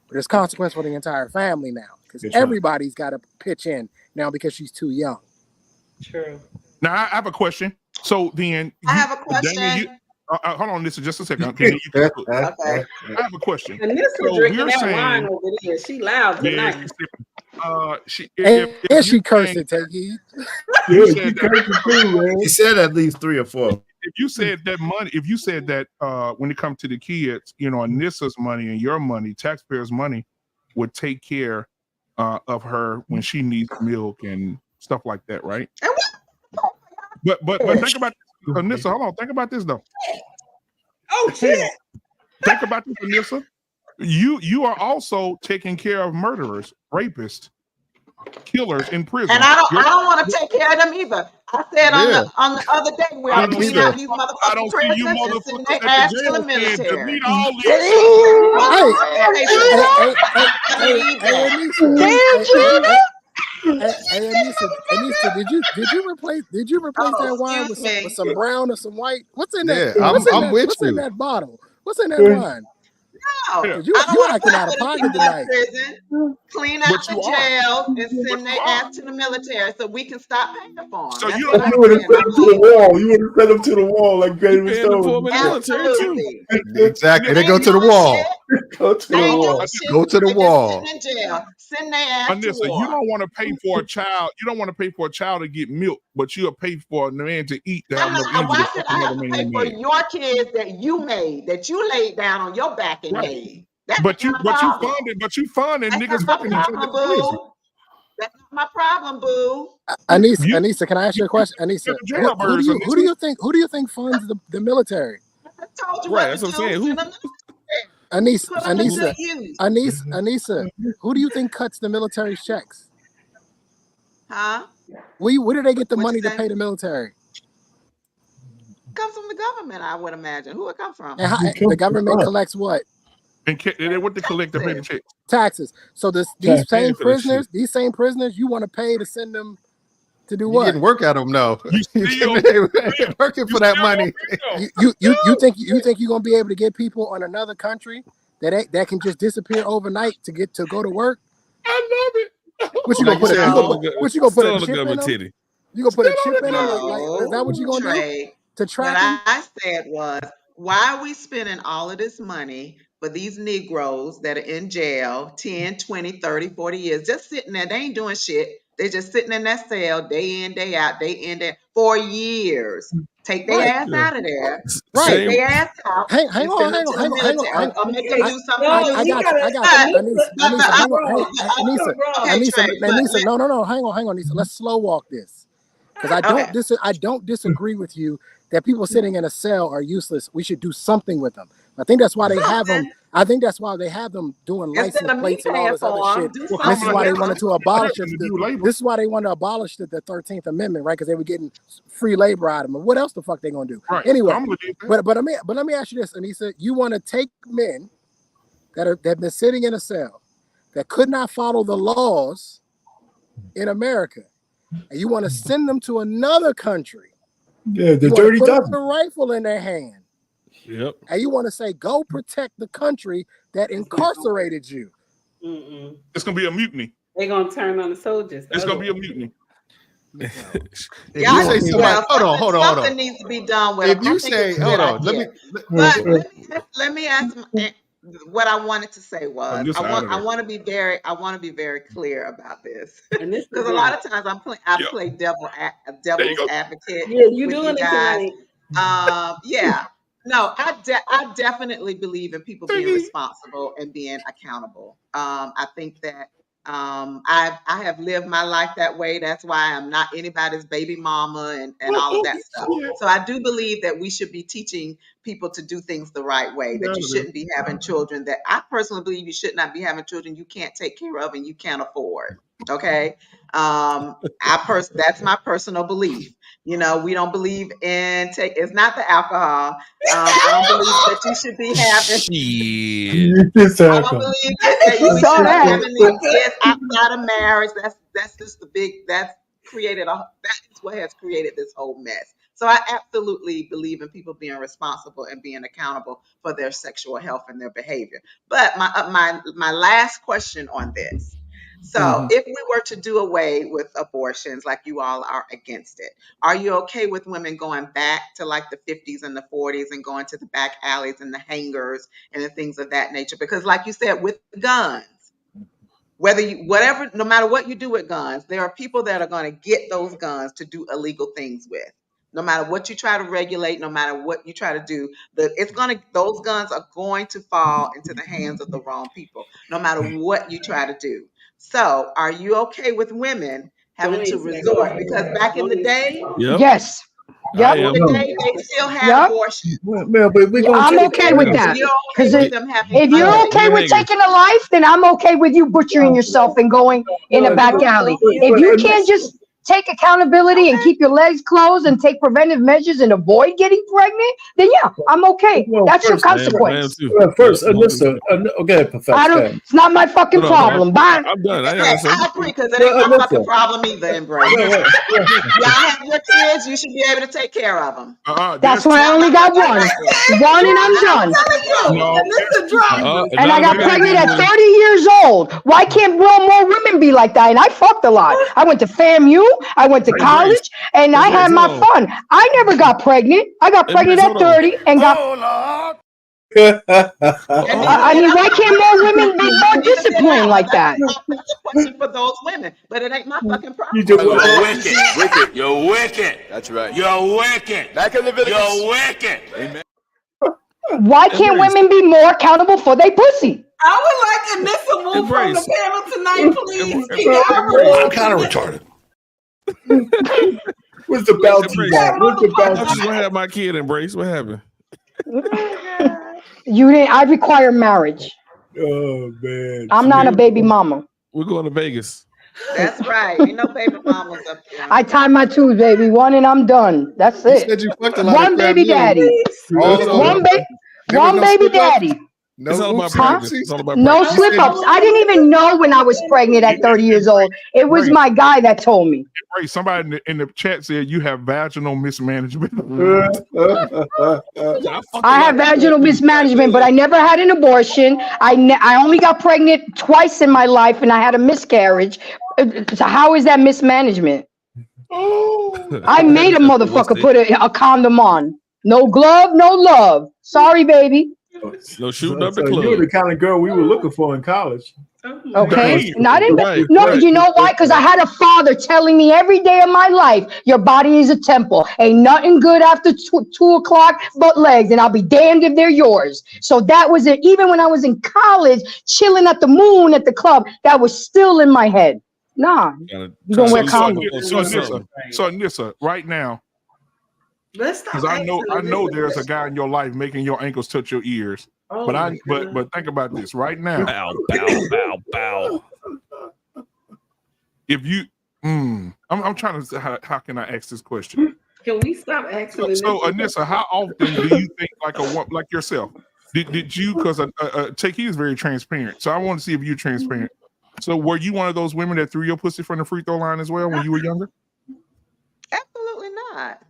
but there's consequence for the entire family now, because everybody's got to pitch in now because she's too young. True. Now I have a question. So then I have a question. Damien, hold on, listen, just a second. Okay. I have a question. And this is So drinking you're that saying, wine over there. She loud tonight. She cursed it, Teggy. He said at least 3 or 4. If you said that money, if you said that when it comes to the kids, you know, Anissa's money and your money, taxpayers' money, would take care of her when she needs milk and stuff like that, right? But think about this, Anissa. Hold on, think about this though. Oh shit! Think about this, Anissa. You are also taking care of murderers, rapists, killers in prison. And I don't want to take care of them either. I said on the other day we are cleaning out these motherfucking prisons and sending their ass to the military. Anissa, did you replace that wine with some brown or some white? What's in that? Yeah, I'm with what's you. in that bottle? What's in that wine? No, you acting out of pocket tonight. Prison, clean out the jail and send their ass to the military so we can stop paying for them. So That's you what don't I'm would have saying. sent them to the wall. You would have sent them to the wall like David Stone. Absolutely. Exactly. They go to the wall. Go to the wall. Go to the wall. In jail. Send their ass Anissa, to war. you don't want to pay for a child. You don't want to pay for a child to get milk, but you'll pay for a man to eat. Why should I have to pay for your kids that you made, that you laid down on your back and made? But you funded niggas fucking each other. That's not my problem, boo. Anissa, can I ask you a question? Anissa, who do you think funds the military? I told you right, that's what I'm saying. Anissa, who do you think cuts the military's checks? Huh? Where do they get the money to pay the military? It comes from the government, I would imagine. Who it come from? And the government collects what? And what they collect to pay the checks? Taxes. So these same prisoners, you want to pay to send them to do what? You didn't work at them, no. You working for that money. You think you're gonna be able to get people on another country that can just disappear overnight to go to work? I love it. What you gonna put? What you gonna put a chip in them? Titty. You gonna put a chip in them? Like, is that what you gonna do? To track what I said was, why are we spending all of this money for these Negroes that are in jail 10, 20, 30, 40 years, just sitting there? They ain't doing shit. They're just sitting in that cell day in, day out, for years. Take their ass out of there. Right. Take their ass out. Hang on. Or make them do something. I got you. Anissa, no. Hang on, Anissa. Let's slow walk this. Because I don't disagree with you that people sitting in a cell are useless. We should do something with them. I think that's why they have them. I think that's why they have them doing license plates and all this other shit. This is why they wanted to abolish it. This is why they want to abolish the 13th Amendment, right? Because they were getting free labor out of them. What else the fuck they gonna do? Right. Anyway, but let me ask you this, Anissa. You want to take men that have been sitting in a cell that could not follow the laws in America, and you want to send them to another country. Yeah, the dirty dozen. Put a rifle in their hand. Yep. And you want to say, go protect the country that incarcerated you. It's gonna be a mutiny. They're gonna turn on the soldiers. It's gonna be a mutiny. Yeah, say somebody, hold on. Something needs to be done with If you say, hold on, let me ask. What I wanted to say was, I want to be very clear about this, because a lot of times I play devil's advocate. Yeah, you doing it tonight. Yeah. No, I definitely believe in people being responsible and being accountable. I think that I have lived my life that way. That's why I'm not anybody's baby mama and all of that stuff. So I do believe that we should be teaching people to do things the right way, that you shouldn't be having children, that I personally believe you should not be having children you can't take care of and you can't afford. Okay. That's my personal belief. You know, we don't believe in it's not the alcohol. I don't believe that you should be having I don't believe that you should be having these kids outside of marriage. That's just that's is what has created this whole mess. So I absolutely believe in people being responsible and being accountable for their sexual health and their behavior. But my last question on this. So if we were to do away with abortions, like you all are against it, are you okay with women going back to like the 50s and the 40s and going to the back alleys and the hangars and the things of that nature? Because like you said, with guns, no matter what you do with guns, there are people that are going to get those guns to do illegal things with. No matter what you try to regulate, no matter what you try to do, those guns are going to fall into the hands of the wrong people, no matter what you try to do. So are you okay with women having to resort? Because back in the day, yes. Back in the day, they still had abortion. I'm okay with that. Because if you're okay with taking a life, then I'm okay with you butchering yourself and going in a back alley. If you can't just take accountability and keep your legs closed and take preventive measures and avoid getting pregnant, then yeah, I'm okay. That's your consequence. First, Anissa, okay, Professor. It's not my fucking problem. Bye. I'm done. I agree, because it ain't my fucking problem either, Embrace. Y'all have your kids, you should be able to take care of them. That's why I only got one. One and I'm done. And I got pregnant at 30 years old. Why can't more women be like that? And I fucked a lot. I went to FAMU. I went to college and I had my fun. I never got pregnant. I got pregnant at 30 and got. I mean, why can't more women be more disciplined like that? That's a question for those women, but it ain't my fucking problem. You're wicked. You're wicked. That's right. You're wicked. Back in Leviticus. You're wicked. Amen. Why can't women be more accountable for their pussy? I would like Anissa move from the panel tonight, please. I'm kind of retarded. Where's the bounty? I just want to have my kid Embrace. What happened? You didn't. I require marriage. Oh man, I'm not a baby mama. We're going to Vegas. That's right. Ain't no baby mamas up there. I tie my tubes, baby. One and I'm done. That's it. You said you fucked a lot One of baby daddy. One baby daddy. No, It's all about Huh? practice. It's all about No practice. slip ups. I didn't even know when I was pregnant at 30 years old. It was my guy that told me. Right, somebody in the chat said you have vaginal mismanagement. I have vaginal mismanagement, but I never had an abortion. I only got pregnant twice in my life, and I had a miscarriage. So how is that mismanagement? I made a motherfucker put a condom on. No glove, no love. Sorry, baby. No shooting up the club. You were the kind of girl we were looking for in college. Okay, not in Right, no. right. You know why? Because I had a father telling me every day of my life, your body is a temple. Ain't nothing good after 2 o'clock but legs, and I'll be damned if they're yours. So that was it. Even when I was in college, chilling at the moon at the club, that was still in my head. Nah, you don't wear condoms. So Anissa, right now, because I know there's a guy in your life making your ankles touch your ears. But think about this right now. Bow, bow, bow, bow. If you, I'm trying to say how can I ask this question? Can we stop asking? So Anissa, how often do you think like yourself? Did you? Because Takey is very transparent, so I want to see if you're transparent. So were you one of those women that threw your pussy from the free throw line as well when you were younger? Absolutely not.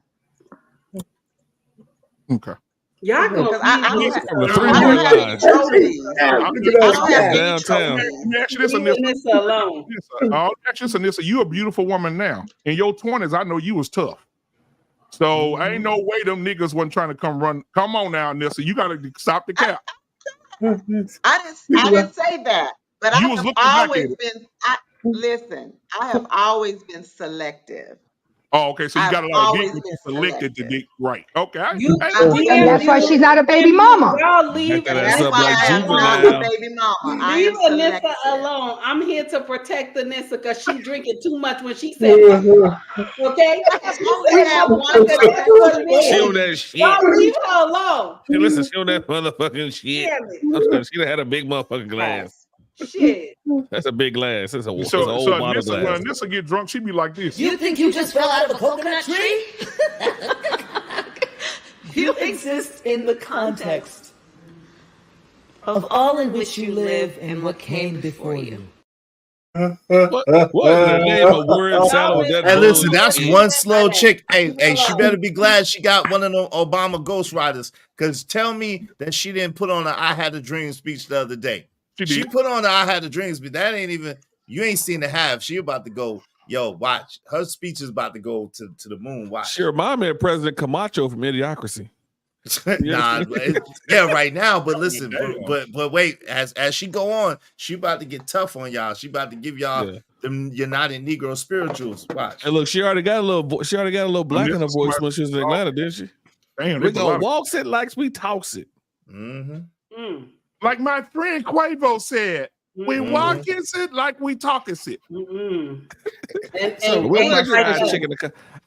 Okay. Y'all Because From the I don't have line. trophies. I don't have any Downtown. trophies. Let me ask you this, Leave Anissa. Anissa alone. I'll ask you this, Anissa. You a beautiful woman now. In your 20s, I know you was tough. So ain't no way them niggas wasn't trying to come run. Come on now, Anissa. You got to stop the cap. I didn't say that. But I You was have looking back always at been. Listen, I have always been selective. Oh, okay. So you got a I've lot of always dick, but you been selected the dick right. Okay. And that's why she's not a baby mama. Y'all leave That ass That's up why like I am juvenile. not a baby mama. I Leave am Anissa selective. alone. I'm here to protect Anissa because she drinking too much when she said fuck. Okay? only have one That's what it is. She on that shit. Y'all leave her alone. Hey, listen, she on that motherfucking shit. Damn it. She done had a big motherfucking glass. Shit. That's a big glass. It's a old So model Anissa, glass. when Anissa get drunk, she be like this. You think you just fell out of a coconut tree? You exist in the context of all in which you live and what came before you. What in the name of word salad with that? Hey, listen, bullshit? that's one slow chick. Hey, she better be glad she got one of them Obama ghostwriters. Because tell me that she didn't put on a I Had a Dream speech the other day. She put on the I Had a Dream speech. That ain't even, you ain't seen the half. She about to go, yo, watch. Her speech is about to go to the moon. Watch. She reminded me of President Camacho from Idiocracy. Nah, yeah, right now. But listen, but wait, as she go on, she about to get tough on y'all. She about to give y'all them United Negro spirituals. Watch. And look, she already got a little black in her voice when she was in Atlanta, didn't she? Damn, we gonna walks it like we talks it. Like my friend Quavo said, we walk it like we talk it. So we're not fried chicken.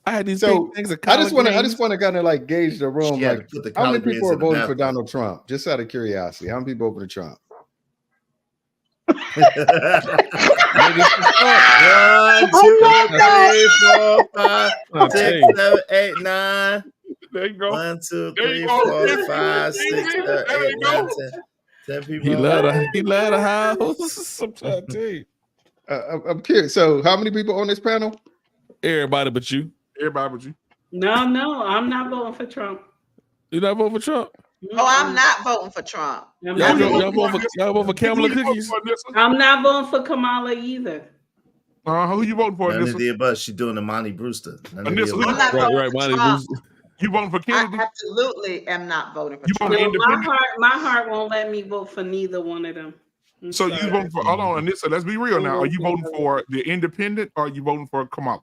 I had these things. I just want to kind of like gauge the room. Like, how many people are voting for Donald Trump? Just out of curiosity, how many people voting for Trump? 1, 2, 3, 4, 5, 6, 7, 8, 9. There you go. 1, 2, 3, 4, 5, 6, 7, 8, 9, 10 people. He led a house. I'm trying to tell you. I'm curious. So, how many people on this panel? Everybody but you. Everybody but you. No, I'm not voting for Trump. You're not voting for Trump? Oh, I'm not voting for Trump. Y'all vote for Kamala cookies? I'm not voting for Kamala either. Who you voting for? None of the above. She's doing the Monty Brewster. Monty Brewster. You voting for Kennedy? I absolutely am not voting for Trump. My heart won't let me vote for neither one of them. So you voting for? Hold on, Anissa. Let's be real now. Are you voting for the independent or are you voting for Kamala?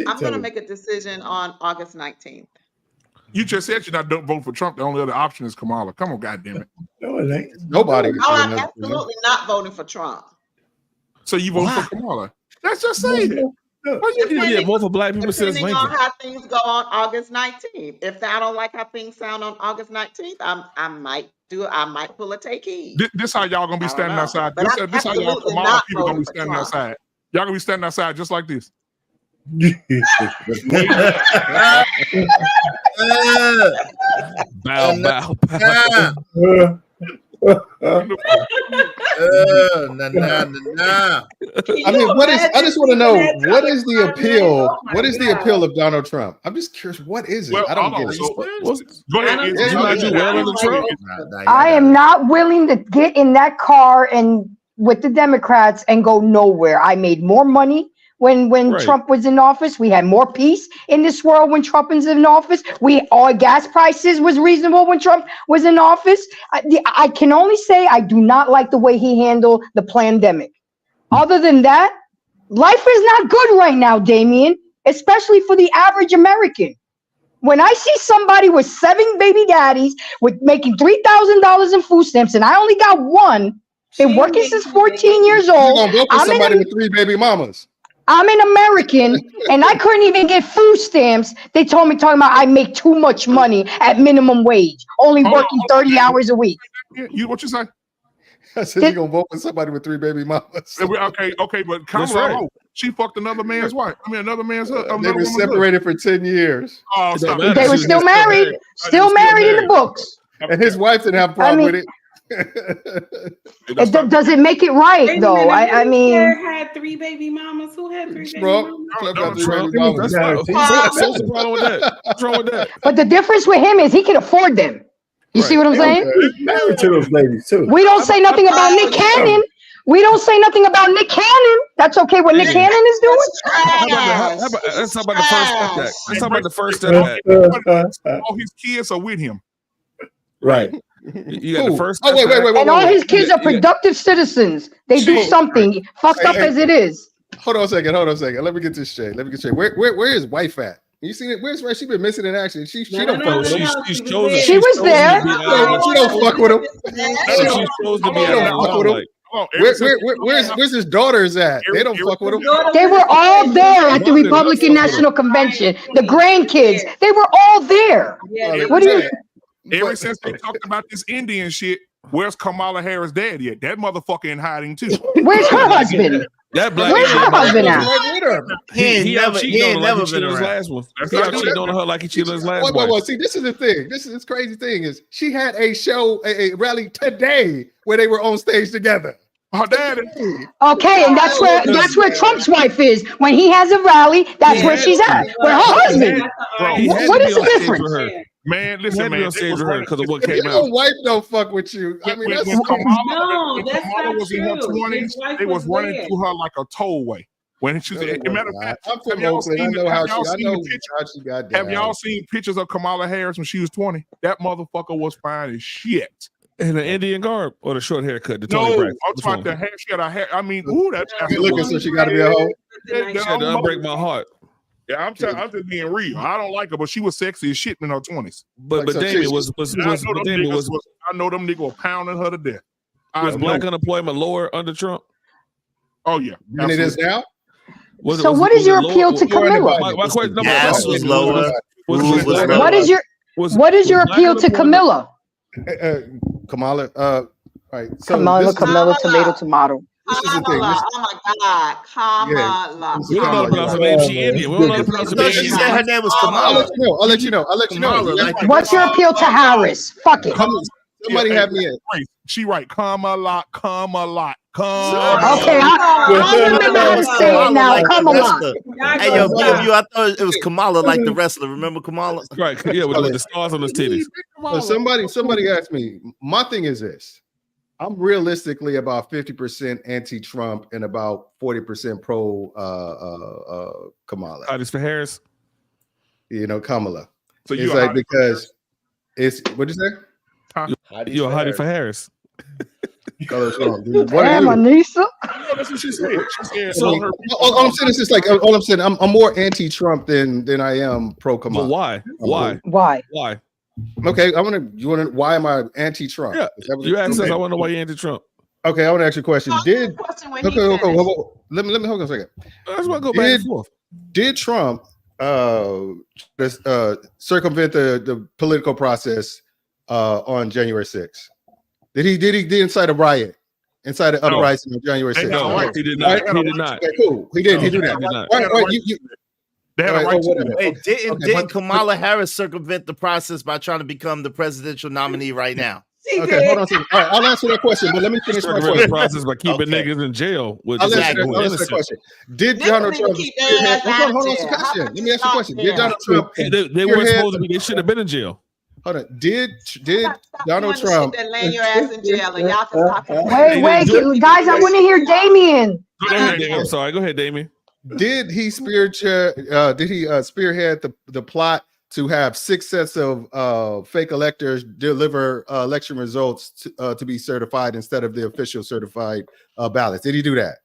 I'm going to make a decision on August 19th. You just said you're not voting for Trump. The only other option is Kamala. Come on, goddamn it. No, it ain't. Nobody. No, I'm absolutely not voting for Trump. So you voting for Kamala? Let's just say it. More for black people since Depending on how things go on August 19th. If I don't like how things sound on August 19th, I might pull a take heed. This how y'all gonna be standing outside. This how y'all Kamala people gonna be standing outside. Y'all gonna be standing outside just like this. Bow. I mean, I just want to know what is the appeal? What is the appeal of Donald Trump? I'm just curious. What is it? Well, I don't get it. I am not willing to get in that car and with the Democrats and go nowhere. I made more money when Trump was in office. We had more peace in this world when Trump was in office. All gas prices was reasonable when Trump was in office. I can only say I do not like the way he handled the pandemic. Other than that, life is not good right now, Damien, especially for the average American. When I see somebody with 7 baby daddies with making $3,000 in food stamps and I only got one, been working since 14 years old. You're gonna vote for somebody with 3 baby mamas. I'm an American and I couldn't even get food stamps. They told me talking about I make too much money at minimum wage, only working 30 hours a week. What you say? I said you're gonna vote for somebody with 3 baby mamas. Okay, but Kamala, she fucked another man's wife. Another man's husband. They were separated for 10 years. Oh, they were still married. Still married in the books. And his wife didn't have a problem with it. Does it make it right though? I mean, had 3 baby mamas. Who had 3 baby mamas? What's wrong with that? What's wrong with that? But the difference with him is he can afford them. You see what I'm saying? Married to those ladies too. We don't say nothing about Nick Cannon. We don't say nothing about Nick Cannon. That's okay. What Nick Cannon is doing? Let's talk about the first step back. Let's talk about the first step back. All his kids are with him. Right. You got the first. Wait. And all his kids are productive citizens. They do something. Fucked up as it is. Hold on a second. Let me get this straight. Where is wife at? You seen it? Where's she been missing in action? She don't fuck with him. She was there. She don't fuck with him. She's supposed to be out. Where's his daughters at? They don't fuck with him. They were all there at the Republican National Convention. The grandkids, they were all there. What do you? Ever since they talked about this Indian shit, where's Kamala Harris' dad yet? That motherfucker in hiding too. Where's her husband? Where's her husband at? He ain't never been around. Last one. He cheated on her like he cheated on his last one. See, this is the thing. This crazy thing is she had a show, a rally today where they were on stage together. Her daddy. Okay, and that's where Trump's wife is. When he has a rally, that's where she's at. Where her husband. What is the difference? Man, listen, man. On stage with her because of what came Your out. wife don't fuck with you. I mean, that's No, that's Kamala not was in her true. 20s. His wife They was running there. through her like a tollway. When she's a matter of fact, I'm from have y'all Oakland. I seen know the- how have y'all she. I seen know the picture? how she got down. Have y'all seen pictures of Kamala Harris when she was 20? That motherfucker was fine as shit. In the Indian garb or the short haircut? The No, Tony I'm Braxton? Which talking about one? the hair. She had a hair. I mean, ooh, that's You looking so she got to be a hoe? She had to unbreak my heart. Yeah, I'm just being real. I don't like her, but she was sexy as shit in her 20s. But Damien was Damien was I know them niggas were pounding her to death. was black unemployment lower under Trump? Oh yeah, And it is now. So what is your appeal to Camilla? My question, no, Gas was lower. Food was lower. What is your appeal to Camilla? Kamala. All right. So Camilla, tomato. This is the thing. Kamala. Oh my God, Kamala. We don't know how to pronounce her name. She Indian. We don't know how to pronounce her name. She said her name was I'll Kamala. let you know. I'll let you know. What's your appeal to Harris? Fuck it. Somebody have me in. She right. Kamala. Okay, I remember how to say it now. Like the Kamala. wrestler. Hey, yo, BMU, I thought it was Kamala like the wrestler. Remember Kamala? Right. Yeah, with the stars on his titties. So somebody asked me. My thing is this. I'm realistically about 50% anti-Trump and about 40% pro Kamala. Hotties for Harris. You know, Kamala. So it's you're like a hottie because it's what'd you say? You're a hottie for Harris. Color Trump. Damn, Anissa. That's what she said. She said. All I'm saying is just like all I'm saying. I'm more anti-Trump than I am pro Kamala. But why? Why? Okay, you want to? Why am I anti-Trump? Yeah, you asked us. I want to know why you're anti-Trump. Okay, I want to ask you a question. Let me hold on a second. I just want to go back and forth. Did Trump circumvent the political process on January 6th? Did he incite a riot? Inside an uprising on January 6th? No, he did not. He did not. Okay, cool. He did. He did that. Hey, didn't Kamala Harris circumvent the process by trying to become the presidential nominee right now? Okay, hold on a second. All right, I'll answer that question, but let me finish my question. The process by keeping niggas in jail. I'll answer that question. Did Donald Trump? Hold on a question. Let me ask you a question. Did Donald Trump? They weren't supposed to be. They should have been in jail. Hold on. Did Donald Trump? That land your ass in jail and y'all can talk about Wait, guys, I want to hear Damien. Go ahead, Damien. I'm sorry. Go ahead, Damien. Did he spearhead the plot to have 6 sets of fake electors deliver election results to be certified instead of the official certified ballots? Did he do that?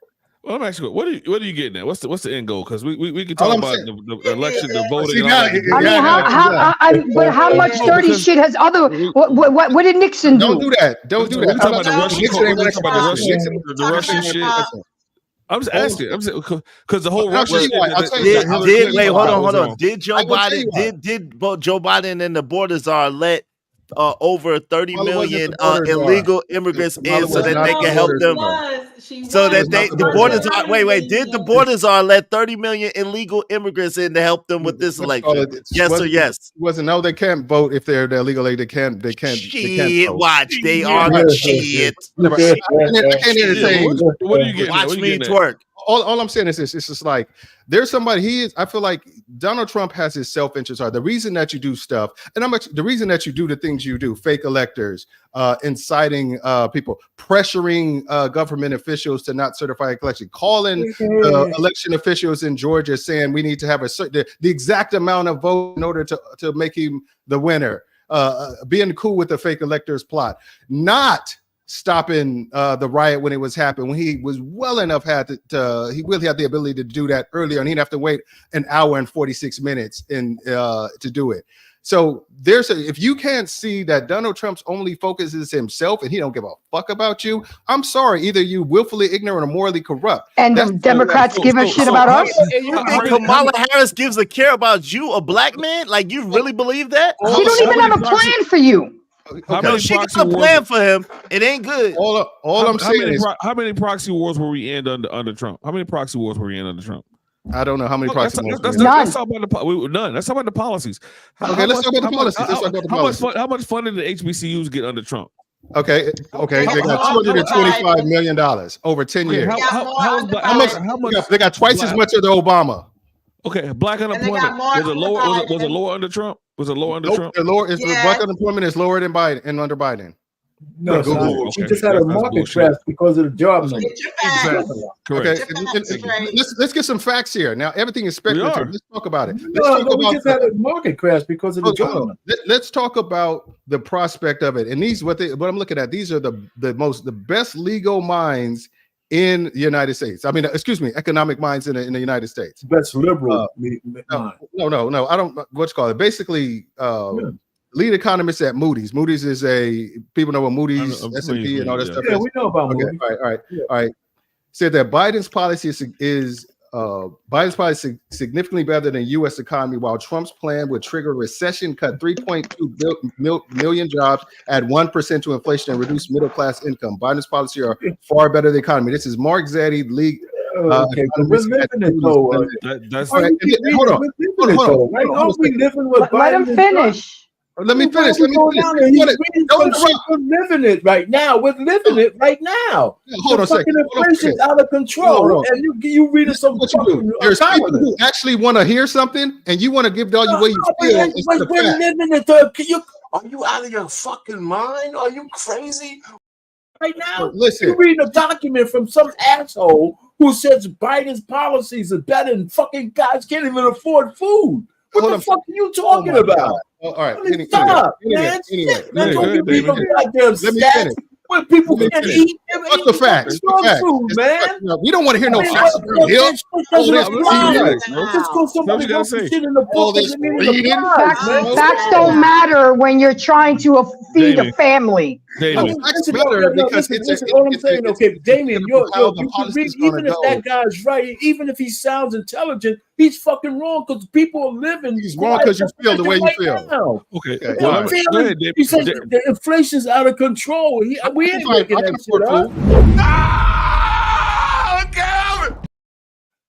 Well, I'm actually. What are you getting at? What's the end goal? Because we can talk about the election, the voting. But how much dirty shit has other? What did Nixon do? Don't do that. Don't do that. Talking about the Russian shit. I'm just asking. Because the whole Russian shit. Wait, hold on. Did Joe Biden? Did both Joe Biden and the border czar let over 30 million illegal immigrants in so that they can help them? So that the borders are did the border czar let 30 million illegal immigrants in to help them with this election? Yes or yes? Wasn't no, they can't vote if they're illegally. They can't. Shit, watch. They are the shit. What are you getting? Watch me twerk. All I'm saying is this: it's just like there's somebody. I feel like Donald Trump has his self-interest. The reason that you do stuff, and the reason that you do the things you do, fake electors, inciting people, pressuring government officials to not certify election, calling election officials in Georgia saying we need to have the exact amount of vote in order to make him the winner. Being cool with the fake electors plot, not stopping the riot when it was happening, when he was well enough he really had the ability to do that earlier, and he'd have to wait an hour and 46 minutes to do it. So if you can't see that Donald Trump's only focus is himself and he don't give a fuck about you, I'm sorry, either you willfully ignorant or morally corrupt. And the Democrats give a shit about us? You think Kamala Harris gives a care about you, a black man? Like, you really believe that? She don't even have a plan for you. Okay. She got a plan for him. It ain't good. I'm saying is, how many proxy wars were we in under Trump? How many proxy wars were we in under Trump? I don't know how many proxy wars. Let's talk about none. Let's talk about the policies. Let's talk about the policies. How much fun did the HBCUs get under Trump? Okay. They got $225 million over 10 years. How much? They got twice as much as the Obama. Okay, black unemployment was it lower? Was it lower under Trump? Was it lower under Trump? The black unemployment is lower than Biden and under Biden. No, we just had a market crash because of the job number. Exactly. Correct. Okay, let's get some facts here. Now everything is speculative. Let's talk about it. We just had a market crash because of the job number. Let's talk about the prospect of it. And these what I'm looking at. These are the best legal minds in the United States. I mean, economic minds in the United States. Best liberal. No. I don't. What's called it? Basically. Lead economist at Moody's. Moody's is people know what Moody's, S&P, and all that stuff. Yeah, we know about Moody's. All right. Said that Biden's policy is significantly better than U.S. economy, while Trump's plan would trigger a recession, cut 3.2 million jobs, add 1% to inflation, and reduce middle class income. Biden's policy are far better than the economy. This is Mark Zetti, league. Okay, but we're living it though. Hold on. Let him finish. Let me finish. We're living it right now. We're living it right now. Hold on a second. Inflation's out of control. And you reading some. What you do? There's people who actually want to hear something, and you want to give all the way you feel. We're living it. Are you out of your fucking mind? Are you crazy? Right now, listen. You reading a document from some asshole who says Biden's policies are better than fucking guys can't even afford food. What the fuck are you talking about? All right. Stop, man. Let me finish. When people can't eat, what's the facts? Food, man. We don't want to hear no facts. Facts don't matter when you're trying to feed a family. Facts matter because it's all I'm saying. Okay, Damien, even if that guy's right, even if he sounds intelligent, he's fucking wrong because people are living. He's wrong because you feel the way you feel. Okay. He says the inflation's out of control. We ain't making that shit up.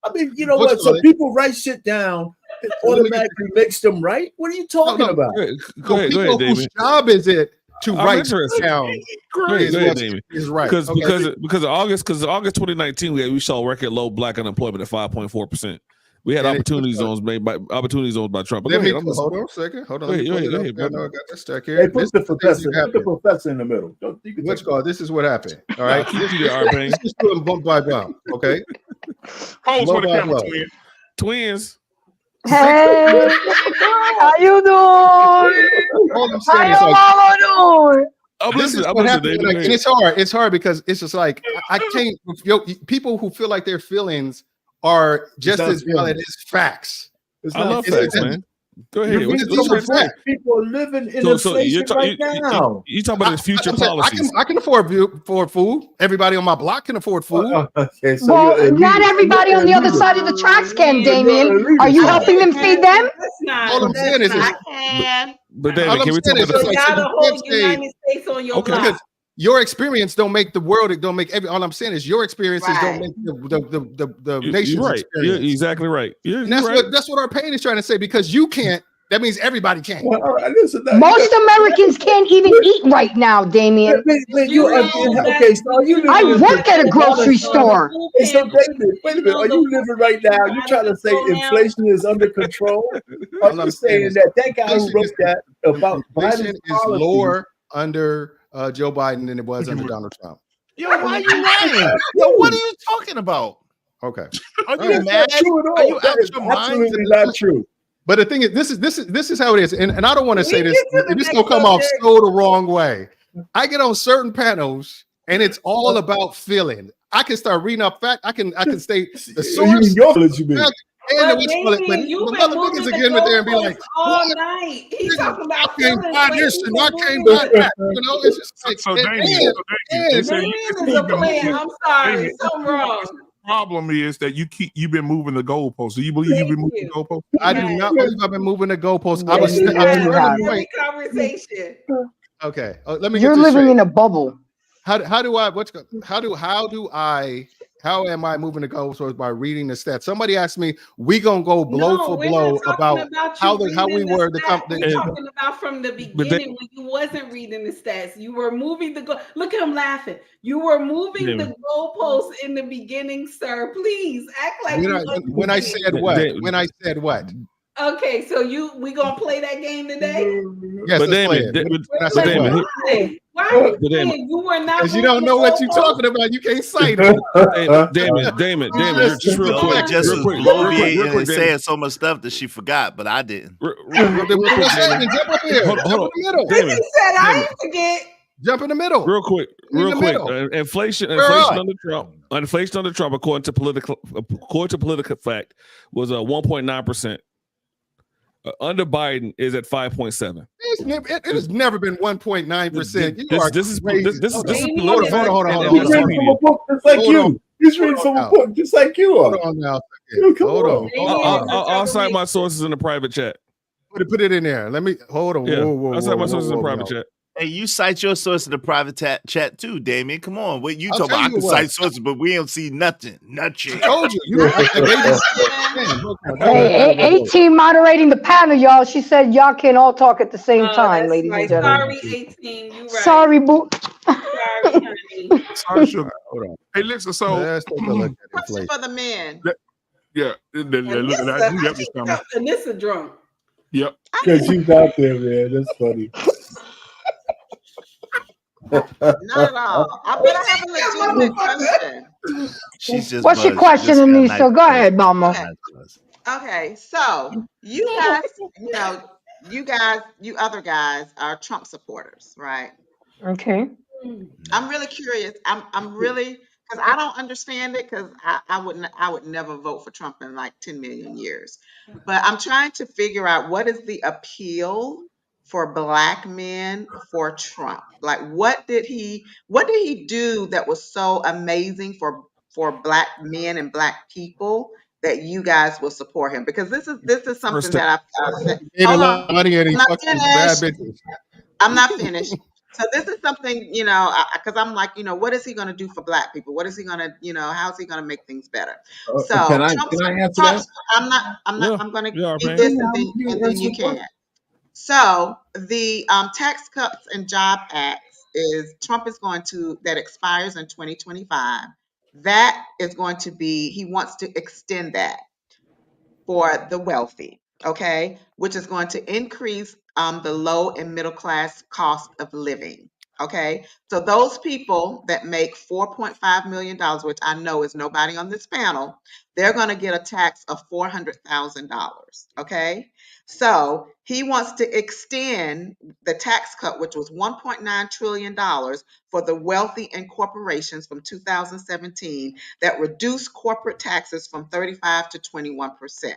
I mean, you know what? So people write shit down. It automatically makes them right. What are you talking about? Go ahead, whose job is it to write down? Is right because August 2019 we saw record low black unemployment at 5.4%. We had opportunity zones made by Trump. Hold on a second. Hold on. Go ahead, I got this stack here. Put the professor in the middle. What's called? This is what happened. All right. Let's just do them bump by bump. Okay. Twins. Hey, how you doing? How you doing? This is what happened. And it's hard. It's hard because it's just like I can't. People who feel like their feelings are just as valid as facts. I love facts, man. Go ahead. People are living in inflation right now. You talking about his future policies? I can afford food. Everybody on my block can afford food. Okay, so well, not everybody on the other side of the tracks can, Damien. Are you helping them feed them? All I'm saying is, but David, can we talk about the whole United States on your block? Your experience don't make the world. It don't make every. All I'm saying is your experiences don't make the nation's right. experience. You're exactly right. And that's what our pain is trying to say. Because you can't. That means everybody can't. Well, all right, most Americans can't even eat right now, Damien. I work at a grocery store. So David, wait a minute. Are you living right now? You're trying to say inflation is under control? Are you saying that guy who wrote that about inflation is lower under Joe Biden than it was under Donald Trump? Yo, why are you lying? Yo, what are you talking about? Okay. Are you mad? Are you out your mind? Absolutely not true. But the thing is, this is how it is, and I don't want to say this. This gonna come off so the wrong way. I get on certain panels, and it's all about feeling. I can start reading up fact. I can state the source. And you've been moving again with there and be like, all night. He's talking about I can't buy this and I can't buy that. You know, it's just like, I'm sorry, something wrong. Problem is that you've been moving the goalposts. Do you believe you've been moving the goalposts? I do not believe I've been moving the goalposts. I was conversation. Okay, let me. You're living in a bubble. How do I How am I moving the goalposts by reading the stats? Somebody asked me, we gonna go blow for blow about how we were the company. We're talking about from the beginning when you wasn't reading the stats. You were moving the goal. Look at him laughing. You were moving the goalposts in the beginning, sir. Please act like when I said what? When I said what? Okay, so we gonna play that game today? Yes, but Damon, why are you playing? You were not. Because you don't know what you're talking about. You can't cite it. Damon, just real quick. Just was bloviating and saying so much stuff that she forgot, but I didn't. Hold on. Damon said I didn't forget. Jump in the middle. Real quick. Inflation under Trump, according to Political Fact, was 1.9%. Under Biden is at 5.7. It has never been 1.9%. This is hold on. He's reading from a book just like you. He's reading from a book just like you are. Hold on now. Hold on. I'll cite my sources in the private chat. Put it in there. Let me hold on. Yeah. I'll cite my sources in the private chat. Hey, you cite your source in the private chat too, Damien. Come on. What you talking about? I can cite sources, but we don't see nothing. Nothing. I told you. Hey, 18 moderating the panel, y'all. She said y'all can all talk at the same time, ladies and gentlemen. Sorry, 18. You right. Sorry, boo. Sorry, sugar. Hold on. Hey, listen. So, question for the men. Yeah. Look at that. Anissa drunk. Yep. Because she's out there, man. That's funny. Not at all. But I have a legitimate question. She's just What's your question, Anissa? Go ahead, Mama. Okay, so you other guys are Trump supporters, right? Okay. I'm really curious. I'm really, because I don't understand it, because I would never vote for Trump in like 10 million years. But I'm trying to figure out what is the appeal for Black men for Trump. Like, what did he do that was so amazing for Black men and Black people that you guys will support him? Because this is something that I'm not finished. So this is something, because I'm like, what is he going to do for Black people? What is he going to, how is he going to make things better? So can I answer that? I'm going to do this and then you can. So the Tax Cuts and Job Act Trump is going to, that expires in 2025. That is going to be, he wants to extend that for the wealthy, okay, which is going to increase the low and middle class cost of living. Okay, so those people that make $4.5 million, which I know is nobody on this panel, they're going to get a tax of $400,000. Okay, so he wants to extend the tax cut, which was $1.9 trillion for the wealthy and corporations from 2017, that reduced corporate taxes from 35 to 21%.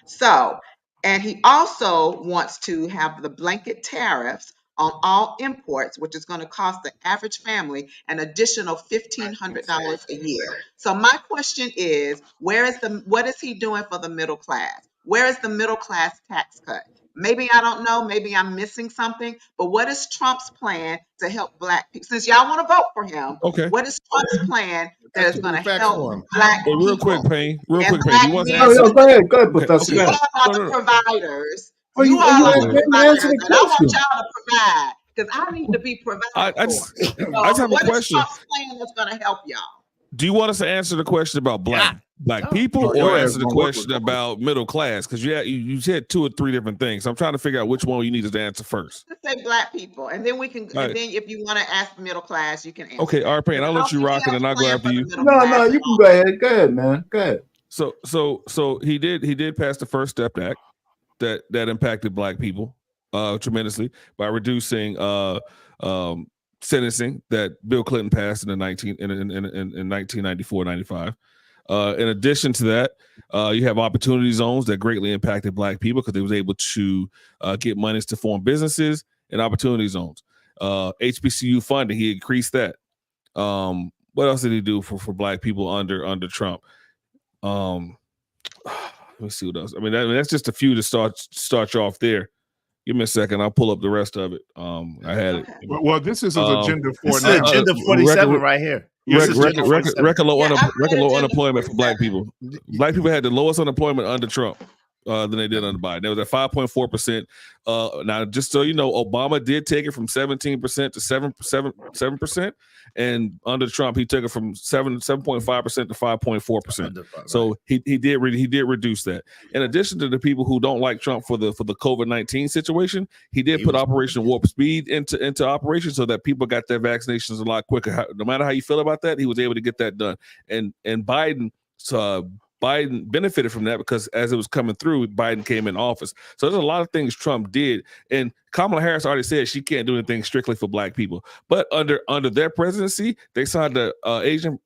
So, and he also wants to have the blanket tariffs on all imports, which is going to cost the average family an additional $1,500 a year. So my question is, what is he doing for the middle class? Where is the middle class tax cut? Maybe I don't know, maybe I'm missing something, but what is Trump's plan to help Black people? Since y'all want to vote for him, what is Trump's plan that is going to help Black people? Real quick, Payne. Go ahead. But that's you all are the providers. You all are the providers, and I want y'all to provide, because I need to be provided I just have a question. What is Trump's plan that's going to help y'all? Do you want us to answer the question about Black people, or answer the question about middle class? Because you said 2 or 3 different things. I'm trying to figure out which one you need us to answer first. Let's say Black people, and then we can. Right. And then if you want to ask the middle class, you can answer. Okay, all right, Payne. I'll let you rock it, and I'll go after you. No, you can go ahead. Go ahead, man. Go ahead. So he did pass the First Step Act that impacted Black people tremendously by reducing sentencing that Bill Clinton passed in 1994-95. In addition to that, you have opportunity zones that greatly impacted Black people because they was able to get monies to form businesses and opportunity zones. HBCU funding, he increased that. What else did he do for Black people under Trump? Let me see what else. I mean, that's just a few to start you off there. Give me a second. I'll pull up the rest of it. I had it. Well, this is his agenda for This is agenda 47 right here. Record low unemployment for black people. Black people had the lowest unemployment under Trump than they did under Biden. It was at 5.4%. Now, just so you know, Obama did take it from 17% to 7%, and under Trump, he took it from 7.5% to 5.4%. So he did reduce that. In addition to the people who don't like Trump for the COVID-19 situation, he did put Operation Warp Speed into operation so that people got their vaccinations a lot quicker. No matter how you feel about that, he was able to get that done. And Biden benefited from that because as it was coming through, Biden came in office. So there's a lot of things Trump did. And Kamala Harris already said she can't do anything strictly for black people. But under their presidency, they signed the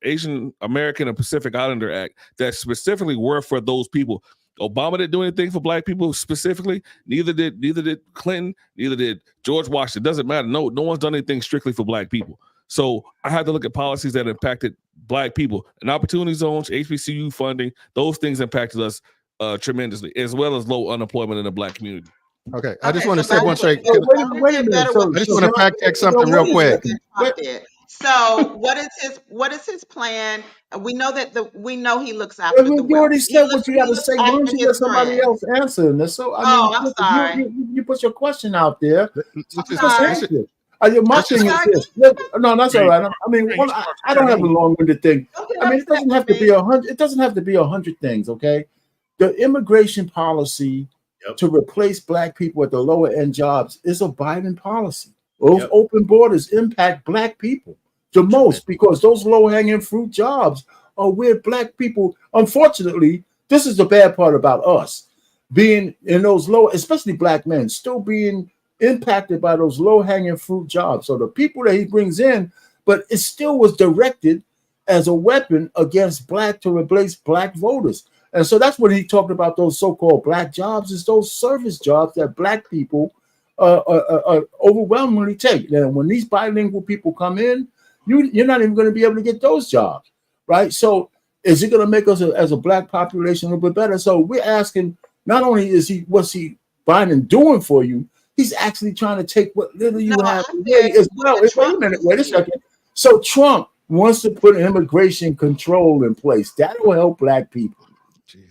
Asian American and Pacific Islander Act that specifically were for those people. Obama didn't do anything for black people specifically. Neither did Clinton. Neither did George Washington. It doesn't matter. No one's done anything strictly for black people. So I had to look at policies that impacted black people and opportunity zones, HBCU funding. Those things impacted us tremendously, as well as low unemployment in the black community. Okay, I just want to say one thing. Wait a minute. I just want to fact check something real quick. So what is his plan? We know he looks after the you already said what you got to say. Why don't you let somebody else answer this? So I'm sorry. You put your question out there. My thing is this. No, that's all right. I mean, I don't have a long-winded thing. I mean, it doesn't have to be 100. It doesn't have to be 100 things. Okay, the immigration policy to replace black people at the lower end jobs is a Biden policy. Those open borders impact black people the most because those low-hanging fruit jobs are where black people. Unfortunately, this is the bad part about us being in those low, especially black men, still being impacted by those low-hanging fruit jobs. So the people that he brings in, but it still was directed as a weapon against to replace black voters. And so that's when he talked about those so-called black jobs, is those service jobs that black people overwhelmingly take. And when these bilingual people come in, you're not even going to be able to get those jobs, right? So is it going to make us as a black population a little bit better? So we're asking, not only what's Biden doing for you, he's actually trying to take what little you have today as well. Wait a second. So Trump wants to put immigration control in place. That will help black people.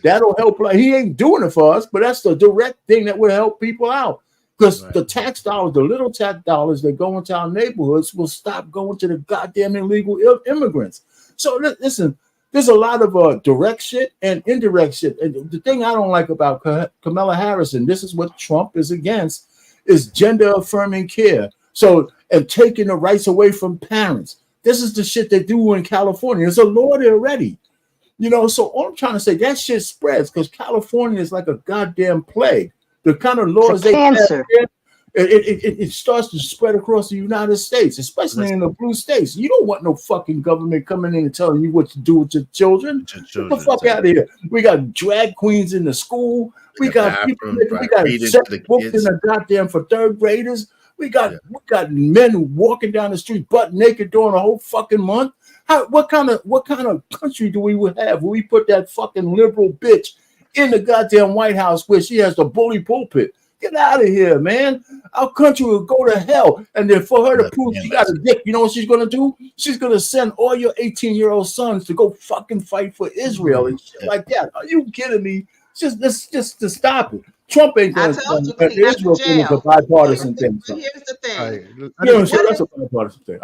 That'll help. He ain't doing it for us, but that's the direct thing that will help people out. Because the tax dollars, the little tax dollars that go into our neighborhoods will stop going to the goddamn illegal immigrants. So listen, there's a lot of direct shit and indirect shit. And the thing I don't like about Kamala Harris, and this is what Trump is against, is gender affirming care. So, and taking the rights away from parents. This is the shit they do in California. There's a law there already. So all I'm trying to say, that shit spreads because California is like a goddamn plague. The kind of laws they pass there, it starts to spread across the United States, especially in the blue states. You don't want no fucking government coming in and telling you what to do with your children. Get the fuck out of here. We got drag queens in the school. We got people. We got sex books in the goddamn for third graders. We got men walking down the street butt naked during a whole fucking month. What kind of country do we have where we put that fucking liberal bitch in the goddamn White House where she has the bully pulpit? Get out of here, man. Our country will go to hell. And then for her to prove she got a dick, you know what she's going to do? She's going to send all your 18-year-old sons to go fucking fight for Israel and shit like that. Are you kidding me? Just to stop it. Trump ain't going to Israel thing is a bipartisan thing. So. Here's the thing. That's a bipartisan thing.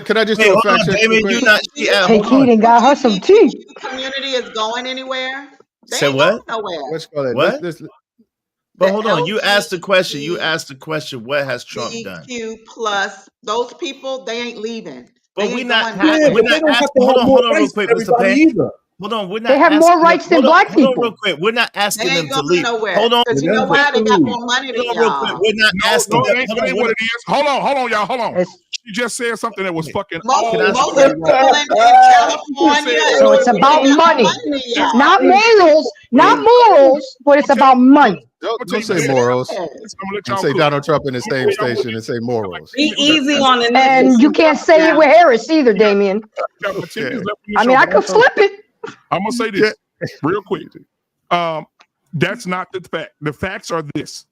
Can I just do a fact check? Hey, Keaton got her some tea. Community is going anywhere. Say what? Nowhere. What? But hold on. You asked the question. What has Trump done? DQ plus those people, they ain't leaving. But we're not asking. Hold on, real quick, Mr. Payne. Hold on, they have more rights than black people. Hold on, real quick. We're not asking them to leave. Nowhere. Hold on, you know why they got more money than y'all. We're not asking them. What it is. Hold on, y'all. Hold on. She just said something that was fucking. Most people in California. So it's about money, not morals, but it's about money. Don't say morals. And say Donald Trump in the same station and say morals. Be easy on it. And you can't say it with Harris either, Damien. I mean, I could flip it. I'm gonna say this real quick. That's not the fact. The facts are this.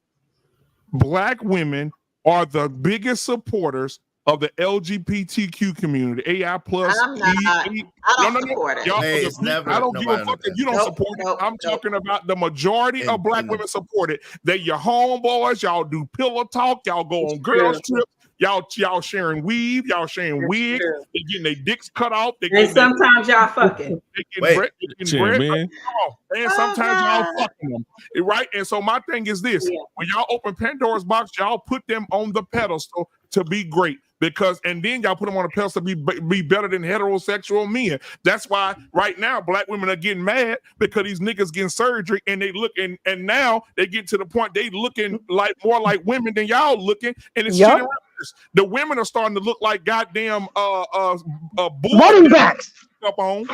Black women are the biggest supporters of the LGBTQ community. AI plus. I'm not. I don't support it. Y'all, Hey, it's never I don't give a fuck if you don't Nope, support nope, it. I'm talking about the majority And- of Black and- women support it. They your homeboys. Y'all do pillow talk. Y'all go on It's girls true. trips. Y'all sharing weave. Y'all sharing It's wigs. true. They getting their dicks cut off. They And getting their- sometimes y'all fucking. they getting Wait. bread. They getting Shit, bread. man. Come on. And sometimes y'all fucking them, right? And so my thing is this: Yeah. when y'all open Pandora's box, y'all put them on the pedestal to be great. Because and then y'all put them on a pedestal to be better than heterosexual men. That's why right now Black women are getting mad because these niggas getting surgery and they look and now they get to the point they looking like more like women than y'all looking, and it's shit in reverse. The women are starting to look like goddamn Running backs. up on,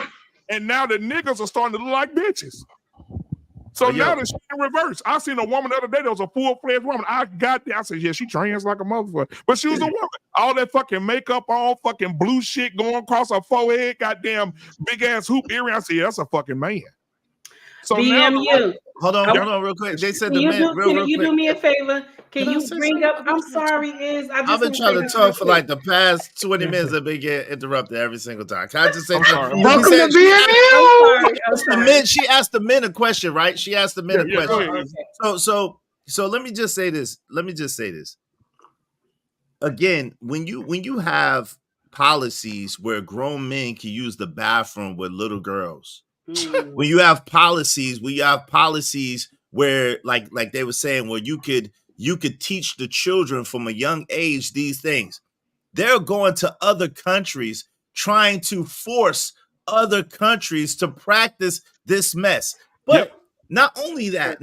and now the niggas are starting to look like bitches. So But yo- now the shit in reverse. I seen a woman the other day that was a full-fledged woman. I got there. I said, yeah, she trans like a motherfucker. But she was a woman. All that fucking makeup on, fucking blue shit going across her forehead, goddamn big ass hoop earring. I said, yeah, that's a fucking man. So now BMU. Hold on, real quick. They said Can the you men. do, Real can you quick. do me a favor? Can Can I you say bring something? up? I'm sorry, I've been trying to talk for like the past 20 minutes. I've been getting interrupted every single time. Can I just say? I'm sorry. Welcome She said- to BMU. I'm the sorry. men. She asked the men a question, right? She asked the men a Yeah, go question. ahead. So let me just say this. Again, when you have policies where grown men can use the bathroom with little girls, when you have policies where like they were saying, where you could teach the children from a young age these things, they're going to other countries trying to force other countries to practice this mess. But not only that,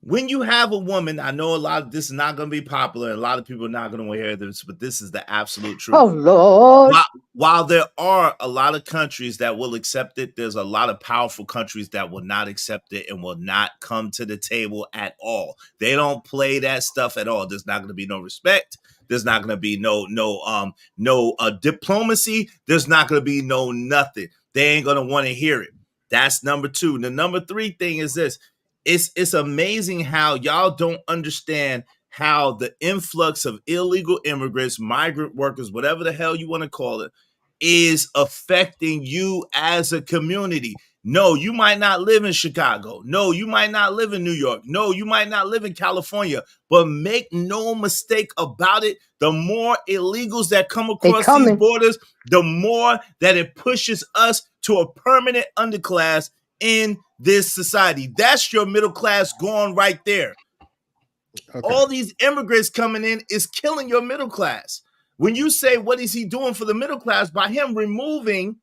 when you have a woman, I know a lot of this is not going to be popular, and a lot of people are not going to want to hear this, but this is the absolute truth. Oh Lord. While there are a lot of countries that will accept it, there's a lot of powerful countries that will not accept it and will not come to the table at all. They don't play that stuff at all. There's not going to be no respect. There's not going to be no diplomacy. There's not going to be no nothing. They ain't going to want to hear it. That's number two. The number three thing is this. It's amazing how y'all don't understand how the influx of illegal immigrants, migrant workers, whatever the hell you want to call it, is affecting you as a community. No, you might not live in Chicago. No, you might not live in New York. No, you might not live in California. But make no mistake about it, the more illegals that come across these borders, the more that it pushes us to a permanent underclass in this society. That's your middle class gone right there. Okay. All these immigrants coming in is killing your middle class. When you say, what is he doing for the middle class? By him removing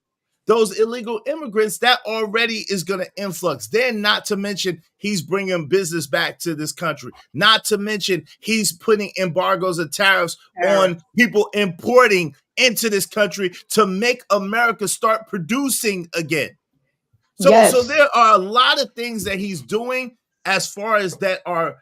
those illegal immigrants, that already is going to influx. Then not to mention he's bringing business back to this country. Not to mention he's putting embargoes and tariffs on people importing into this country to make America start producing again. So there are a lot of things that he's doing as far as that are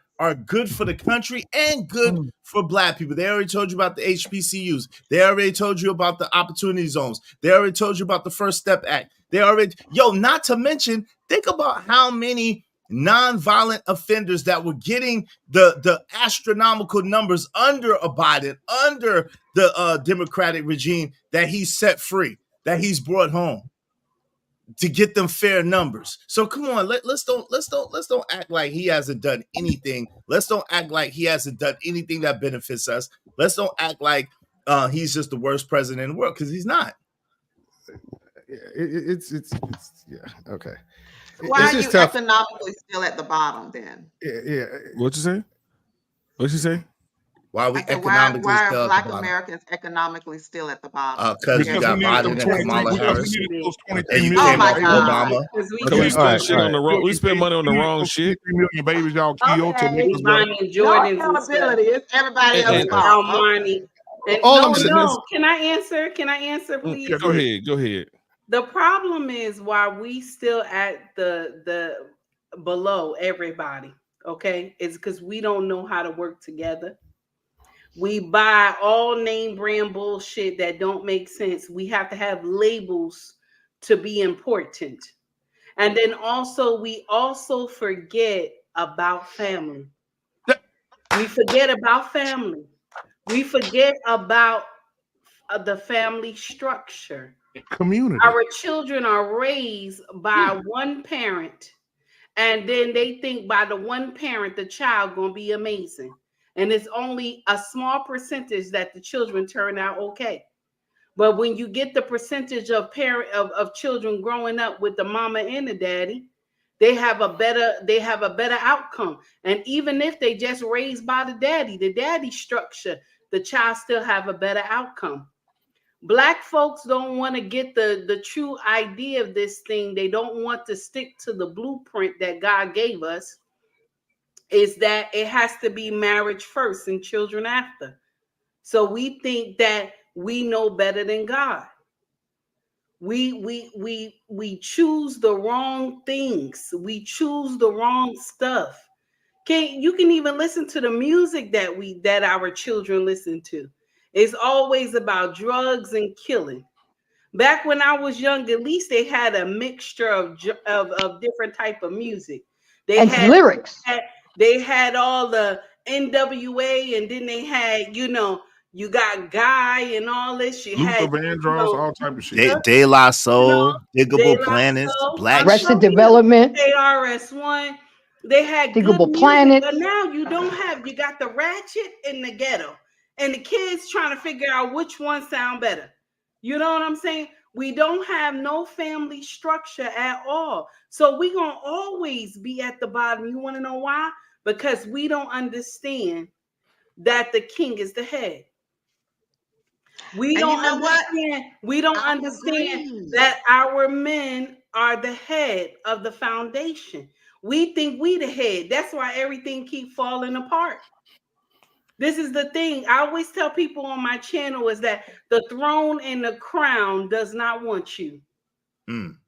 good for the country and good for Black people. They already told you about the HBCUs. They already told you about the opportunity zones. They already told you about the First Step Act. Not to mention, think about how many nonviolent offenders that were getting the astronomical numbers under a Biden, under the Democratic regime that he set free, that he's brought home, to get them fair numbers. So come on, let's don't act like he hasn't done anything. Let's don't act like he hasn't done anything that benefits us. Let's don't act like he's just the worst president in the world, because he's not. It's okay. Why are you economically still at the bottom then? Yeah. What'd you say? Why are we economically why still are at Black the bottom? Americans economically still at the bottom? Because you got Biden and Kamala Harris. And you Oh came my off God. Obama. Because we spend shit on the wrong. We spend money on the wrong shit. 3 million babies y'all killed to make us Buying Jordans No and stuff. accountability. It's everybody else's fault. Almighty. And All I'm saying is, Can I answer? Can I answer, please? Go ahead. The problem is why we still at the below everybody. Okay, it's because we don't know how to work together. We buy all name brand bullshit that don't make sense. We have to have labels to be important. And then also, we also forget about family. We forget about family. We forget about the family structure. Community. Our children are raised by one parent, and then they think by the one parent the child gonna be amazing, and it's only a small percentage that the children turn out okay. But when you get the percentage of children growing up with the mama and the daddy, they have a better outcome. And even if they just raised by the daddy structure, the child still have a better outcome. Black folks don't want to get the true idea of this thing. They don't want to stick to the blueprint that God gave us, is that it has to be marriage first and children after. So we think that we know better than God. We choose the wrong things. We choose the wrong stuff. You can even listen to the music that our children listen to. It's always about drugs and killing. Back when I was young, at least they had a mixture of different type of music. They had lyrics. They had all the NWA, and then they had, you got Guy and all this. You Luther had Vandross, all type of shit. De La Soul, Diggable De La Planets, Soul, Black Arrested Development, KRS-One. They had Diggable good music, Planets. but now you got the ratchet in the ghetto, and the kids trying to figure out which one sound better. You know what I'm saying? We don't have no family structure at all. So we're going to always be at the bottom. You want to know why? Because we don't understand that the king is the head. We don't understand that our men are the head of the foundation. We think we the head. That's why everything keep falling apart. This is the thing. I always tell people on my channel is that the throne and the crown does not want you.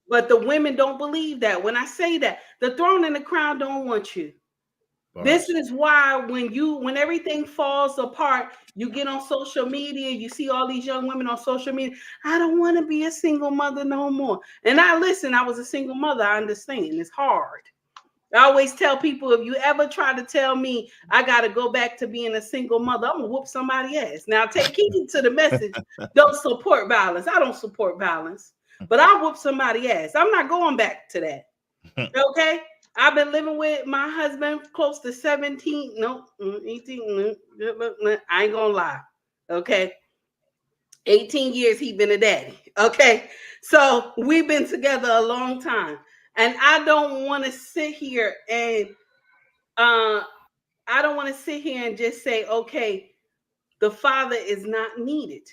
But the women don't believe that. When I say that, the throne and the crown don't want you. This is why when everything falls apart, you get on social media, you see all these young women on social media. I don't want to be a single mother no more. And I was a single mother. I understand it's hard. I always tell people, if you ever try to tell me I got to go back to being a single mother, I'm going to whoop somebody's ass. Now, take heed to the message. Don't support violence. I don't support violence, but I'll whoop somebody's ass. I'm not going back to that. Okay? I've been living with my husband close to 18. I ain't going to lie. Okay? 18 years he been a daddy. Okay? So we've been together a long time. And I don't want to sit here and just say, okay, the father is not needed.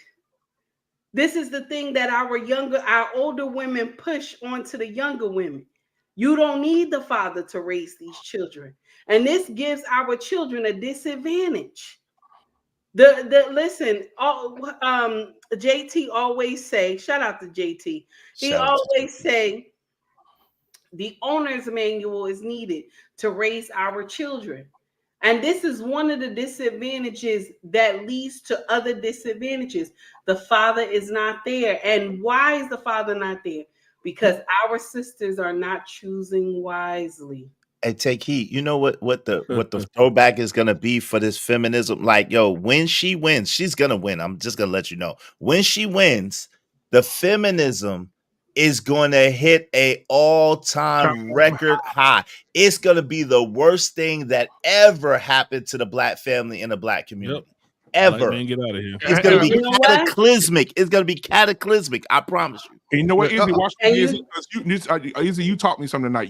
This is the thing that our older women push onto the younger women. You don't need the father to raise these children. And this gives our children a disadvantage. Listen, JT always say, shout out to JT. He always say, the owner's manual is needed to raise our children. And this is one of the disadvantages that leads to other disadvantages. The father is not there. And why is the father not there? Because our sisters are not choosing wisely. And take heed. You know what the throwback is gonna be for this feminism? Like, when she wins, she's gonna win. I'm just gonna let you know. When she wins, the feminism is going to hit a all-time record high. It's going to be the worst thing that ever happened to the Black family in the Black community. Ever. Man, get out of here. It's going to be cataclysmic. It's going to be cataclysmic. I promise you. And you know what, Izzy? Watch me, Izzy, you taught me something tonight.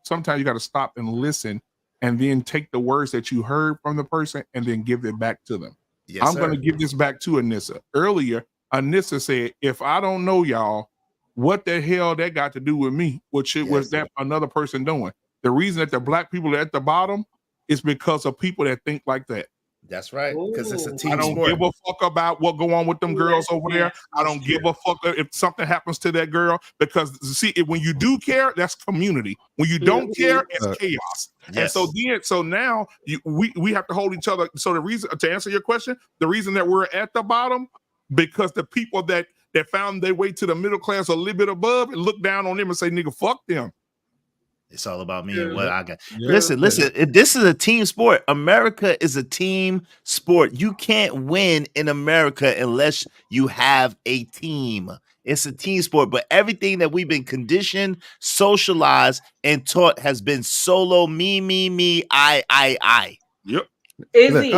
Sometimes you got to stop and listen, and then take the words that you heard from the person and then give it back to them. Yes, I'm going to give this back to Anissa. Earlier, Anissa said, if I don't know y'all, what the hell that got to do with me? What shit was that another person doing? The reason that the Black people are at the bottom is because of people that think like that. That's right. Because it's a team I don't sport. give a fuck about what go on with them girls over there. I don't give a fuck if something happens to that girl, because see, when you do care, that's community. When you don't care, it's chaos. Yes. And so now we have to hold each other. So the reason, to answer your question, the reason that we're at the bottom, because the people that found their way to the middle class a little bit above and look down on them and say, nigga, fuck them. It's all about me and what I got. Yeah. Listen. This is a team sport. America is a team sport. You can't win in America unless you have a team. It's a team sport. But everything that we've been conditioned, socialized, and taught has been solo, me, I. Yep. Izzy,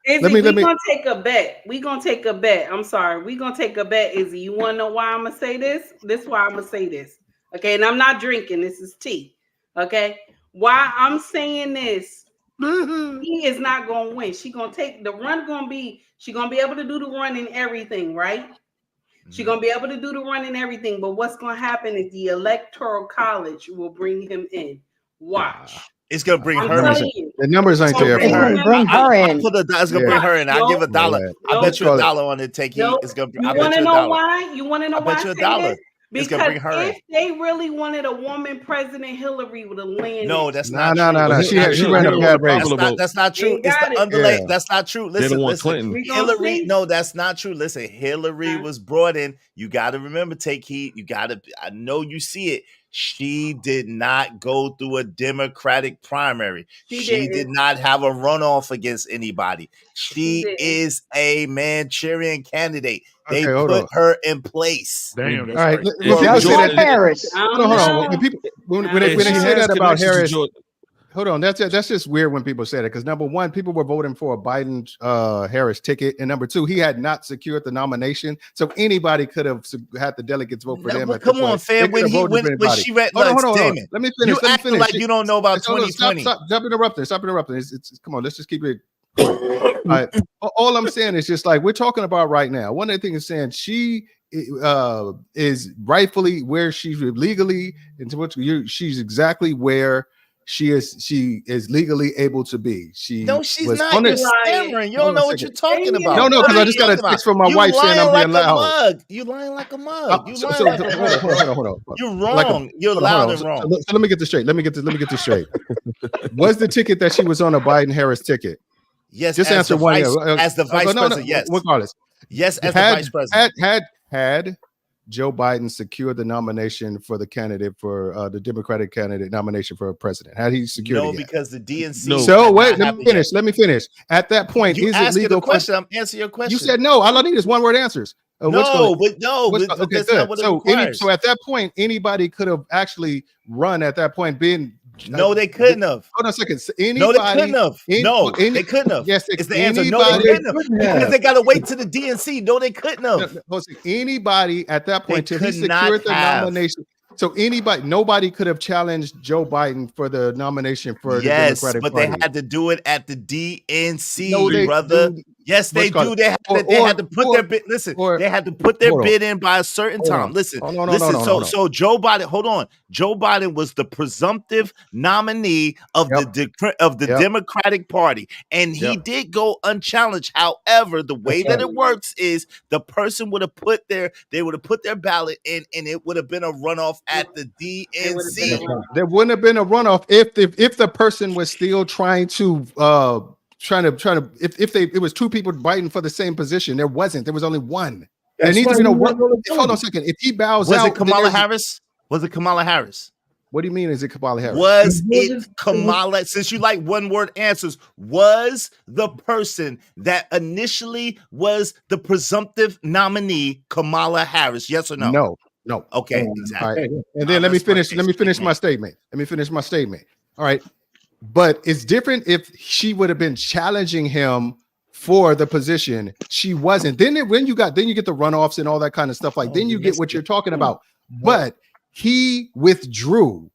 Izzy, let me. gonna take a bet. We gonna take a bet. I'm sorry. We gonna take a bet, Izzy. You wanna know why I'm gonna say this? This is why I'm gonna say this. Okay, and I'm not drinking. This is tea. Okay, why I'm saying this? He is not gonna win. She gonna take the run. She gonna be able to do the run and everything, right? She gonna be able to do the run and everything. But what's gonna happen is the Electoral College will bring him in. Watch. It's gonna bring her in. The numbers ain't there. It's gonna bring her in. I give $1. I bet you $1 on it. Take heat. It's gonna. You want to know why? You want to know why? I bet you $1. Because if they really wanted a woman president, Hillary would have landed. No, that's not true. No. She ran a bad race. That's not true. It's the underlay. That's not true. Listen. Hillary. No, that's not true. Listen, Hillary was brought in. You got to remember, take heat. I know you see it. She did not go through a Democratic primary. She did not have a runoff against anybody. She is a Manchurian candidate. They put her in place. Damn. All right. Harris. Hold on. When they say that about Harris, hold on. That's just weird when people say that, because number one, people were voting for a Biden Harris ticket, and number two, he had not secured the nomination, so anybody could have had the delegates vote for them. Come on, fam. When she read, hold on. Let me finish. You acting like you don't know about 2020. Stop interrupting. Come on. Let's just keep it. All right. All I'm saying is just like we're talking about right now. One of the things is saying she is rightfully where she's legally, she's exactly where she is legally able to be. She's not. You're stammering. You don't know what you're talking about. No, because I just got a text from my wife saying I'm being loud. You lying like a mug. Hold on. You're wrong. You're loud and wrong. So let me get this straight. Let me get this straight. Was the ticket that she was on a Biden Harris ticket? Yes. Just answer one. As the vice president. Yes. Regardless. Yes, as the vice president. Had Joe Biden secured the nomination for the candidate for the Democratic candidate nomination for president? Had he secured it? No, because the DNC. No. So wait, let me finish. At that point, you is it legal? I'm answering your question. You said no. All I need is one word answers. But that's not what it requires. So at that point, anybody could have actually run at that point. No, they couldn't have. Hold on a second. No, they couldn't have. They couldn't have. Yes, it's the answer. No, they couldn't have. Because they got to wait to the DNC. No, they couldn't have. Anybody at that point till he secured the nomination. So nobody could have challenged Joe Biden for the nomination for the Democratic Party. But they had to do it at the DNC, brother. Yes, they do. They had to put their bid. Listen, they had to put their bid in by a certain time. Listen, so Joe Biden. Hold on. Joe Biden was the presumptive nominee of the Democratic Party, and he did go unchallenged. However, the way that it works is the person would have put their ballot in, and it would have been a runoff at the DNC. There wouldn't have been a runoff if the person was still trying to. If it was two people fighting for the same position, there was only one. There needs to be no one. Hold on a second. If he bows out, was it Kamala Harris? Was it Kamala Harris? What do you mean? Is it Kamala Harris? Was it Kamala? Since you like one word answers, was the person that initially was the presumptive nominee Kamala Harris? Yes or no? No. Okay, exactly. Right. And then let me finish my statement. All right. But it's different if she would have been challenging him for the position. She wasn't. Then you get the runoffs and all that kind of stuff. Then you get what you're talking about. But he withdrew.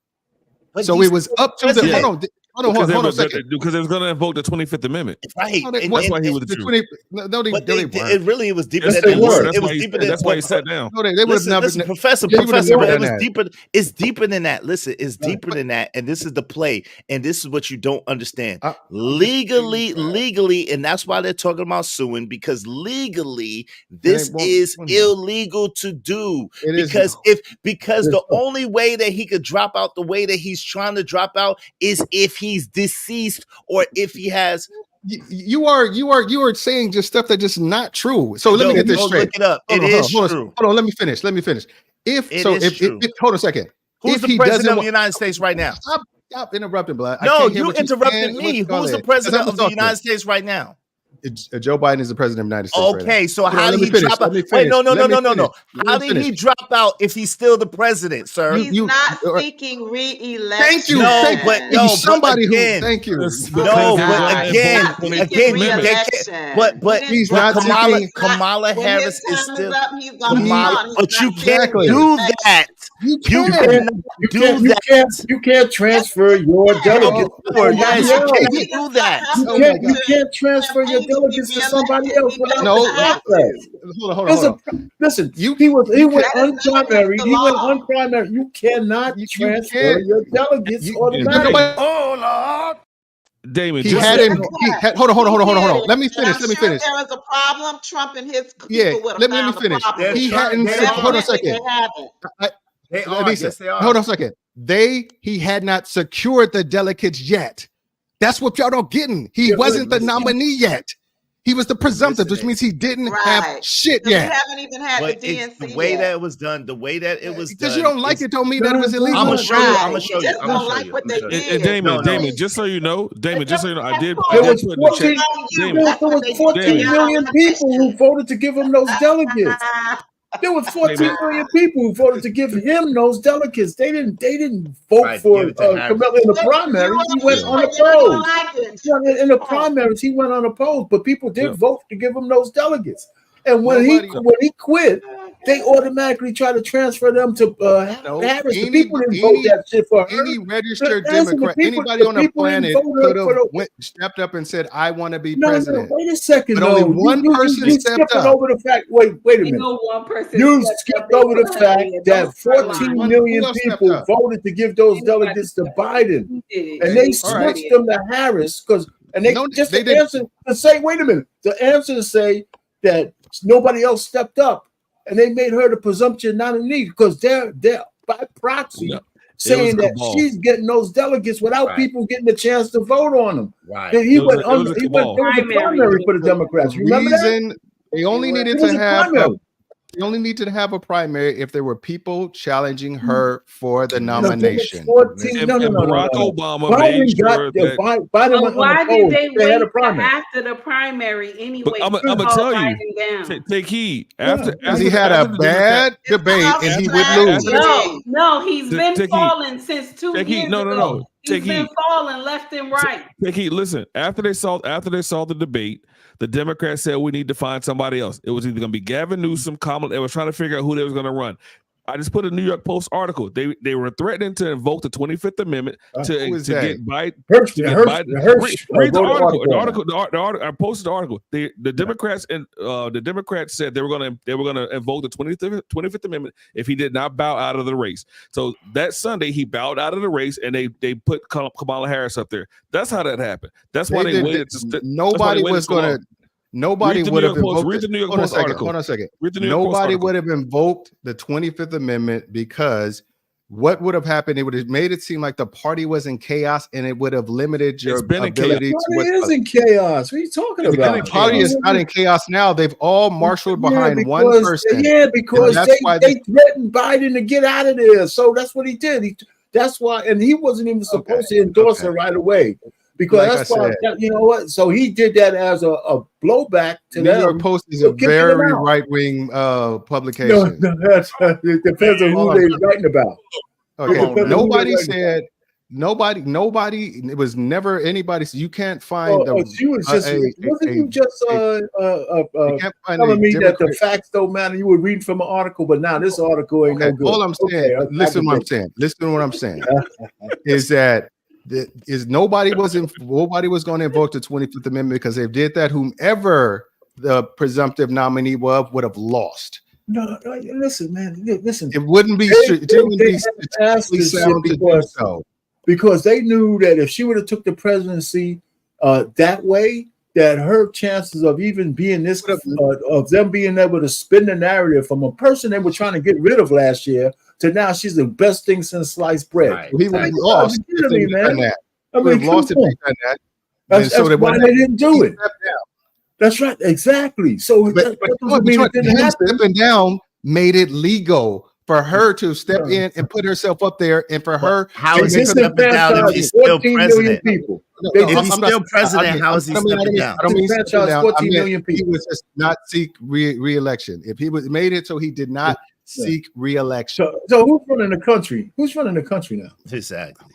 So it was up to the hold on a second. Because it was going to invoke the 25th Amendment. Right. That's why he withdrew. It really was deeper than that. That's why he sat down. No, they would have never. Professor, it was deeper. It's deeper than that. Listen, it's deeper than that. And this is the play. And this is what you don't understand. Legally, and that's why they're talking about suing, because legally, this is illegal to do. Because the only way that he could drop out the way that he's trying to drop out is if he's deceased or if he has. You are saying just stuff that's just not true. So let me get this straight. Look it up. It is true. Hold on. Let me finish. Hold on a second. Who's the president of the United States right now? Stop interrupting, Black. No, you interrupted me. Who's the president of the United States right now? Joe Biden is the president of the United States. Okay, right so how did he drop out? Wait, no. How did he drop out if he's still the president, sir? He's not seeking re-election. Thank you. No, but somebody again, who. Thank you. No, but again, but he's not Kamala Harris is still. But you Exactly. can't do that. You can't transfer your delegates. Yes, you can't do that. You can't transfer your delegates to somebody else without Hold on. Listen, he went unprimary. He went unprimary. You cannot transfer your delegates automatically. Oh, Lord. Damon, hold on. Let me finish. There was a problem. Trump and his people would have let me finish. He hadn't. Hold on a second. Hold on a second. He had not secured the delegates yet. That's what y'all don't getting. He wasn't the nominee yet. He was the presumptive, which means he didn't have shit yet. We haven't even had the DNC the way that it was done, the way that it was done. Because you don't like it don't mean that it was illegal. I'm gonna show you. I'm gonna show you. Just don't like what they did. And Damon, just so you know, I did. There was 14 million people who voted to give him those delegates. There were 14 million people who voted to give him those delegates. They didn't vote for Kamala in the primaries. He went unopposed. In the primaries, he went unopposed, but people did vote to give him those delegates. And when he quit, they automatically try to transfer them to Harris. The people didn't vote that shit for her. Any registered Democrat, anybody on the planet could have stepped up and said, "I want to be president." No, wait a second. But only one person stepped up. Over the fact. Wait a minute. You skipped over the fact that 14 million people voted to give those delegates to Biden, and they switched them to Harris and they answer to say, "Wait a minute." The answer to say that nobody else stepped up, and they made her the presumption nominee because they're by proxy saying that she's getting those delegates without people getting a chance to vote on them. Right. He went there was a primary for the Democrats. Remember that? They only needed to have You only need to have a primary if there were people challenging her for the nomination. Barack Obama made sure that. Biden why did they wait after the primary anyway? I'm gonna tell you. Take heed. After he had a bad debate and he would lose. No, he's been falling since 2 years ago. No. He's been falling left and right. Take heed. Listen. After they saw the debate, the Democrats said we need to find somebody else. It was either going to be Gavin Newsom, Kamala. They were trying to figure out who they was going to run. I just put a New York Post article. They were threatening to invoke the 25th Amendment to get Biden. Read the article. I posted the article. The Democrats and the Democrats said they were going to invoke the 25th Amendment if he did not bow out of the race. So that Sunday he bowed out of the race and they put Kamala Harris up there. That's how that happened. That's why they waited. Nobody was going to. Nobody would have invoked. Read the New York Post article. Hold on a second. Nobody would have invoked the 25th Amendment because what would have happened? It would have made it seem like the party was in chaos, and it would have limited your ability to. It is in chaos. What are you talking about? The party is not in chaos now. They've all marshaled behind one person. Yeah, because they threatened Biden to get out of there. So that's what he did. That's why, and he wasn't even supposed to endorse her right away. Because that's why, you know what? So he did that as a blowback to them. New York Post is a very right-wing publication. No, it depends on who they're writing about. Okay, nobody said nobody. It was never anybody. You can't find. She was just. Wasn't you just telling me that the facts don't matter? You were reading from an article, but now this article ain't no good. All I'm saying. Listen to what I'm saying. Is that. Nobody was going to invoke the 25th Amendment because if they did that, whomever the presumptive nominee would have lost. No, listen, man. Listen, it wouldn't be. Because they knew that if she would have took the presidency that way, that her chances of even being this of them being able to spin the narrative from a person they were trying to get rid of last year to now she's the best thing since sliced bread. Right. He would have lost. That's why they didn't do it. That's right, exactly. So stepping down made it legal for her to step in and put herself up there, and for her, how is he stepping down if he's still president? People. If he's still president, how is he stepping down? I don't mean stepping down. 14 million people. He was just not seek re-election. If he was made it so he did not seek re-election. So who's running the country? Who's running the country now? Exactly.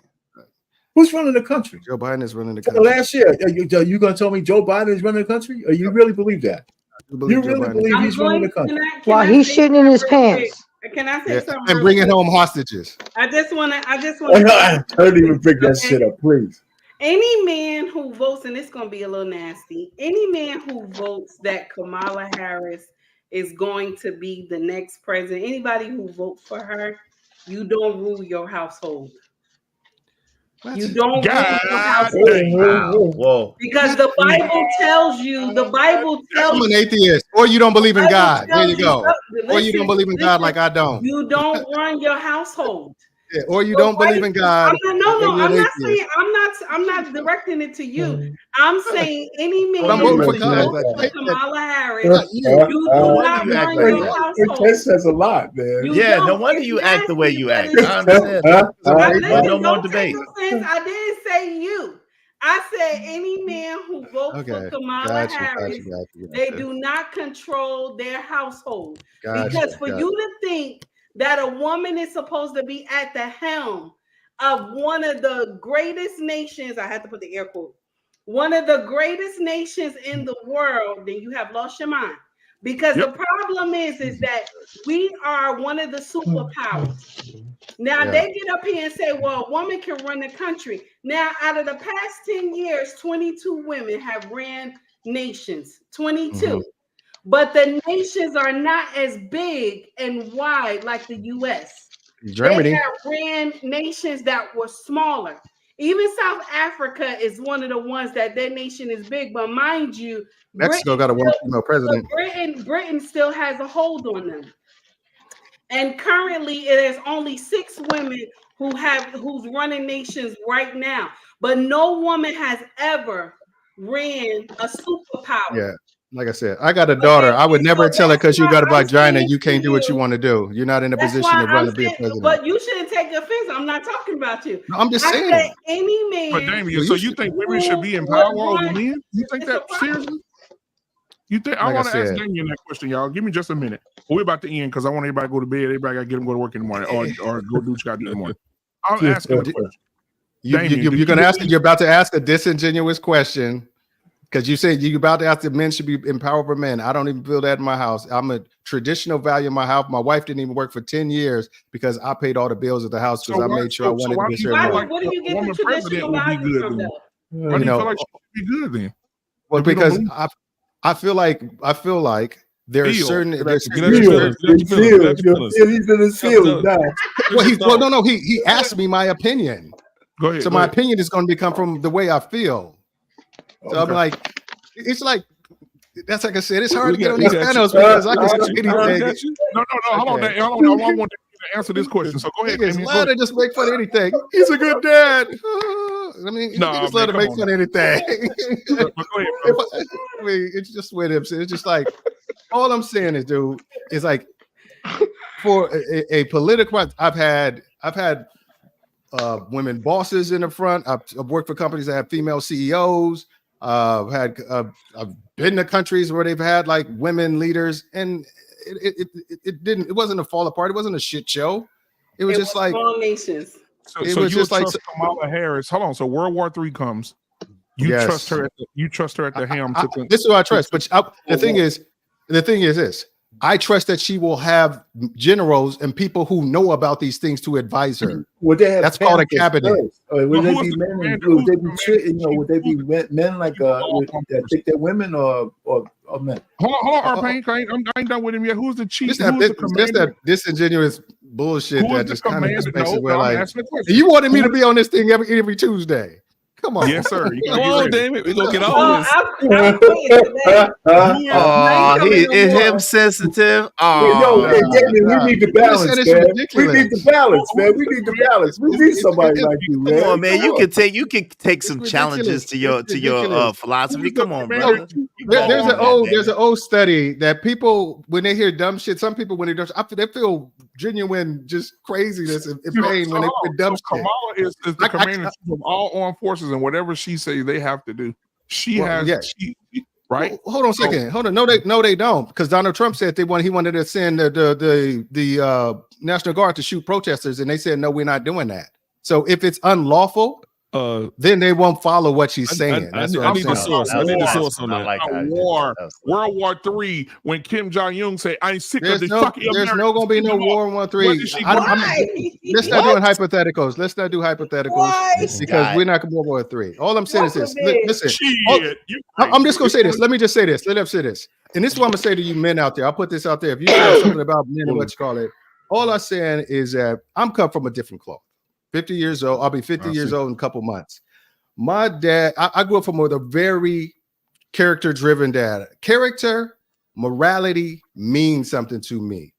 Who's running the country? Joe Biden is running the So country. last year, are you going to tell me Joe Biden is running the country? Or you really believe that? You really believe he's running the country? While he's shitting in his pants. Can I say something? And bringing home hostages. I just want to. Don't even pick that shit up, please. Any man who votes, and it's going to be a little nasty, any man who votes that Kamala Harris is going to be the next president, anybody who votes for her, you don't rule your household. You don't rule your household. Whoa. Because the Bible tells you, I'm an atheist, or you don't believe in God. There you go. Or you don't believe in God like I don't. You don't run your household. Yeah, or you don't believe in God. I'm not directing it to you. I'm saying any man I'm voting for Kamala Harris, you do not run your household. That says a lot, man. Yeah, no wonder you act the way you act. I understand. No more debate. I didn't say you. I said any man who votes for Kamala Harris, they do not control their household. Because for you to think that a woman is supposed to be at the helm of one of the greatest nations, I had to put the air quote, one of the greatest nations in the world, then you have lost your mind. Because the problem is that we are one of the superpowers. Now they get up here and say, well, a woman can run the country. Now, out of the past 10 years, 22 women have ran nations, 22. But the nations are not as big and wide like the U.S. Germany. They have ran nations that were smaller. Even South Africa is one of the ones that their nation is big. But mind you, Mexico got a one female president. Britain still has a hold on them. And currently, it is only 6 women who's running nations right now. But no woman has ever ran a superpower. Yeah. Like I said, I got a daughter. I would never tell her because you got a vagina, you can't do what you want to do. You're not in a position to run to be a president. But you shouldn't take offense. I'm not talking about you. No, I'm just saying. Any man. But Damien, so you think women should be in power over men? You think that seriously? You think? I want to ask Damien that question, y'all. Give me just a minute. We're about to end because I want everybody to go to bed. Everybody got to get them go to work in the morning, or go do what you got to do in the morning. I'm asking the question. You're going to ask. You're about to ask a disingenuous question. Because you said you're about to ask if men should be empowered over men. I don't even feel that in my house. I'm a traditional value in my house. My wife didn't even work for 10 years because I paid all the bills at the house because I made sure I wanted to be sure. What do you get the traditional value from though? Why do you feel like she should be good then? Well, because I feel like there's certain he's in his feelings now. Well, he asked me my opinion. Go ahead. So my opinion is going to become from the way I feel. So I'm like, it's like, that's like I said, it's hard to get on these panels because I can say anything. No, hold on. I want to answer this question. So go ahead. Niggas love to just make fun of anything. He's a good dad. I mean, niggas love to make fun of anything. I mean, it's just with him. It's just like, all I'm saying is, dude, is like, for a political, I've had women bosses in the front. I've worked for companies that have female CEOs. I've been to countries where they've had like women leaders, and it wasn't a fall apart. It wasn't a shit show. It was just like small nations. So you just like Kamala Harris. Hold on. So World War III comes. You trust her. You trust her at the helm. This is who I trust. But the thing is this. I trust that she will have generals and people who know about these things to advise her. Would they have That's called a cabinet. Would they be men? Would they be men like that think they're women or men? Hold on, Arpain. I ain't done with him yet. Who's the chief? Just that disingenuous bullshit that just kind of makes it where like you wanted me to be on this thing every Tuesday. Come on. Yes, sir. Come on, David. We're going to get on this. Is him sensitive? David, we need the balance, man. We need the balance, man. We need the balance. We need somebody like you, man. Come on, man. You can take some challenges to your philosophy. Come on, brother. There's an old study that people, when they hear dumb shit, some people when they feel genuine just craziness and pain when they put dumb shit. Kamala is the commander of all armed forces, and whatever she says they have to do. She right? Well, hold on a second. Hold on. No, they don't, because Donald Trump said he wanted to send the National Guard to shoot protesters, and they said no, we're not doing that. So if it's unlawful, then they won't follow what she's saying. I need the source. I need the source on that. World War III, when Kim Jong-un said, "I'm sick of the fucking Americans." There's no going to be no World War III. Let's not do hypotheticals. Let's not do hypotheticals because we're not going to World War III. All I'm saying is this. Listen, I'm just going to say this. Let me just say this. Let me say this. And this is what I'm going to say to you men out there. I'll put this out there. If you say something about men and what you call it, all I'm saying is that I'm cut from a different cloth. 50 years old. I'll be 50 years old in a couple months. My dad, I grew up from with a very character-driven dad. Character, morality means something to me.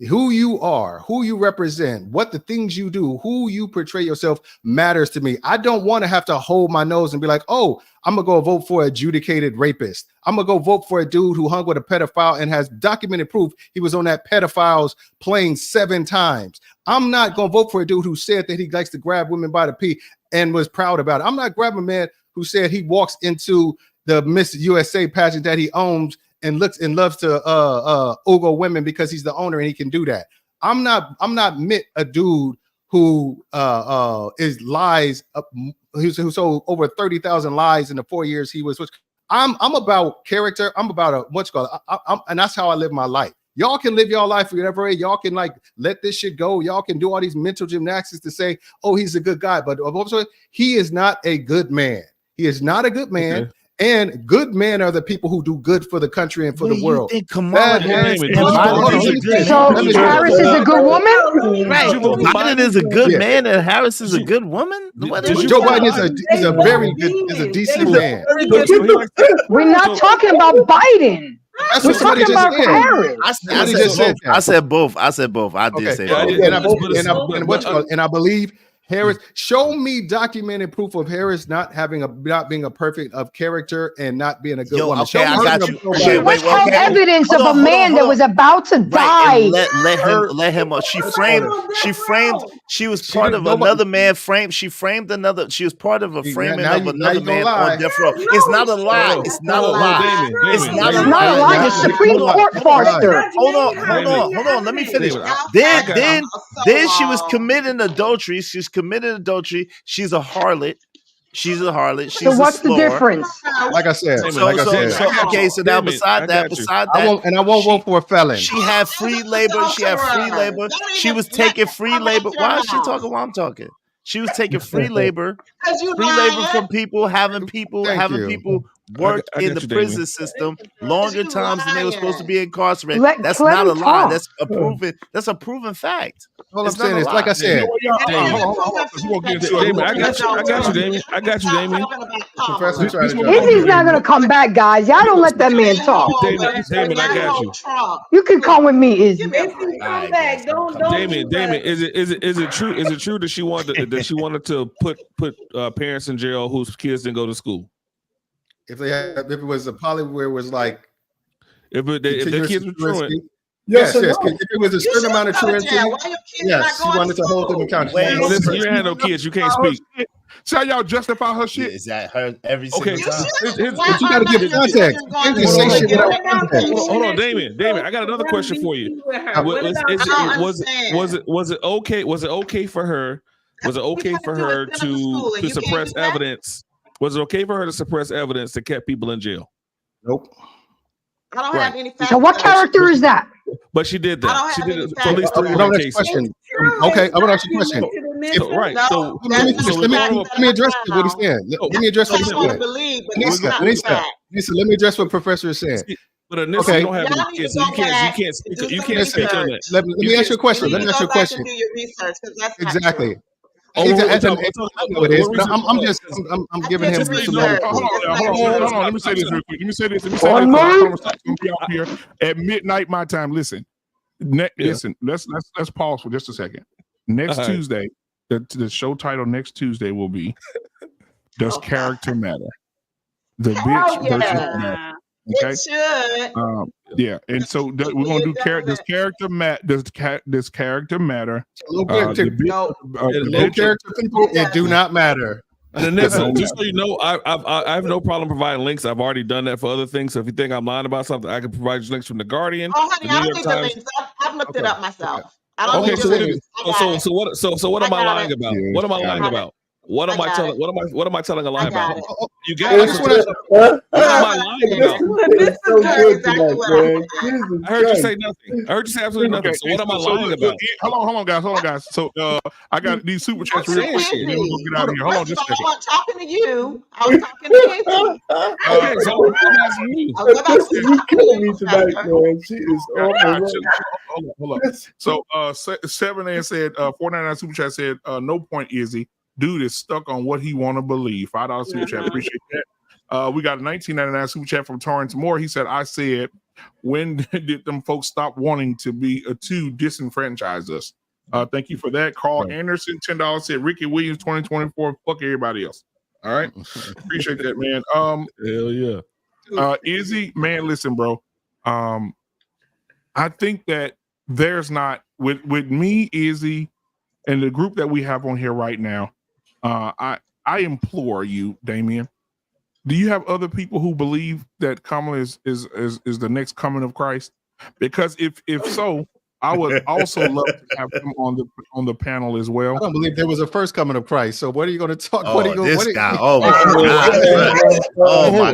Who you are, who you represent, what the things you do, who you portray yourself matters to me. I don't want to have to hold my nose and be like, oh, I'm going to go vote for an adjudicated rapist. I'm going to go vote for a dude who hung with a pedophile and has documented proof he was on that pedophile's plane 7 times. I'm not going to vote for a dude who said that he likes to grab women by the pee and was proud about it. I'm not grabbing a man who said he walks into the Miss USA pageant that he owns and looks and loves to ogle women because he's the owner and he can do that. I'm not a dude who is lies. Who sold over 30,000 lies in the 4 years he was. I'm about character. I'm about what's called. And that's how I live my life. Y'all can live your life whatever way. Y'all can like let this shit go. Y'all can do all these mental gymnastics to say, oh, he's a good guy, but also he is not a good man. He is not a good man. Okay. And good men are the people who do good for the country and for the world. Kamala Harris is a good woman? Right. Biden is a good man and Harris is a good woman? Joe Biden is a very good, is a decent man. We're not talking about Biden. We're talking about Harris. I said both. I did say that. And I believe Harris, show me documented proof of Harris not being a perfect of character and not being a good woman. Okay, I got you. Okay, what's evidence of a man that was about to die? Let him. She framed. She was part of another man. She framed another. She was part of a framing of another man on death row. It's not a lie. It's not a lie. It's not a lie. The Supreme Court foster. Hold on. Let me finish. Then she was committing adultery. She's committed adultery. She's a harlot. She's so what's the difference? Like I said. So now beside that, I won't vote for a felon. She had free labor. She was taking free labor. Why is she talking while I'm talking? She was taking free labor from people, having people work in the prison system longer times than they were supposed to be incarcerated. That's not a lie. That's a proven fact. All I'm saying is, like I said, Damon, I got you, Damon. If he's not gonna come back, guys, y'all don't let that man talk. Damon, I got you. You can come with me, Izzy. Damon, is it true? Is it true that she wanted to put parents in jail whose kids didn't go to school? If it was a poly where it was like if their kids were truant. Yes. If it was a certain amount of truancy, yes, she wanted to hold them accountable. Listen, you had no kids, you can't speak. See how y'all justify her shit? Is that her every single time? But you got to give context. Hold on, Damon. I got another question for you. Was it okay for her? Was it okay for her to suppress evidence? Was it okay for her to suppress evidence that kept people in jail? Nope. I don't have any facts. So what character is that? But she did that. She did it for at least 3 cases. Okay, I want to ask you a question. Right. So let me address what he's saying. Let me address what he's saying. Lisa, let me address what Professor is saying. But Anissa, you don't have any kids, so you can't speak on that. Let me ask you a question. Exactly. I'm giving him some. Hold on. Let me say this real quick. Let me say this. I'm be out here at midnight my time. Listen. Listen. Let's pause for just a second. Next Tuesday, the show title next Tuesday will be "Does Character Matter?" The bitch versus matter. Okay. It should. Yeah, and so we're gonna do does character matter? Low character people, it do not matter. And then just so you know, I have no problem providing links. I've already done that for other things. So if you think I'm lying about something, I can provide you links from the Guardian. Oh, honey, the New I'll York need the Times. links. I've looked it up myself. I don't Okay, need so the links. what am I lying about? What am I lying about? What am I telling? What am I telling a lie about? You get it? What am I lying about? It's so good tonight, man. I heard you say nothing. I heard you say absolutely nothing. So what am I lying about? Hold on, guys. So I got these super chats real quick, and then we're gonna get out of here. Hold on, just a I second. wasn't talking to you. I was talking to Izzy. Okay, so I'm asking you. You killing me tonight, man. She is Hold up. So 7A said 499 super chat said no point, Izzy. Dude is stuck on what he want to believe. $5 super chat. Appreciate that. We got a 1999 super chat from Torrance Moore. He said, I said, when did them folks stop wanting to be to disenfranchise us? Thank you for that. Carl Anderson, $10 said Ricky Williams 2024. Fuck everybody else. All right. Appreciate that, man. Hell yeah. Izzy, man, listen, bro. I think that there's not with me, Izzy, and the group that we have on here right now. I implore you, Damien. Do you have other people who believe that Kamala is the next coming of Christ? Because if so, I would also love to have him on the panel as well. I don't believe there was a first coming of Christ. So what are you going to talk? Oh, what are you going? this guy! Oh my God! Oh my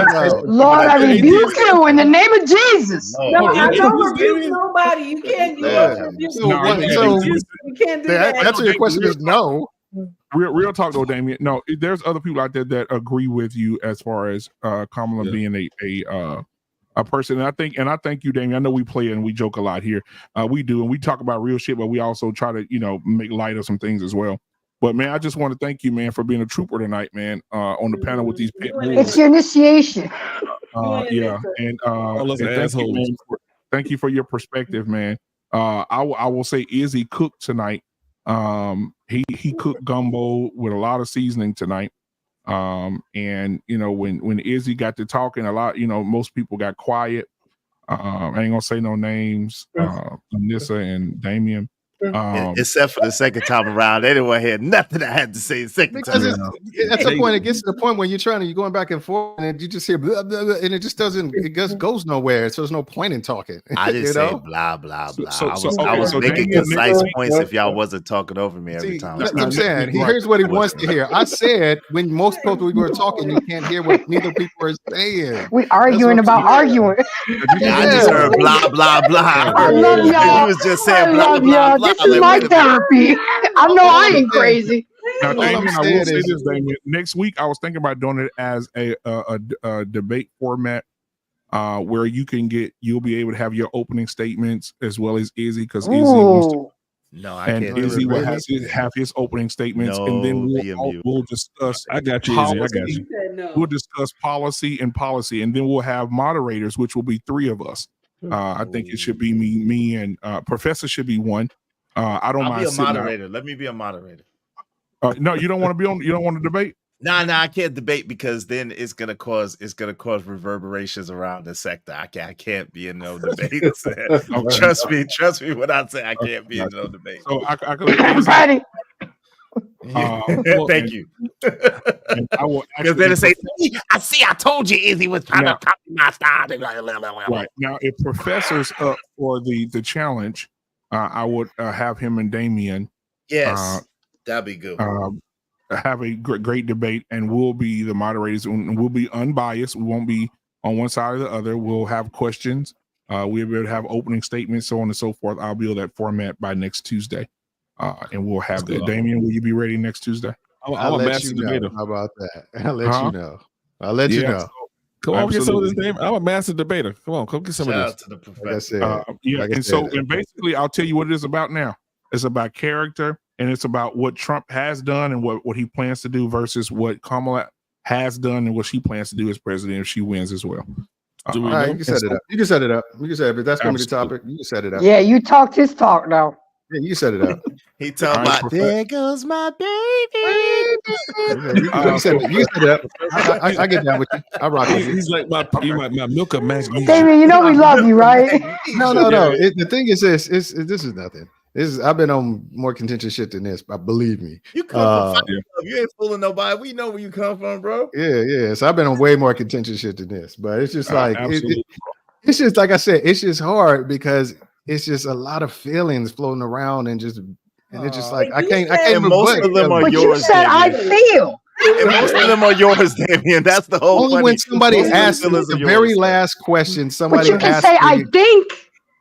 God! Lord, I rebuke you in the name of Jesus. No, I don't rebuke nobody. You can't do that. You can't do that. The answer to your question is no. Real talk though, Damien. No, there's other people out there that agree with you as far as Kamala being a person. And I thank you, Damien. I know we play and we joke a lot here. We do, and we talk about real shit, but we also try to, make light of some things as well. But man, I just want to thank you, man, for being a trooper tonight, man, on the panel with these pit bulls. It's your initiation. Yeah, and thank you for your perspective, man. I will say Izzy cooked tonight. He cooked gumbo with a lot of seasoning tonight. And when Izzy got to talking a lot, most people got quiet. I ain't gonna say no names. Nissa and Damien. Except for the second time around, they didn't want to hear nothing I had to say the second time around. At some point, it gets to the point where you're going back and forth, and you just hear blah, blah, blah, and it just goes nowhere. So there's no point in talking. I didn't say blah blah blah. I was making concise points if y'all wasn't talking over me every time. That's what I'm saying. Here's what he wants to hear. I said when most people we were talking, you can't hear what neither people are saying. We arguing about arguing. I just heard blah blah blah. I love y'all. He was just saying blah blah blah. This is my therapy. I know I ain't crazy. Now, Damien, I will say this, Damien. Next week, I was thinking about doing it as a debate format, where you'll be able to have your opening statements as well as Izzy, because Izzy wants to. No, I can't. Izzy will have his opening statements, and then we'll discuss. I got you, Izzy. I got you. We'll discuss policy, and then we'll have moderators, which will be 3 of us. I think it should be me, and Professor should be one. I don't mind. I'll be a moderator. Let me be a moderator. No, you don't want to be on. You don't want to debate. Nah, I can't debate because then it's gonna cause reverberations around the sector. I can't be in no debates. Trust me when I say I can't be in no debate. So I'm ready. Thank you. Because then it say, I told you Izzy was trying to copy my style. Right now, if Professor's up for the challenge, I would have him and Damien. Yes, that'd be good. Have a great debate, and we'll be the moderators, and we'll be unbiased. We won't be on one side or the other. We'll have questions. We'll be able to have opening statements, so on and so forth. I'll build that format by next Tuesday, and we'll have that. Damien, will you be ready next Tuesday? I'll let you know. How about that? I'll let you know. I'll let you know. Come on, get some of this name. I'm a master debater. Come on, come get some of this. To the professor. And basically, I'll tell you what it is about now. It's about character, and it's about what Trump has done and what he plans to do versus what Kamala has done and what she plans to do as president if she wins as well. All right, you can set it up. You can set it up. You can set it up. If that's going to be the topic, you can set it up. Yeah, you talked his talk now. Yeah, you set it up. He talking about there goes my baby. You said that. I get down with you. I rock with you. He's like my milk of magnesia. Damien, you know we love you, right? No. The thing is this is nothing. I've been on more contentious shit than this, but believe me. You come from you ain't fooling nobody. We know where you come from, bro. Yeah. So I've been on way more contentious shit than this, but it's just like it's just like I said, it's just hard because it's just a lot of feelings floating around and it's just like I can't. Most of them are yours. You said I feel. And most of them are yours, Damien. That's the whole. Only when somebody asks the very last question, somebody But you can asks say I think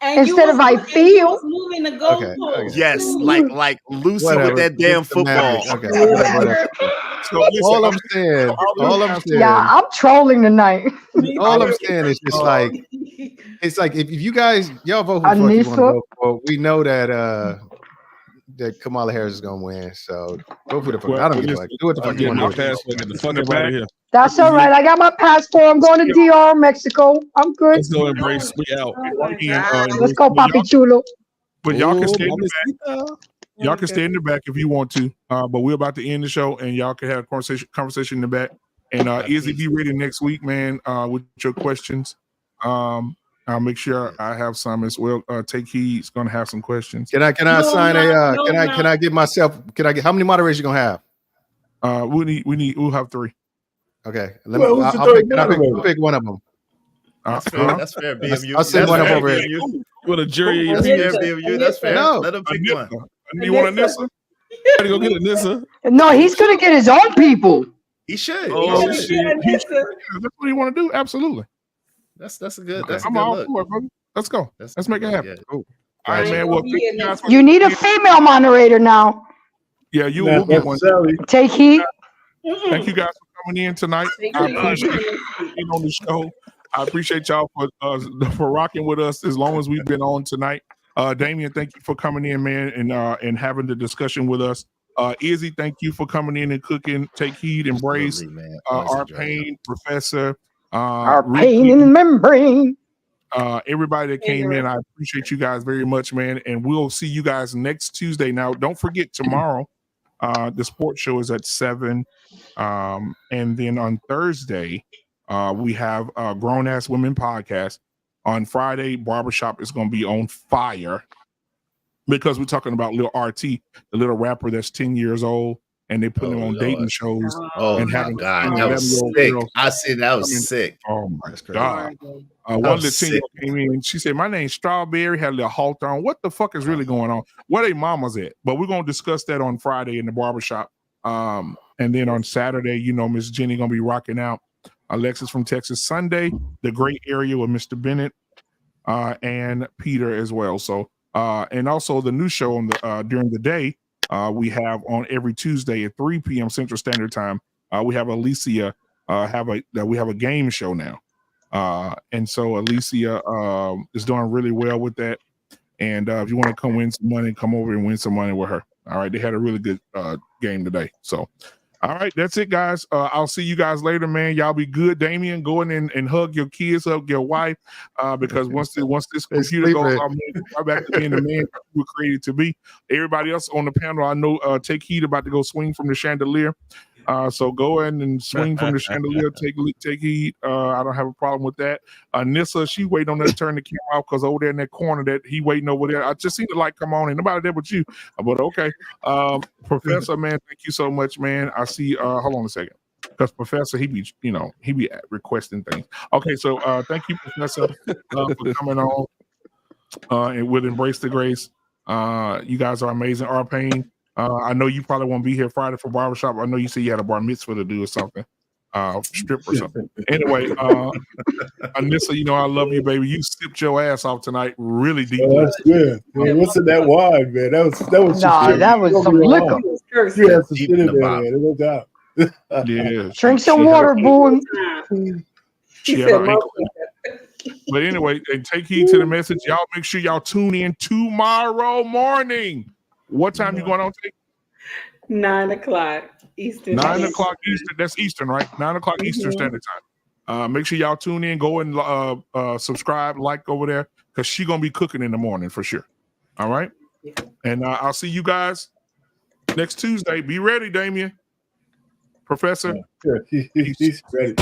instead of I feel. Moving the goalpost. Okay. Yes, like Lucy with that damn football. Okay. Whatever. So all I'm saying. Yeah, I'm trolling tonight. All I'm saying is just like it's like if you guys y'all vote who the fuck you want to vote for, we know that Kamala Harris is gonna win. So go for the fuck. I don't give a fuck. Do what the fuck you want to do. That's all right. I got my passport. I'm going to DR, Mexico. I'm good. Let's go embrace. We out. Let's go, Papi Chulo. But y'all can stay in the back. Y'all can stay in the back if you want to. But we're about to end the show, and y'all can have a conversation in the back. And Izzy, be ready next week, man, with your questions. I'll make sure I have some as well. Take Heed. He's gonna have some questions. Can I assign can I give myself? How many moderators you gonna have? We'll have 3. Okay. I'll pick one of them. That's fair. BMU. I'll send one of them over here. You want a jury? That's fair, BMU. That's fair. No. Let him pick one. You want a Nissa? Gotta go get a Nissa. No, he's gonna get his own people. He should. Oh shit! That's what you want to do. Absolutely. That's a good. That's I'm a good all look. for it, brother. Let's go. Let's make it happen. Yeah. Cool. All right, man. Well, thank you guys for You need a female moderator now. Yeah, you will get one. Take heed. Thank you guys for coming in tonight. I appreciate you being on the show. I appreciate y'all for rocking with us as long as we've been on tonight. Damien, thank you for coming in, man, and having the discussion with us. Izzy, thank you for coming in and cooking. Take Heed, embrace. Our Pain, Professor. Our pain in the membrane. Everybody that came in, I appreciate you guys very much, man. And we'll see you guys next Tuesday. Now, don't forget tomorrow, the sports show is at 7. And then on Thursday, we have a Grown Ass Women podcast. On Friday, Barbershop is going to be on fire because we're talking about Lil RT, the little rapper that's 10 years old, and they put him on dating shows. Oh and my God, that was sick. I said that was sick. Oh my God. One of the 10-year-old came in, she said, my name's Strawberry, had a little halter on. What the fuck is really going on? Where they mamas at? But we're going to discuss that on Friday in the barbershop. And then on Saturday, you know, Miss Jenny going to be rocking out. Alexis from Texas. Sunday, the great area with Mr. Bennett and Peter as well. So, and also the new show on the during the day, we have on every Tuesday at 3 p.m. Central Standard Time. We have Alicia we have a game show now. And so Alicia is doing really well with that. And if you want to come win some money, come over and win some money with her. All right. They had a really good game today. So, all right. That's it, guys. I'll see you guys later, man. Y'all be good. Damien, go in and hug your kids, hug your wife, because once this computer goes, I'm right back to being the man we were created to be. Everybody else on the panel, I know, Take Heed about to go swing from the chandelier. So go in and swing from the chandelier. Take Heed. I don't have a problem with that. Nissa, she waiting on us to turn the camera off because over there in that corner that he waiting over there. I just seen the light come on and nobody there but you. But okay. Professor, man, thank you so much, man. I see. Hold on a second. Because Professor, he be requesting things. Okay, so thank you, Professor, for coming on and with Embrace the Grace. You guys are amazing. Our Pain. I know you probably won't be here Friday for barbershop. I know you said you had a bar mitzvah to do or something, strip or something. Anyway, Anissa, you know I love you, baby. You sipped your ass off tonight, really deep. Oh, that's good. Man, what's in that wine, man? That was that was some liquor. You had some shit in there, man. No doubt. Yeah. Drink some water, boy. She had her ankle. But anyway, and take heed to the message. Y'all make sure y'all tune in tomorrow morning. What time you going on? 9 o'clock Eastern. 9 o'clock Eastern. That's Eastern, right? 9 o'clock Eastern Standard Time. Make sure y'all tune in. Go and subscribe, like over there, because she's gonna be cooking in the morning for sure. All right. Yeah. And I'll see you guys next Tuesday. Be ready, Damien. Professor. Yeah, he's ready.